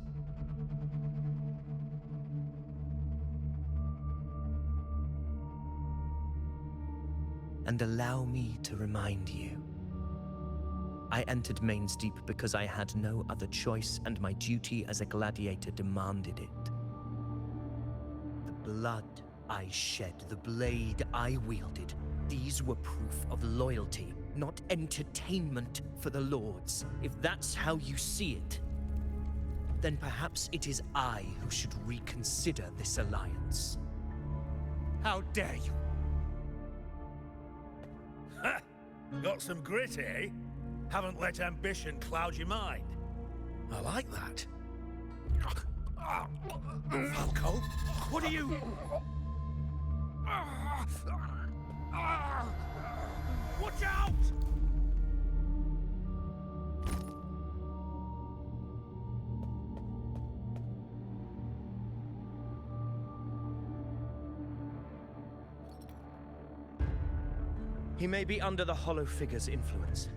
And allow me to remind you, I entered Main's Deep because I had no other choice, and my duty as a gladiator demanded it. The blood I shed, the blade I wielded, these were proof of loyalty, not entertainment for the Lords. If that's how you see it, then perhaps it is I who should reconsider this alliance. How dare you? Ha! Got some grit, eh? Haven't let ambition cloud your mind. I like that. Falco, what are you... Watch out! He may be under the Hollow Figure's influence.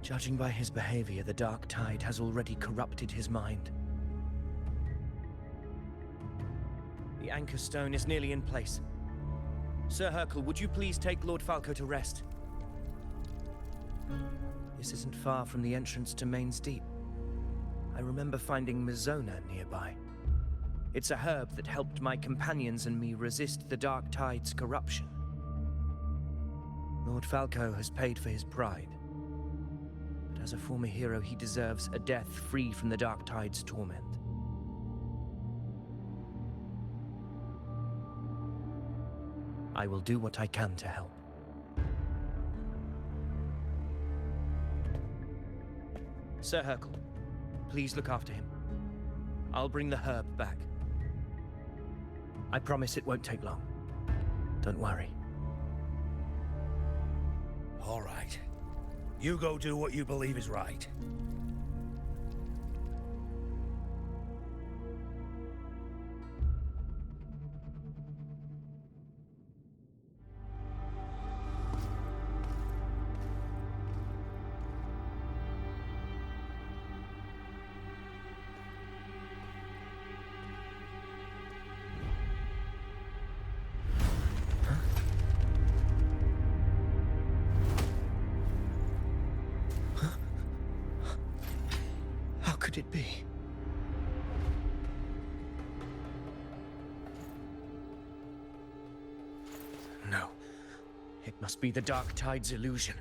Judging by his behavior, the Dark Tide has already corrupted his mind. The Anchor Stone is nearly in place. Sir Hercule, would you please take Lord Falco to rest? This isn't far from the entrance to Main's Deep. I remember finding Mizona nearby. It's a herb that helped my companions and me resist the Dark Tide's corruption. Lord Falco has paid for his pride. But as a former hero, he deserves a death free from the Dark Tide's torment. I will do what I can to help. Sir Hercule, please look after him. I'll bring the herb back. I promise it won't take long. Don't worry. All right. You go do what you believe is right. How could it be? No. It must be the Dark Tide's illusion.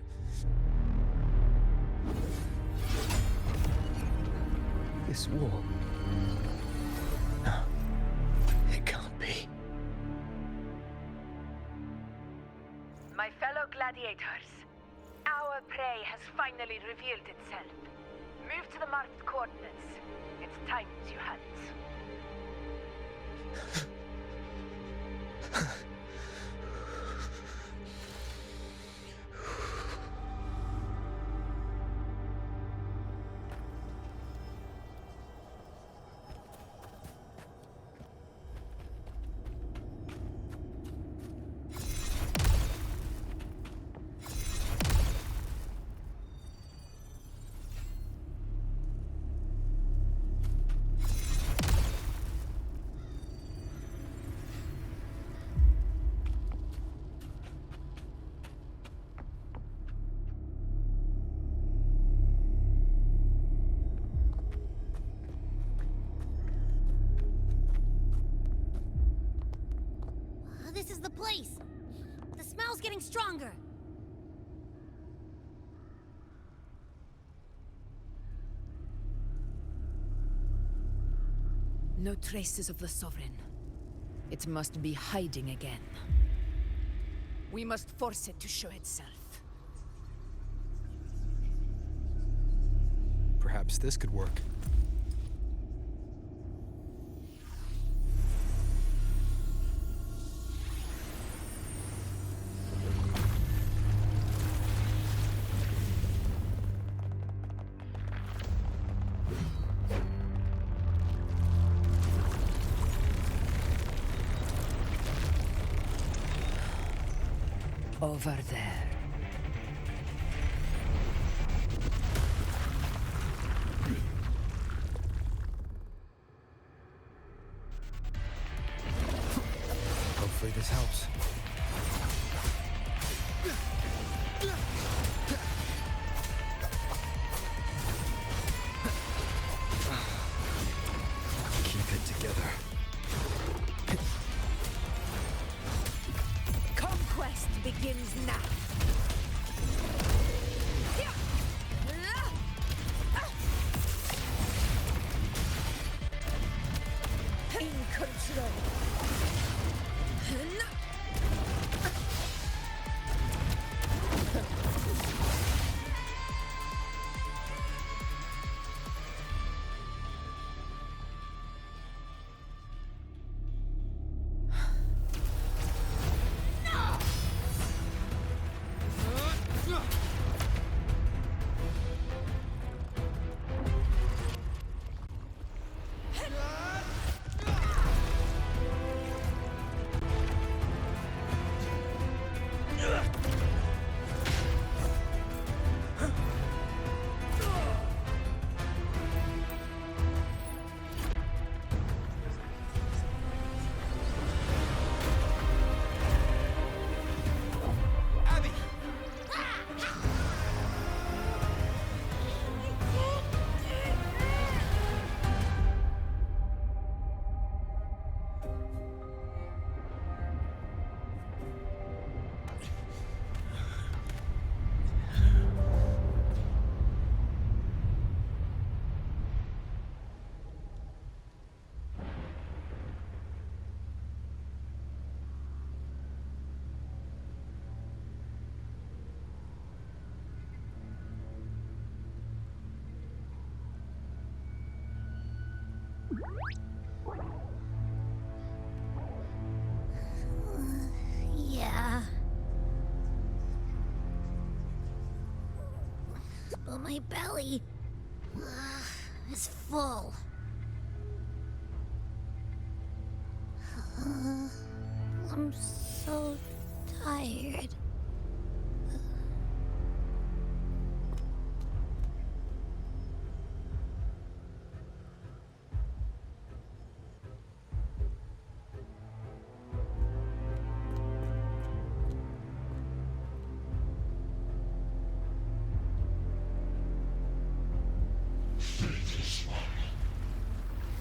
This wall... No. It can't be. My fellow gladiators, our prey has finally revealed itself. Move to the marked coordinates. It's time to hunt. This is the place! The smell's getting stronger! No traces of the Sovereign. It must be hiding again. We must force it to show itself. Perhaps this could work. Over there. Hopefully this helps. Keep it together. Conquest begins now. In control. Yeah. But my belly is full. I'm so tired. Faithless one.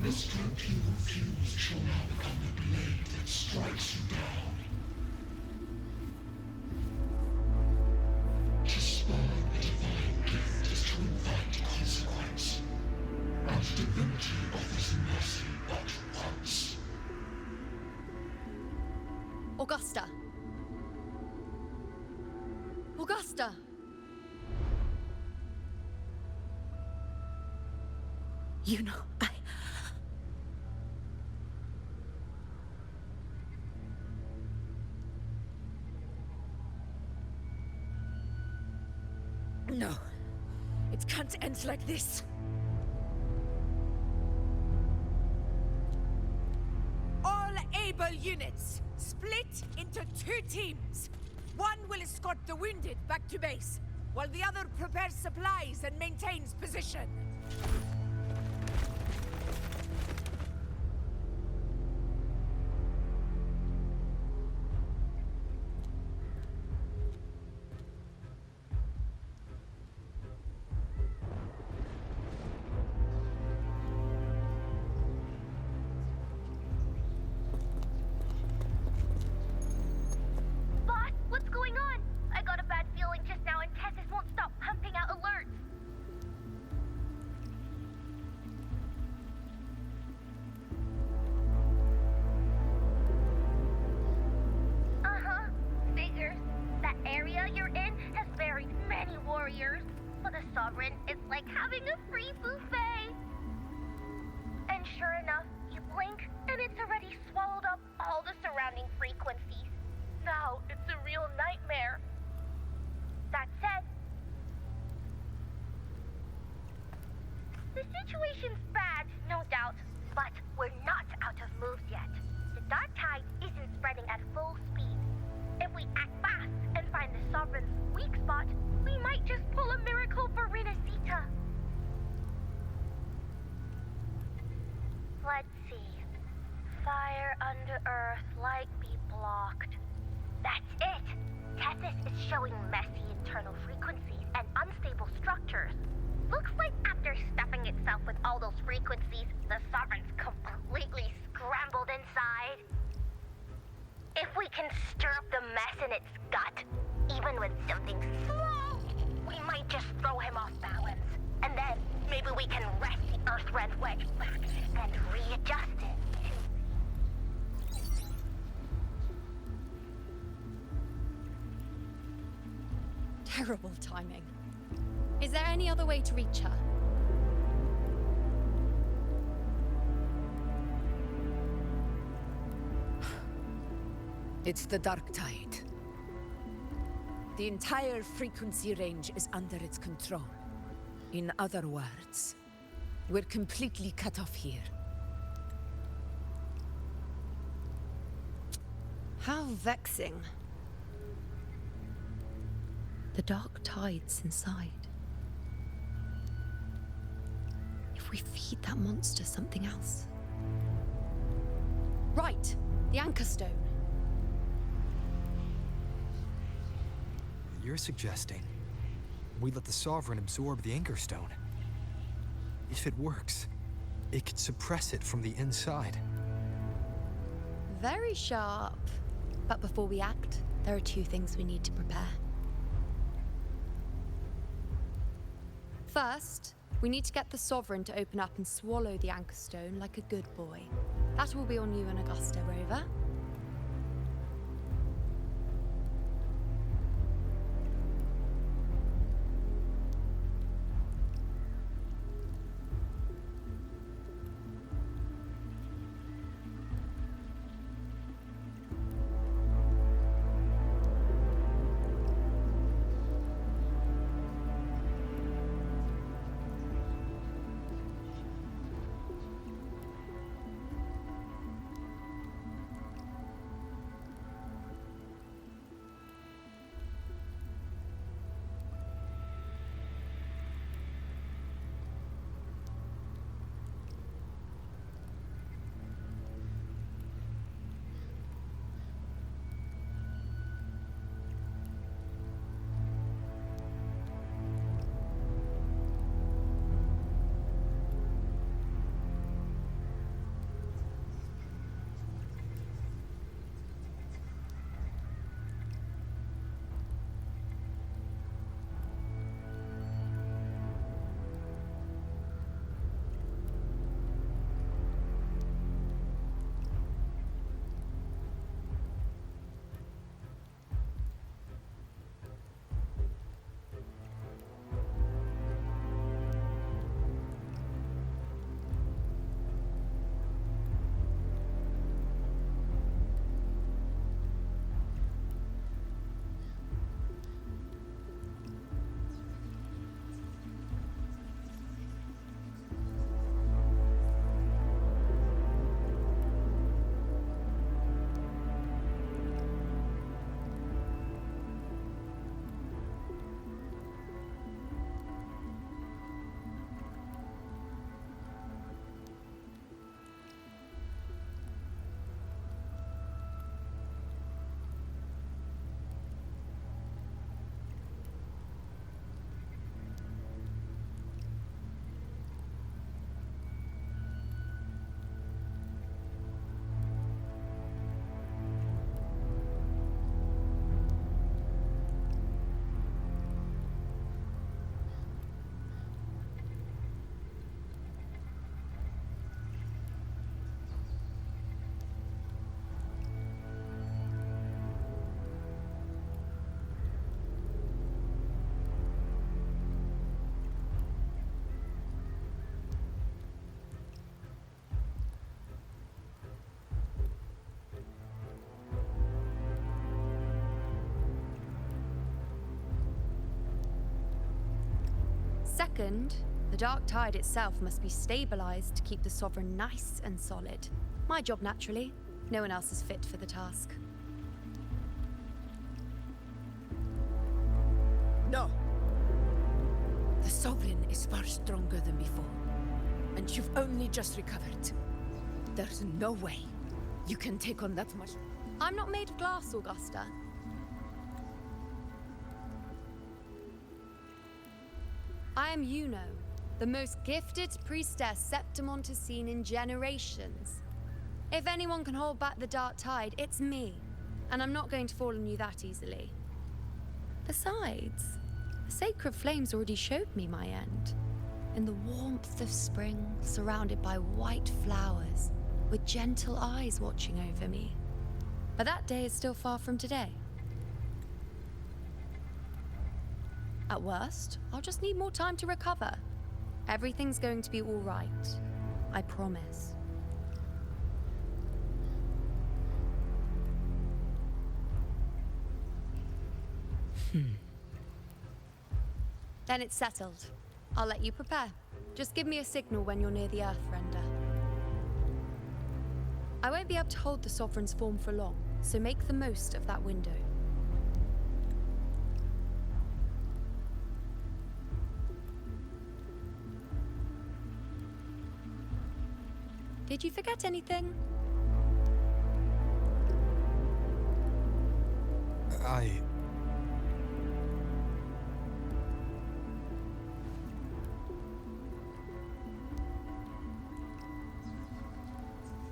The strength you refuse shall now become the blade that strikes you down. To spawn a divine gift is to invite consequence. And divinity offers mercy but once. Augusta! Augusta! You know, No. It can't end like this. All able units, split into 2 teams. One will escort the wounded back to base, while the other prepares supplies and maintains position. Boss, what's going on? I got a bad feeling just now and Tessus won't stop pumping out alerts. Limits already swallowed up all the surrounding frequencies. Now it's a real nightmare. That said, the situation's bad, no doubt, but we're not out of moves yet. The dark tide isn't spreading at full speed. If we act fast and find the Sovereign's weak spot, we might just pull a miracle for Rinascita. Let's see. Fire under earth, light be blocked. That's it! Tethys is showing messy internal frequencies and unstable structures. Looks like after stuffing itself with all those frequencies, the Sovereign's completely scrambled inside. If we can stir up the mess in its gut, even with something small, we might just throw him off balance. And then maybe we can wrest the Earth-Red wedge back and readjust it. Terrible timing. Is there any other way to reach her? It's the dark tide. The entire frequency range is under its control. In other words, we're completely cut off here. How vexing. The dark tide's inside. If we feed that monster something else. Right, the Anchor Stone. You're suggesting we let the Sovereign absorb the Anchor Stone. If it works, it could suppress it from the inside. Very sharp. But before we act, there are two things we need to prepare. First, we need to get the Sovereign to open up and swallow the Anchor Stone like a good boy. That will be on you and Augusta, Rover. Second, the Dark Tide itself must be stabilized to keep the Sovereign nice and solid. My job, naturally. No one else is fit for the task. No. The Sovereign is far stronger than before. And you've only just recovered. There's no way you can take on that much. I'm not made of glass, Augusta. I am Juno, the most gifted priestess Septimont has seen in generations. If anyone can hold back the Dark Tide, it's me. And I'm not going to fall on you that easily. Besides, the sacred flames already showed me my end. In the warmth of spring, surrounded by white flowers, with gentle eyes watching over me. But that day is still far from today. At worst, I'll just need more time to recover. Everything's going to be all right. I promise. Then it's settled. I'll let you prepare. Just give me a signal when you're near the Earthrender. I won't be able to hold the Sovereign's form for long, so make the most of that window. Did you forget anything?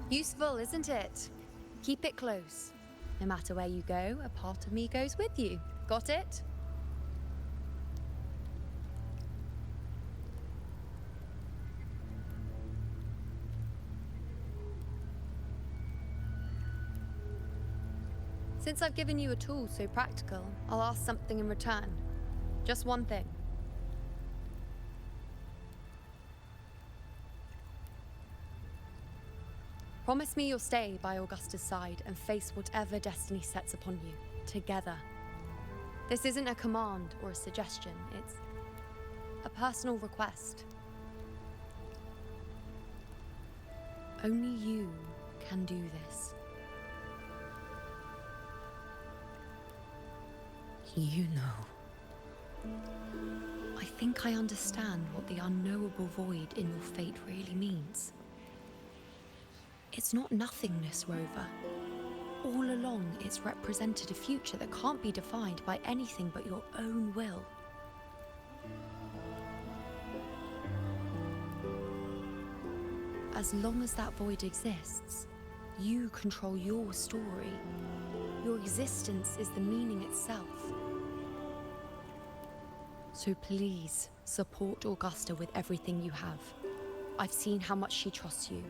Useful, isn't it? Keep it close. No matter where you go, a part of me goes with you. Got it? Since I've given you a tool so practical, I'll ask something in return. Just one thing. Promise me you'll stay by Augusta's side and face whatever destiny sets upon you, together. This isn't a command or a suggestion, it's a personal request. Only you can do this. You know. I think I understand what the unknowable void in your fate really means. It's not nothingness, Rover. All along, it's represented a future that can't be defined by anything but your own will. As long as that void exists, you control your story. Your existence is the meaning itself. So please, support Augusta with everything you have. I've seen how much she trusts you.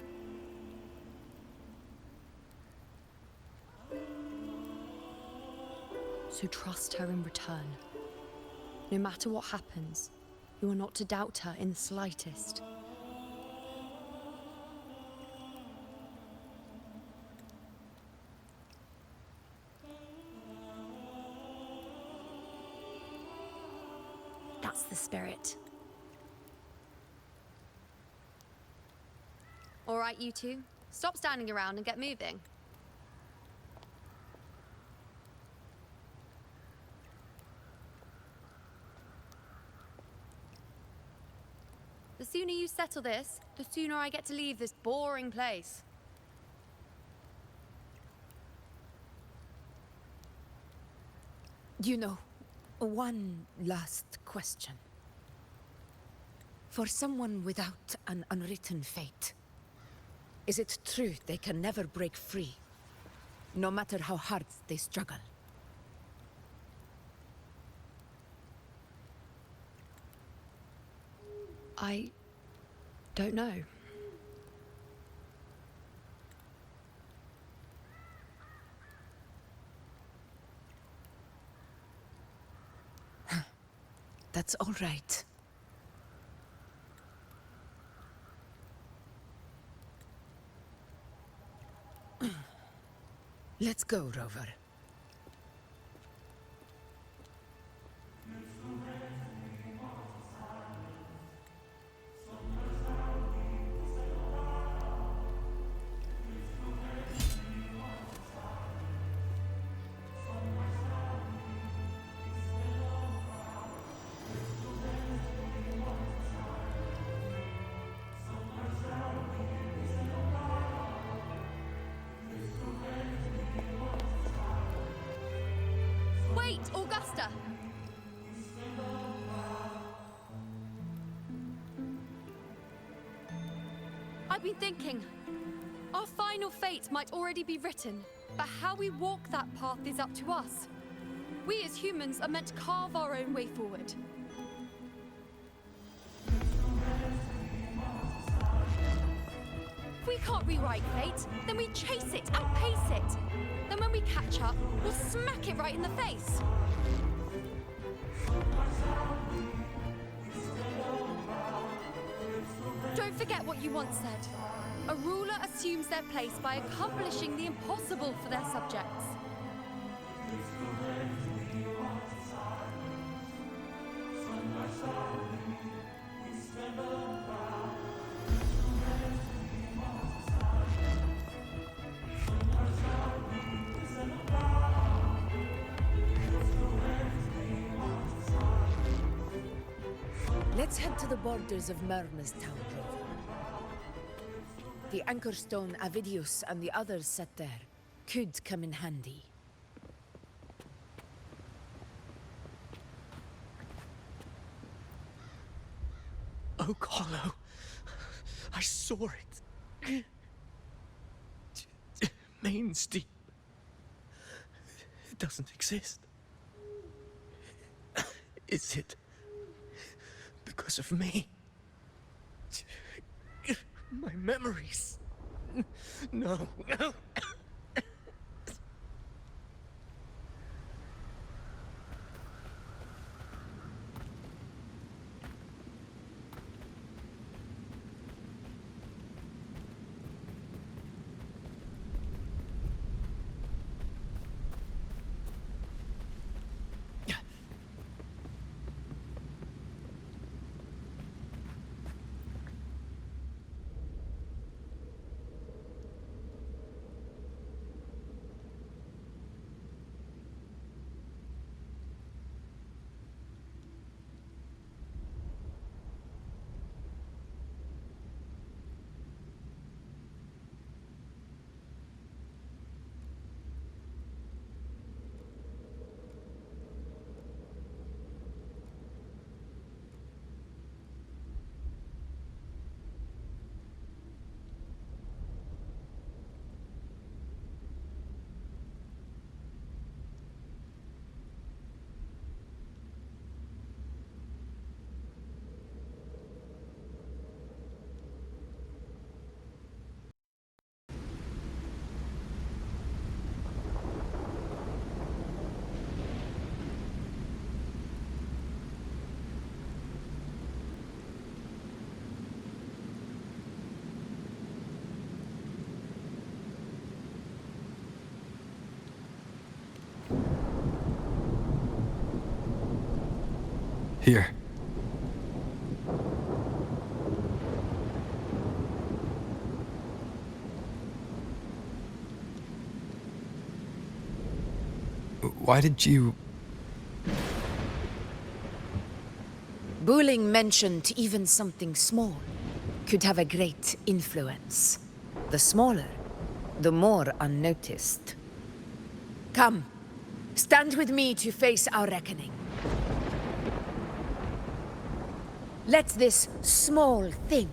So trust her in return. No matter what happens, you are not to doubt her in the slightest. That's the spirit. All right, you two. Stop standing around and get moving. The sooner you settle this, the sooner I get to leave this boring place. You know, one last question. For someone without an unwritten fate, is it true they can never break free, no matter how hard they struggle? I don't know. That's all right. Let's go, Rover. I've been thinking. Our final fate might already be written, but how we walk that path is up to us. We as humans are meant to carve our own way forward. If we can't rewrite fate, then we chase it, outpace it. Then when we catch up, we'll smack it right in the face. Don't forget what you once said. A ruler assumes their place by accomplishing the impossible for their subjects. Let's head to the borders of Myrna's town, Drover. The anchor stone Avidius and the others set there could come in handy. Oak Hollow. I saw it. Main's deep. It doesn't exist. Is it because of me? My memories. No. Here. Why did you... Booling mentioned even something small could have a great influence. The smaller, the more unnoticed. Come, stand with me to face our reckoning. Let this small thing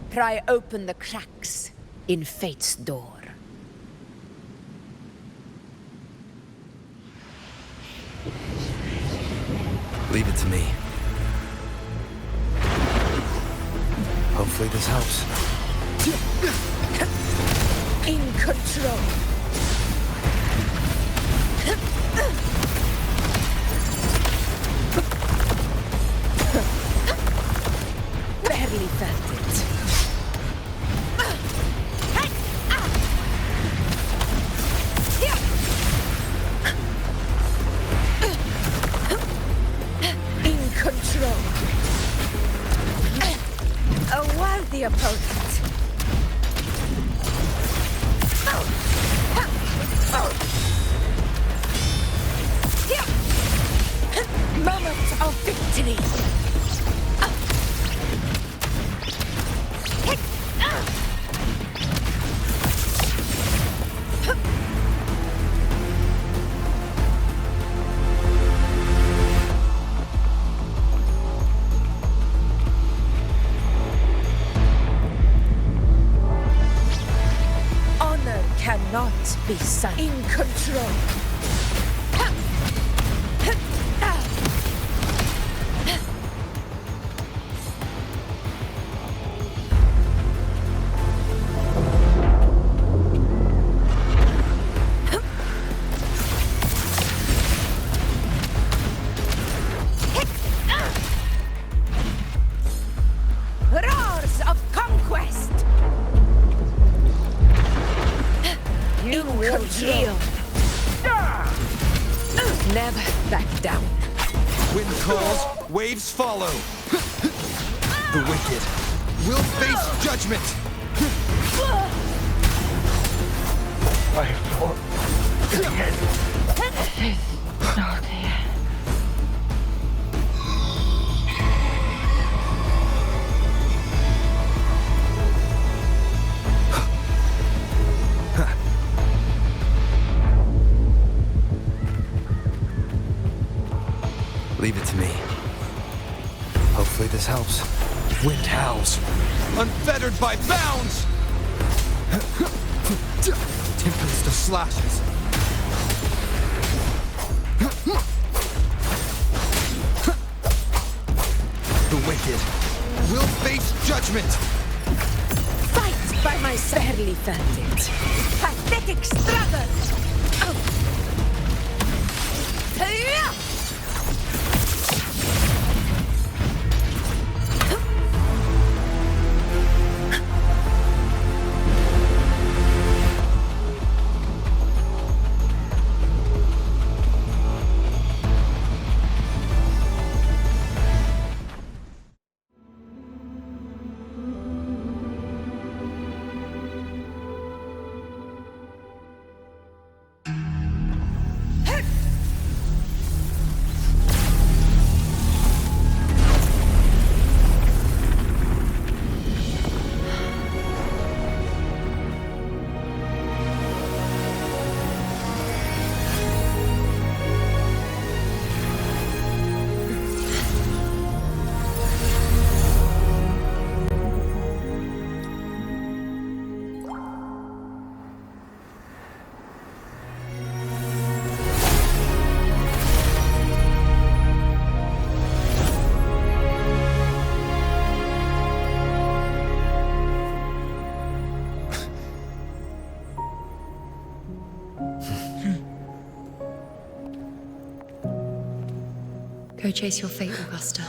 pry open the cracks in fate's door. Leave it to me. Hopefully this helps. In control. Barely felt it. In control. A worthy opponent. Moment of victory. not be in control. Roars of conquest! You will yield. Never back down. Wind calls, waves follow. The wicked will face judgment. I fought to the end. This is not the end. Leave it to me. Hopefully this helps. Wind howls, unfettered by bounds! Tempest of slashes. The wicked will face judgment! Fight by my barely felt it. Pathetic struggle! Go chase your fate, Augusta.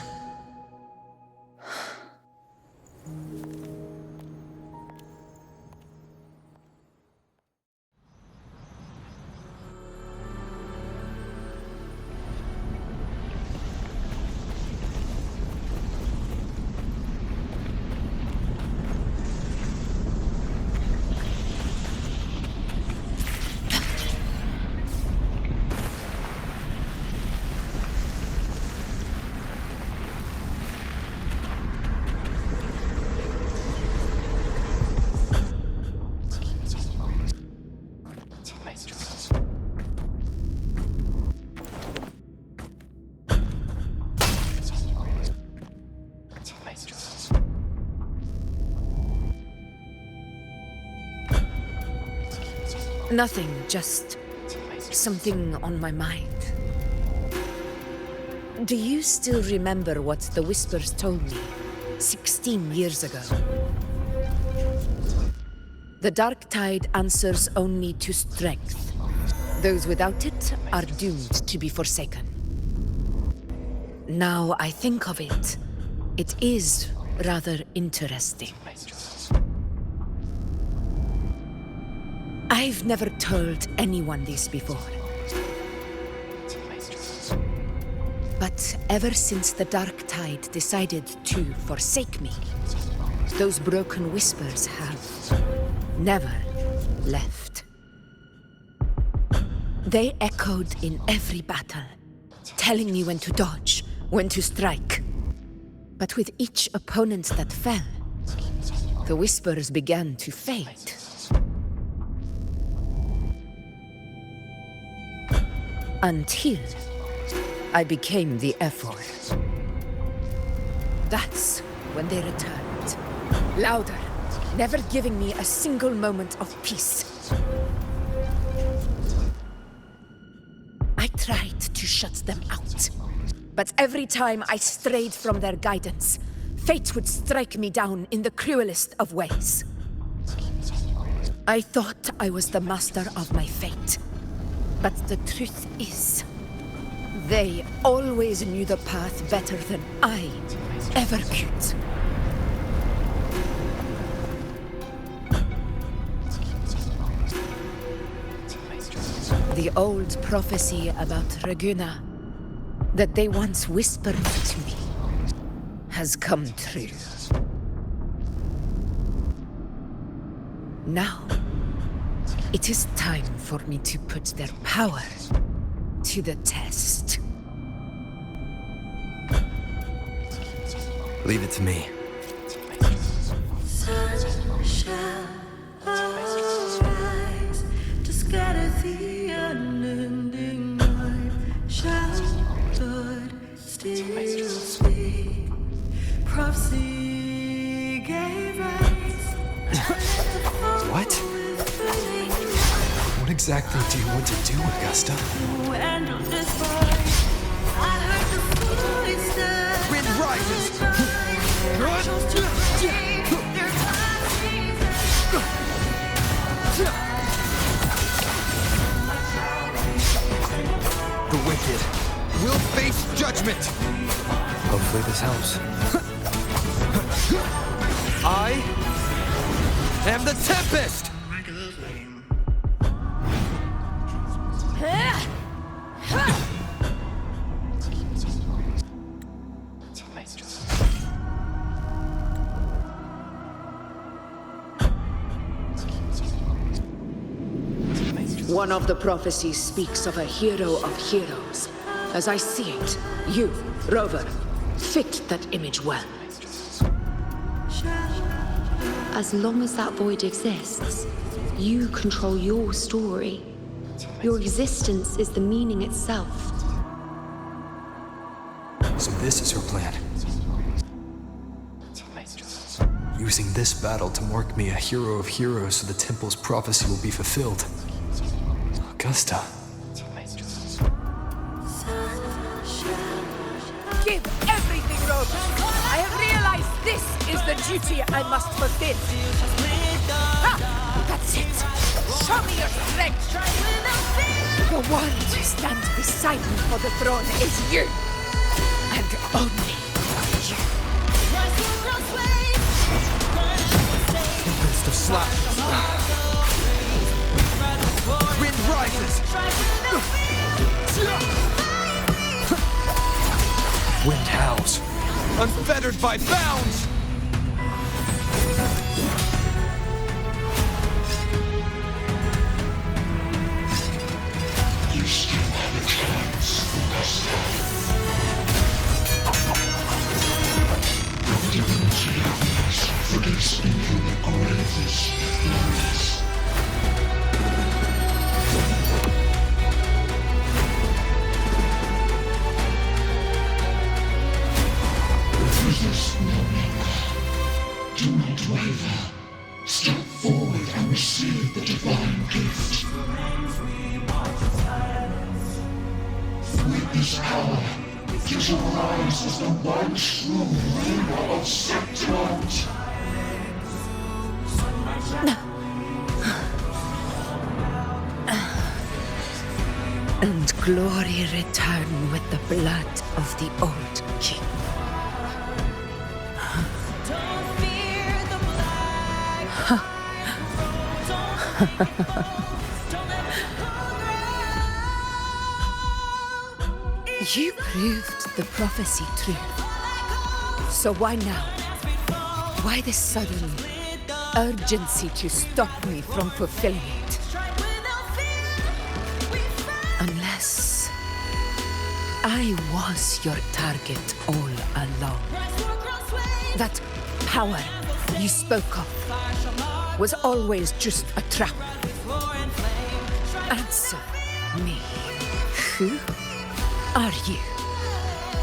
Nothing, just something on my mind. Do you still remember what the Whispers told me 16 years ago? The dark tide answers only to strength. Those without it are doomed to be forsaken. Now I think of it, it is rather interesting. I've never told anyone this before. But ever since the dark tide decided to forsake me, those broken whispers have never left. They echoed in every battle, telling me when to dodge, when to strike. But with each opponent that fell, the whispers began to fade. Until I became the F4. That's when they returned. Louder, never giving me a single moment of peace. tried to shut them out. But every time I strayed from their guidance, fate would strike me down in the cruelest of ways. I thought I was the master of my fate. But the truth is, they always knew the path better than I ever could. The old prophecy about Raguna, that they once whispered to me, has come true. Now, it is time for me to put their power to the test. Leave it to me. What? What exactly do you want to do, Augusta? Wind rises! The wicked will face judgment! Hopefully this helps. I am the Tempest! One of the prophecies speaks of a hero of heroes. As I see it, you, Rover, fit that image well. As long as that void exists, you control your story. Your existence is the meaning itself. So this is her plan. Using this battle to mark me a hero of heroes so the temple's prophecy will be fulfilled. Augusta. Give everything, Rover. I have realized this is the duty I must fulfill. Ha! That's it. Show me your strength. The one to stand beside me for the throne is you. And only you. Tempest of slashes. Wind rises. Wind howls, unfettered by bounds! You still have a chance, Augusta. Your divinity awaits for this even the greatest glorious. Resist no longer. Do not waver. Step forward and receive the divine gift. With this power, you shall rise as the one true ruler of Septiment. And glory return with the blood of the old king. You proved the prophecy true. So why now? Why this sudden urgency to stop me from fulfilling it? Unless I was your target all along. That power you spoke of was always just a trap. Answer me. Who are you?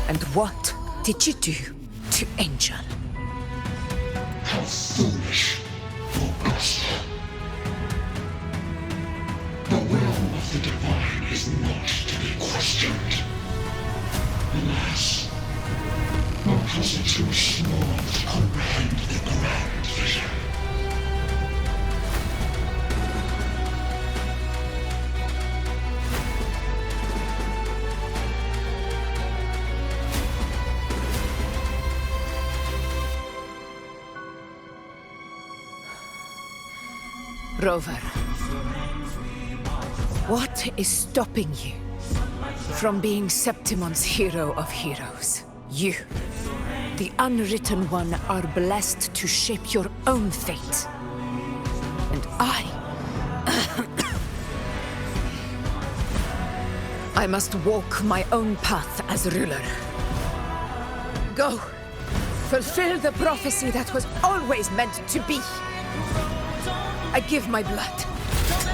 And what did you do to Angel? How foolish, Augusta. The will of the divine is not to be questioned. Alas, our puzzle too small to comprehend the grand vision. Rover, what is stopping you from being Septimon's hero of heroes? You, the unwritten one, are blessed to shape your own fate. And I must walk my own path as ruler. Go, fulfill the prophecy that was always meant to be. I give my blood,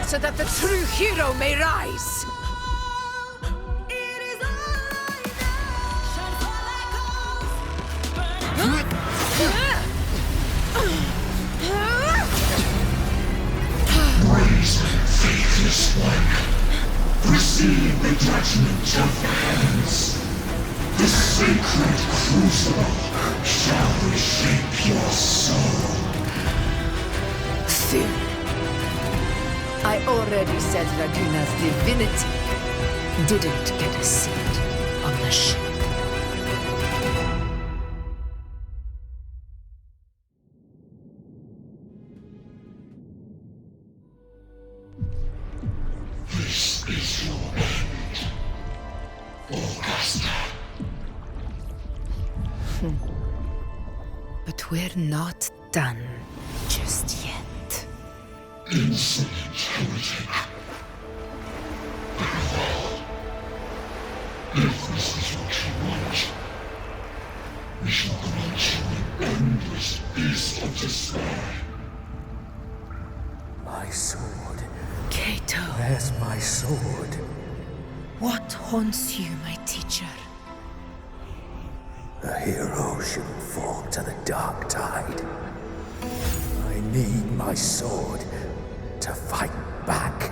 so that the true hero may rise. Brazen, faithless one, receive the judgment of the heavens. The sacred crucible shall reshape your soul. Soon. I already said Raguna's divinity didn't get a seat on the ship. This is your end, Augusta. But we're not done just yet. Insolent heretic. Above all, if this is what you want, we shall grant you an endless beast of despair. My sword. Cato. Where's my sword? What haunts you, my teacher? A hero shouldn't fall to the dark tide. I need my sword to fight back.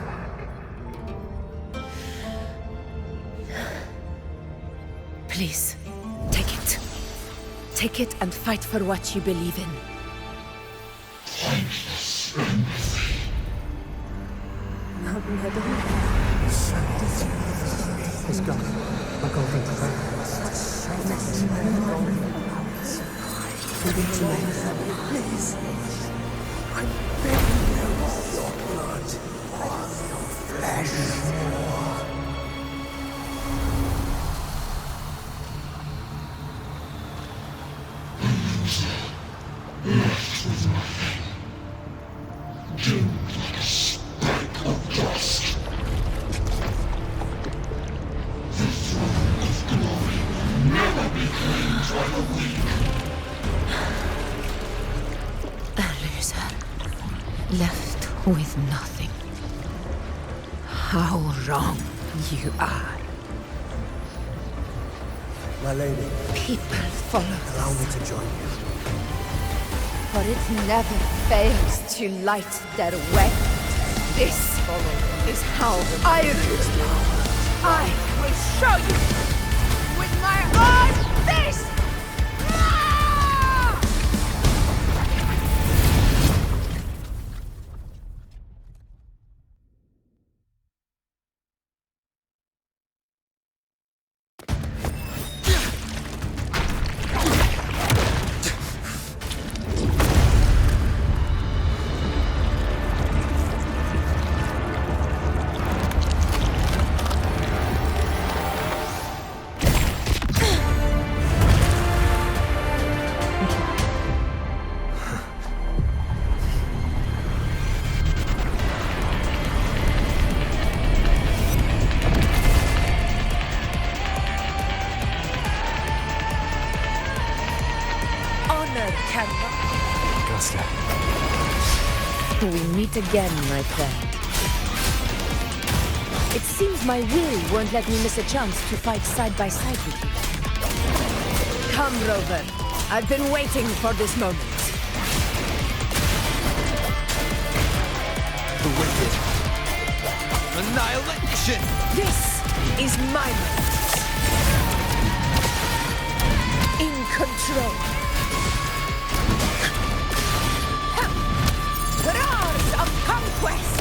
Please, take it. Take it and fight for what you believe in. Thankless empathy. Let's go. My golden thread. Please. I'm begging you. Your blood. Your flesh. Left with nothing. Doomed like a speck of dust. The throne of glory will never be claimed by the weak. A loser. Left with nothing. How wrong you are. My lady. People follow Allow me to join you. For it never fails to light their way. This is how I rule. I will show you with my own fist! Augusta. We meet again, my friend. It seems my will won't let me miss a chance to fight side by side with you. Come, Rover. I've been waiting for this moment. The wicked. Annihilation! This is my moment. In control. Roars of conquest!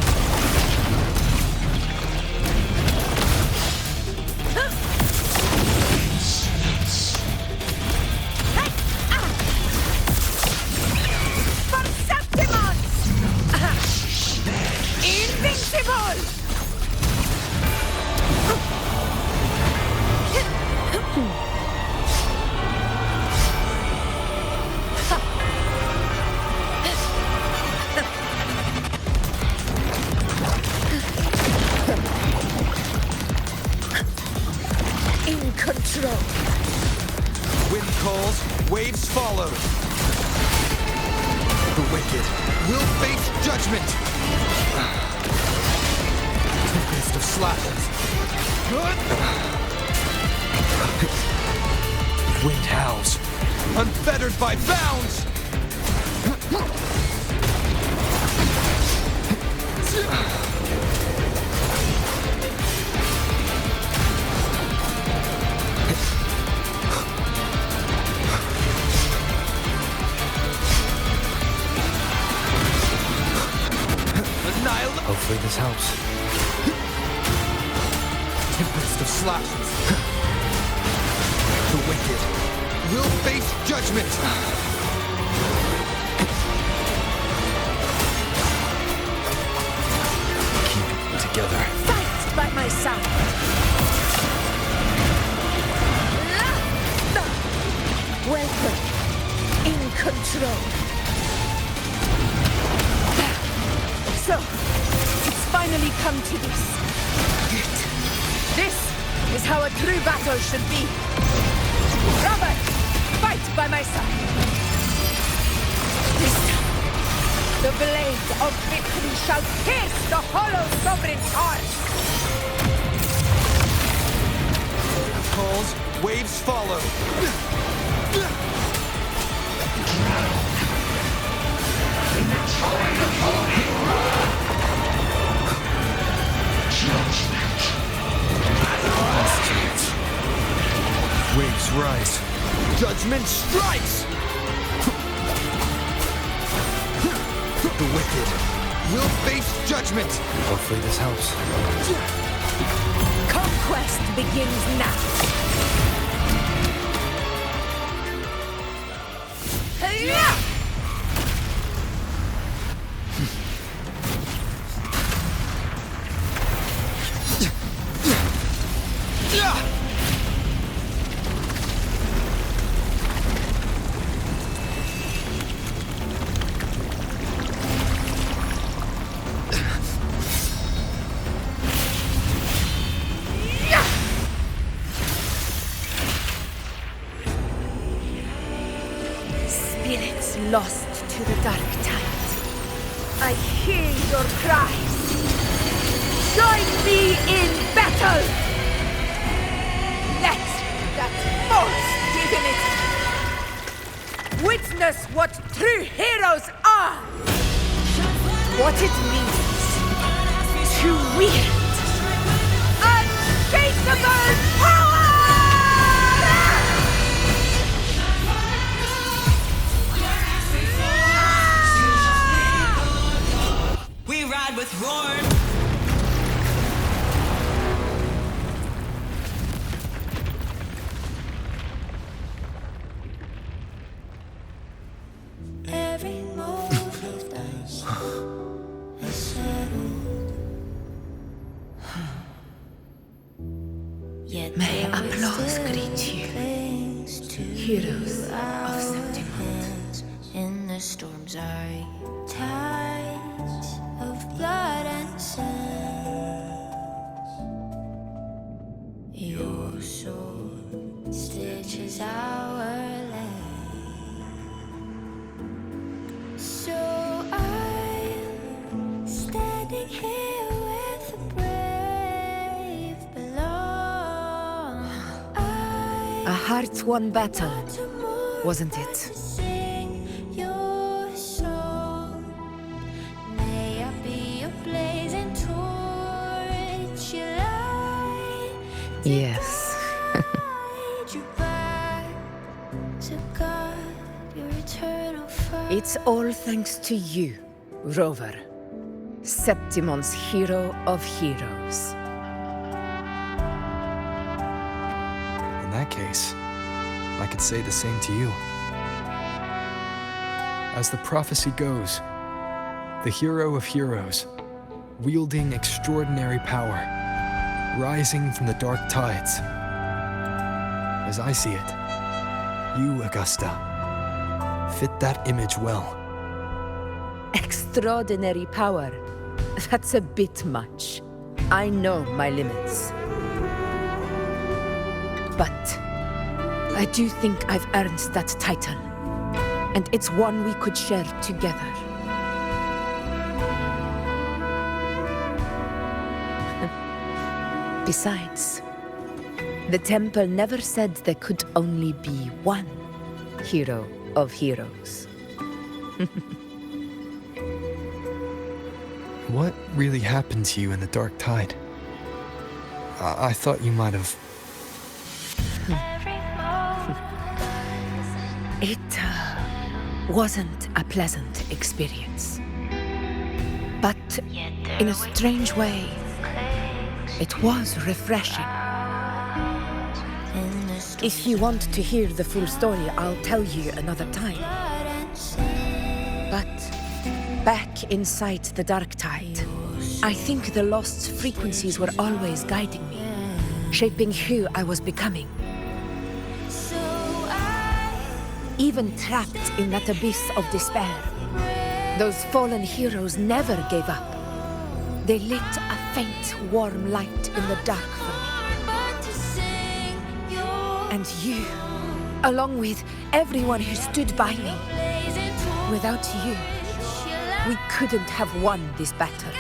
Invincible! In control. Wind calls, waves follow. The wicked will face judgment. Tempest of slashes. Wind howls, unfettered by bounds. Hopefully this helps. Tempest of slashes. The wicked will face judgment. Keep it together. Fight by my side. Welcome. In control. So, it's finally come to this. This is how a true battle should be. Robert, fight by my side. This time, the blade of victory shall pierce the hollow sovereign's heart. Calls, waves follow. Waves rise. Judgment strikes! The wicked will face judgment. Hopefully this helps. Conquest begins now. Hey-ya! Spirits lost to the dark tide. I hear your cries. Join me in battle! Let that false divinity witness what true heroes are! What it means to wield unshakable power! We ride with Roar. Every move you've done is settled. Yet May there is applause still greet you, things to heroes do of out Septimont. in the storms are tides of blood and sand. Your sword stitches our land. So I'm standing here with the brave belong. A hard-won battle, wasn't it? Sing your song. May I be a blazing torch, you light Yes. It's all thanks to you, Rover. Septimon's hero of heroes. In that case, I could say the same to you. As the prophecy goes, the hero of heroes, wielding extraordinary power, rising from the dark tides. As I see it, you, Augusta, fit that image well. Extraordinary power. That's a bit much. I know my limits. But I do think I've earned that title. And it's one we could share together. Besides, the temple never said there could only be one hero of heroes. What really happened to you in the dark tide? I thought you might have... It wasn't a pleasant experience. But in a strange way, it was refreshing. If you want to hear the full story, I'll tell you another time. But back inside the dark tide, I think the lost frequencies were always guiding me, shaping who I was becoming. Even trapped in that abyss of despair, those fallen heroes never gave up. They lit a faint, warm light in the dark for me. And you, along with everyone who stood by me. Without you, we couldn't have won this battle.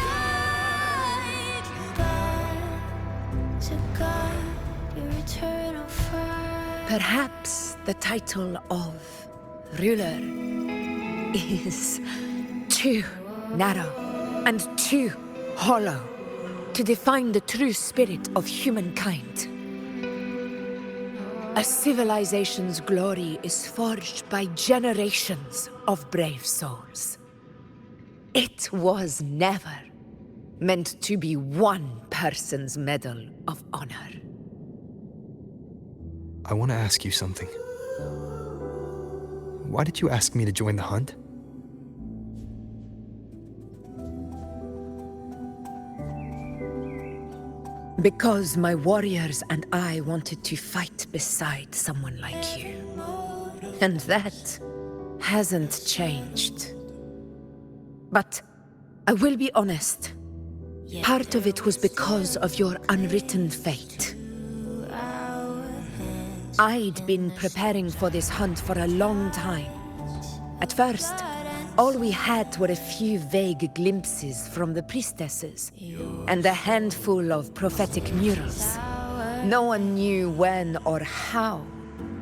Perhaps the title of ruler is too narrow and too hollow to define the true spirit of humankind. A civilization's glory is forged by generations of brave souls. It was never meant to be one person's medal of honor. I want to ask you something. Why did you ask me to join the hunt? Because my warriors and I wanted to fight beside someone like you. And that hasn't changed. But I will be honest. Part of it was because of your unwritten fate. I'd been preparing for this hunt for a long time. At first, all we had were a few vague glimpses from the priestesses, and a handful of prophetic murals. No one knew when or how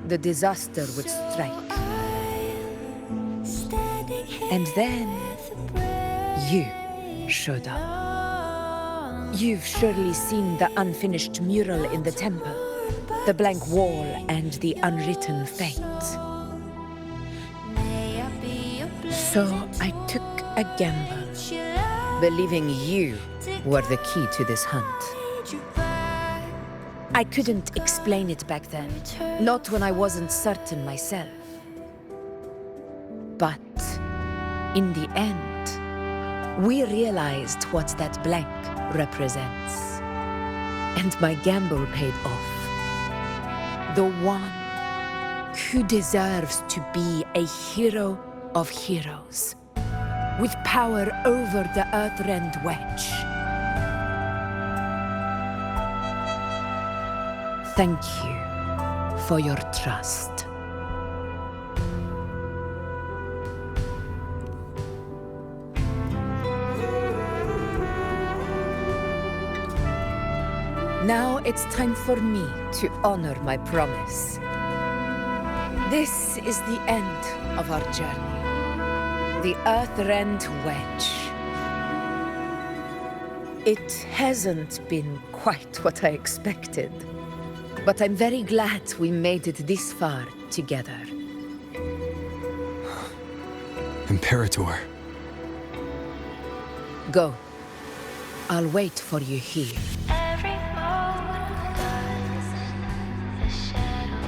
the disaster would strike. And then, you showed up. You've surely seen the unfinished mural in the temple. The blank wall and the unwritten fate. So I took a gamble, believing you were the key to this hunt. I couldn't explain it back then, not when I wasn't certain myself. But in the end, we realized what that blank represents. And my gamble paid off. The one who deserves to be a hero of heroes, with power over the Earthrend Wedge. Thank you for your trust. Now it's time for me to honor my promise. This is the end of our journey. The Earthrend Wedge. It hasn't been quite what I expected. But I'm very glad we made it this far together. Imperator. Go. I'll wait for you here. Every moment does the shadow.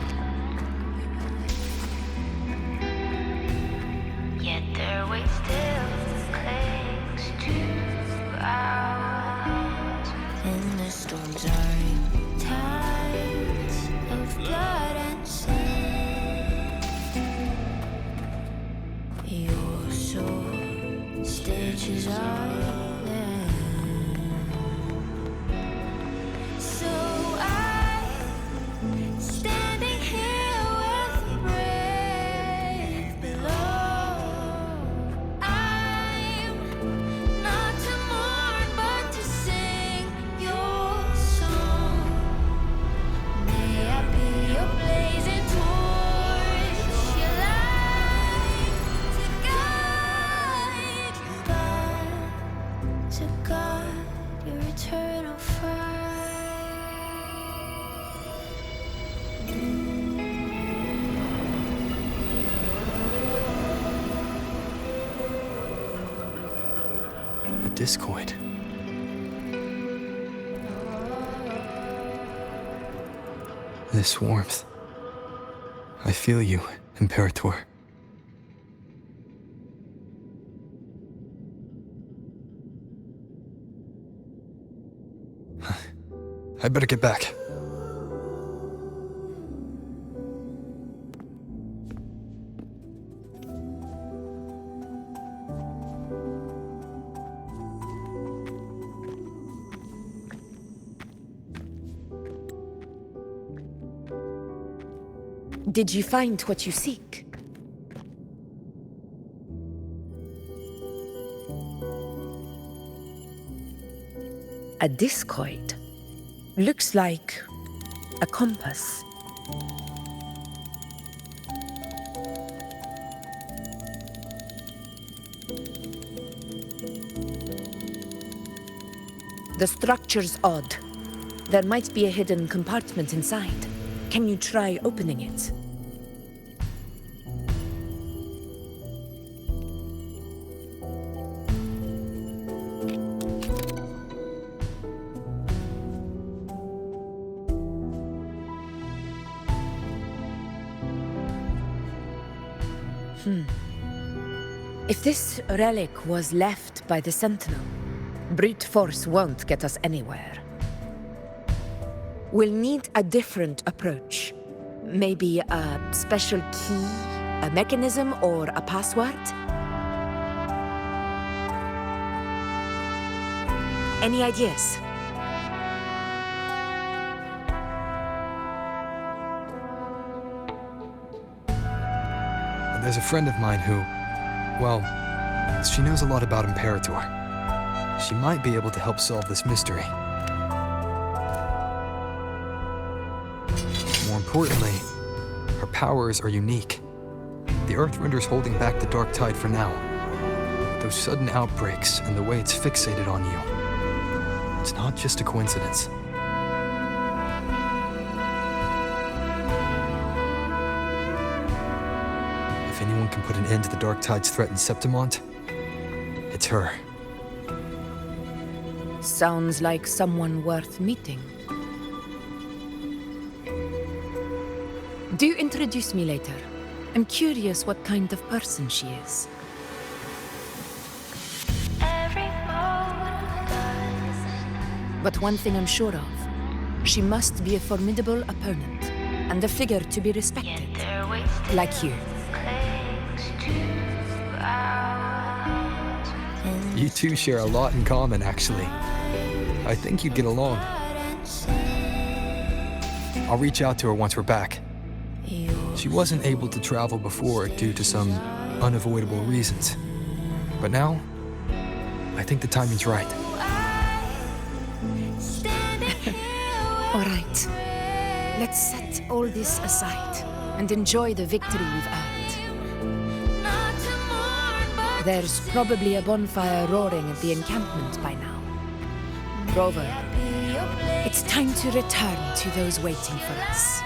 Yet their weight still clings to ours. And the storms are tides of blood and sin. Your soul stitches are. So I'm standing here with the brave below. I'm not to mourn, but to sing your song. May I be your blazing torch, your light to guide your eternal fire. A discoid. This warmth. I feel you, Imperator. I better get back. Did you find what you seek? A discoid. Looks like a compass. The structure's odd. There might be a hidden compartment inside. Can you try opening it? If this relic was left by the Sentinel, brute force won't get us anywhere. We'll need a different approach. Maybe a special key, a mechanism, or a password? Any ideas? There's a friend of mine who, well, she knows a lot about Imperator. She might be able to help solve this mystery. More importantly, her powers are unique. The Earthrender's holding back the Dark Tide for now. Those sudden outbreaks and the way it's fixated on you. It's not just a coincidence. If anyone can put an end to the Dark Tide's threat in Septimont, it's her. Sounds like someone worth meeting. Do introduce me later. I'm curious what kind of person she is. But one thing I'm sure of, she must be a formidable opponent, and a figure to be respected, like you. You two share a lot in common, actually. I think you'd get along. I'll reach out to her once we're back. She wasn't able to travel before due to some unavoidable reasons. But now, I think the timing's right. All right. Let's set all this aside and enjoy the victory we've earned. There's probably a bonfire roaring at the encampment by now. Rover, it's time to return to those waiting for us.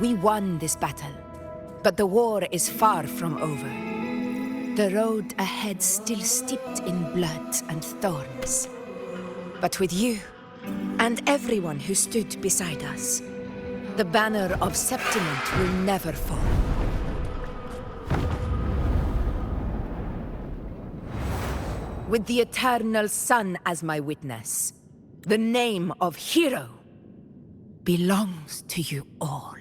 We won this battle, but the war is far from over. The road ahead still steeped in blood and thorns. But with you, and everyone who stood beside us, the banner of Septiment will never fall. With the eternal sun as my witness, the name of hero belongs to you all.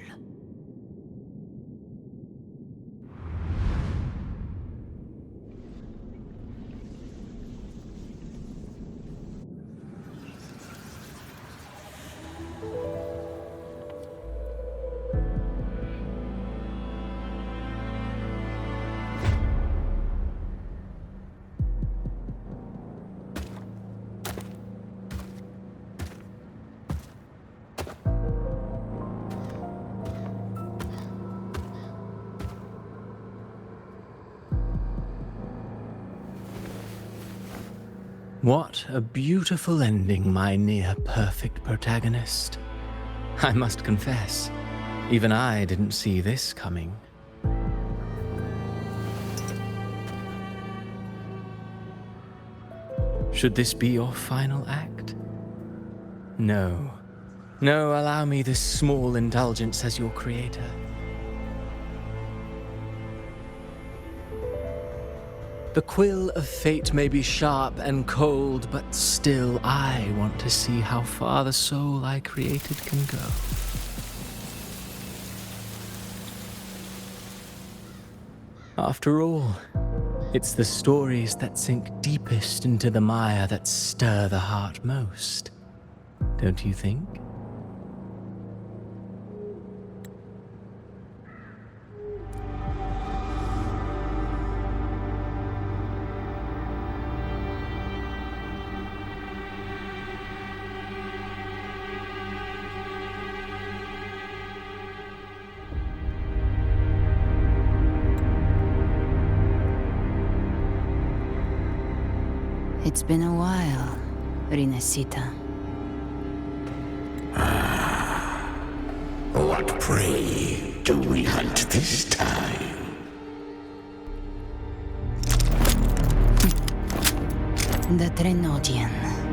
What a beautiful ending, my near-perfect protagonist. I must confess, even I didn't see this coming. Should this be your final act? No. No, allow me this small indulgence as your creator. The quill of fate may be sharp and cold, but still I want to see how far the soul I created can go. After all, it's the stories that sink deepest into the mire that stir the heart most, don't you think? It's been a while, Rinascita. What prey do we hunt this time? The Trenodian.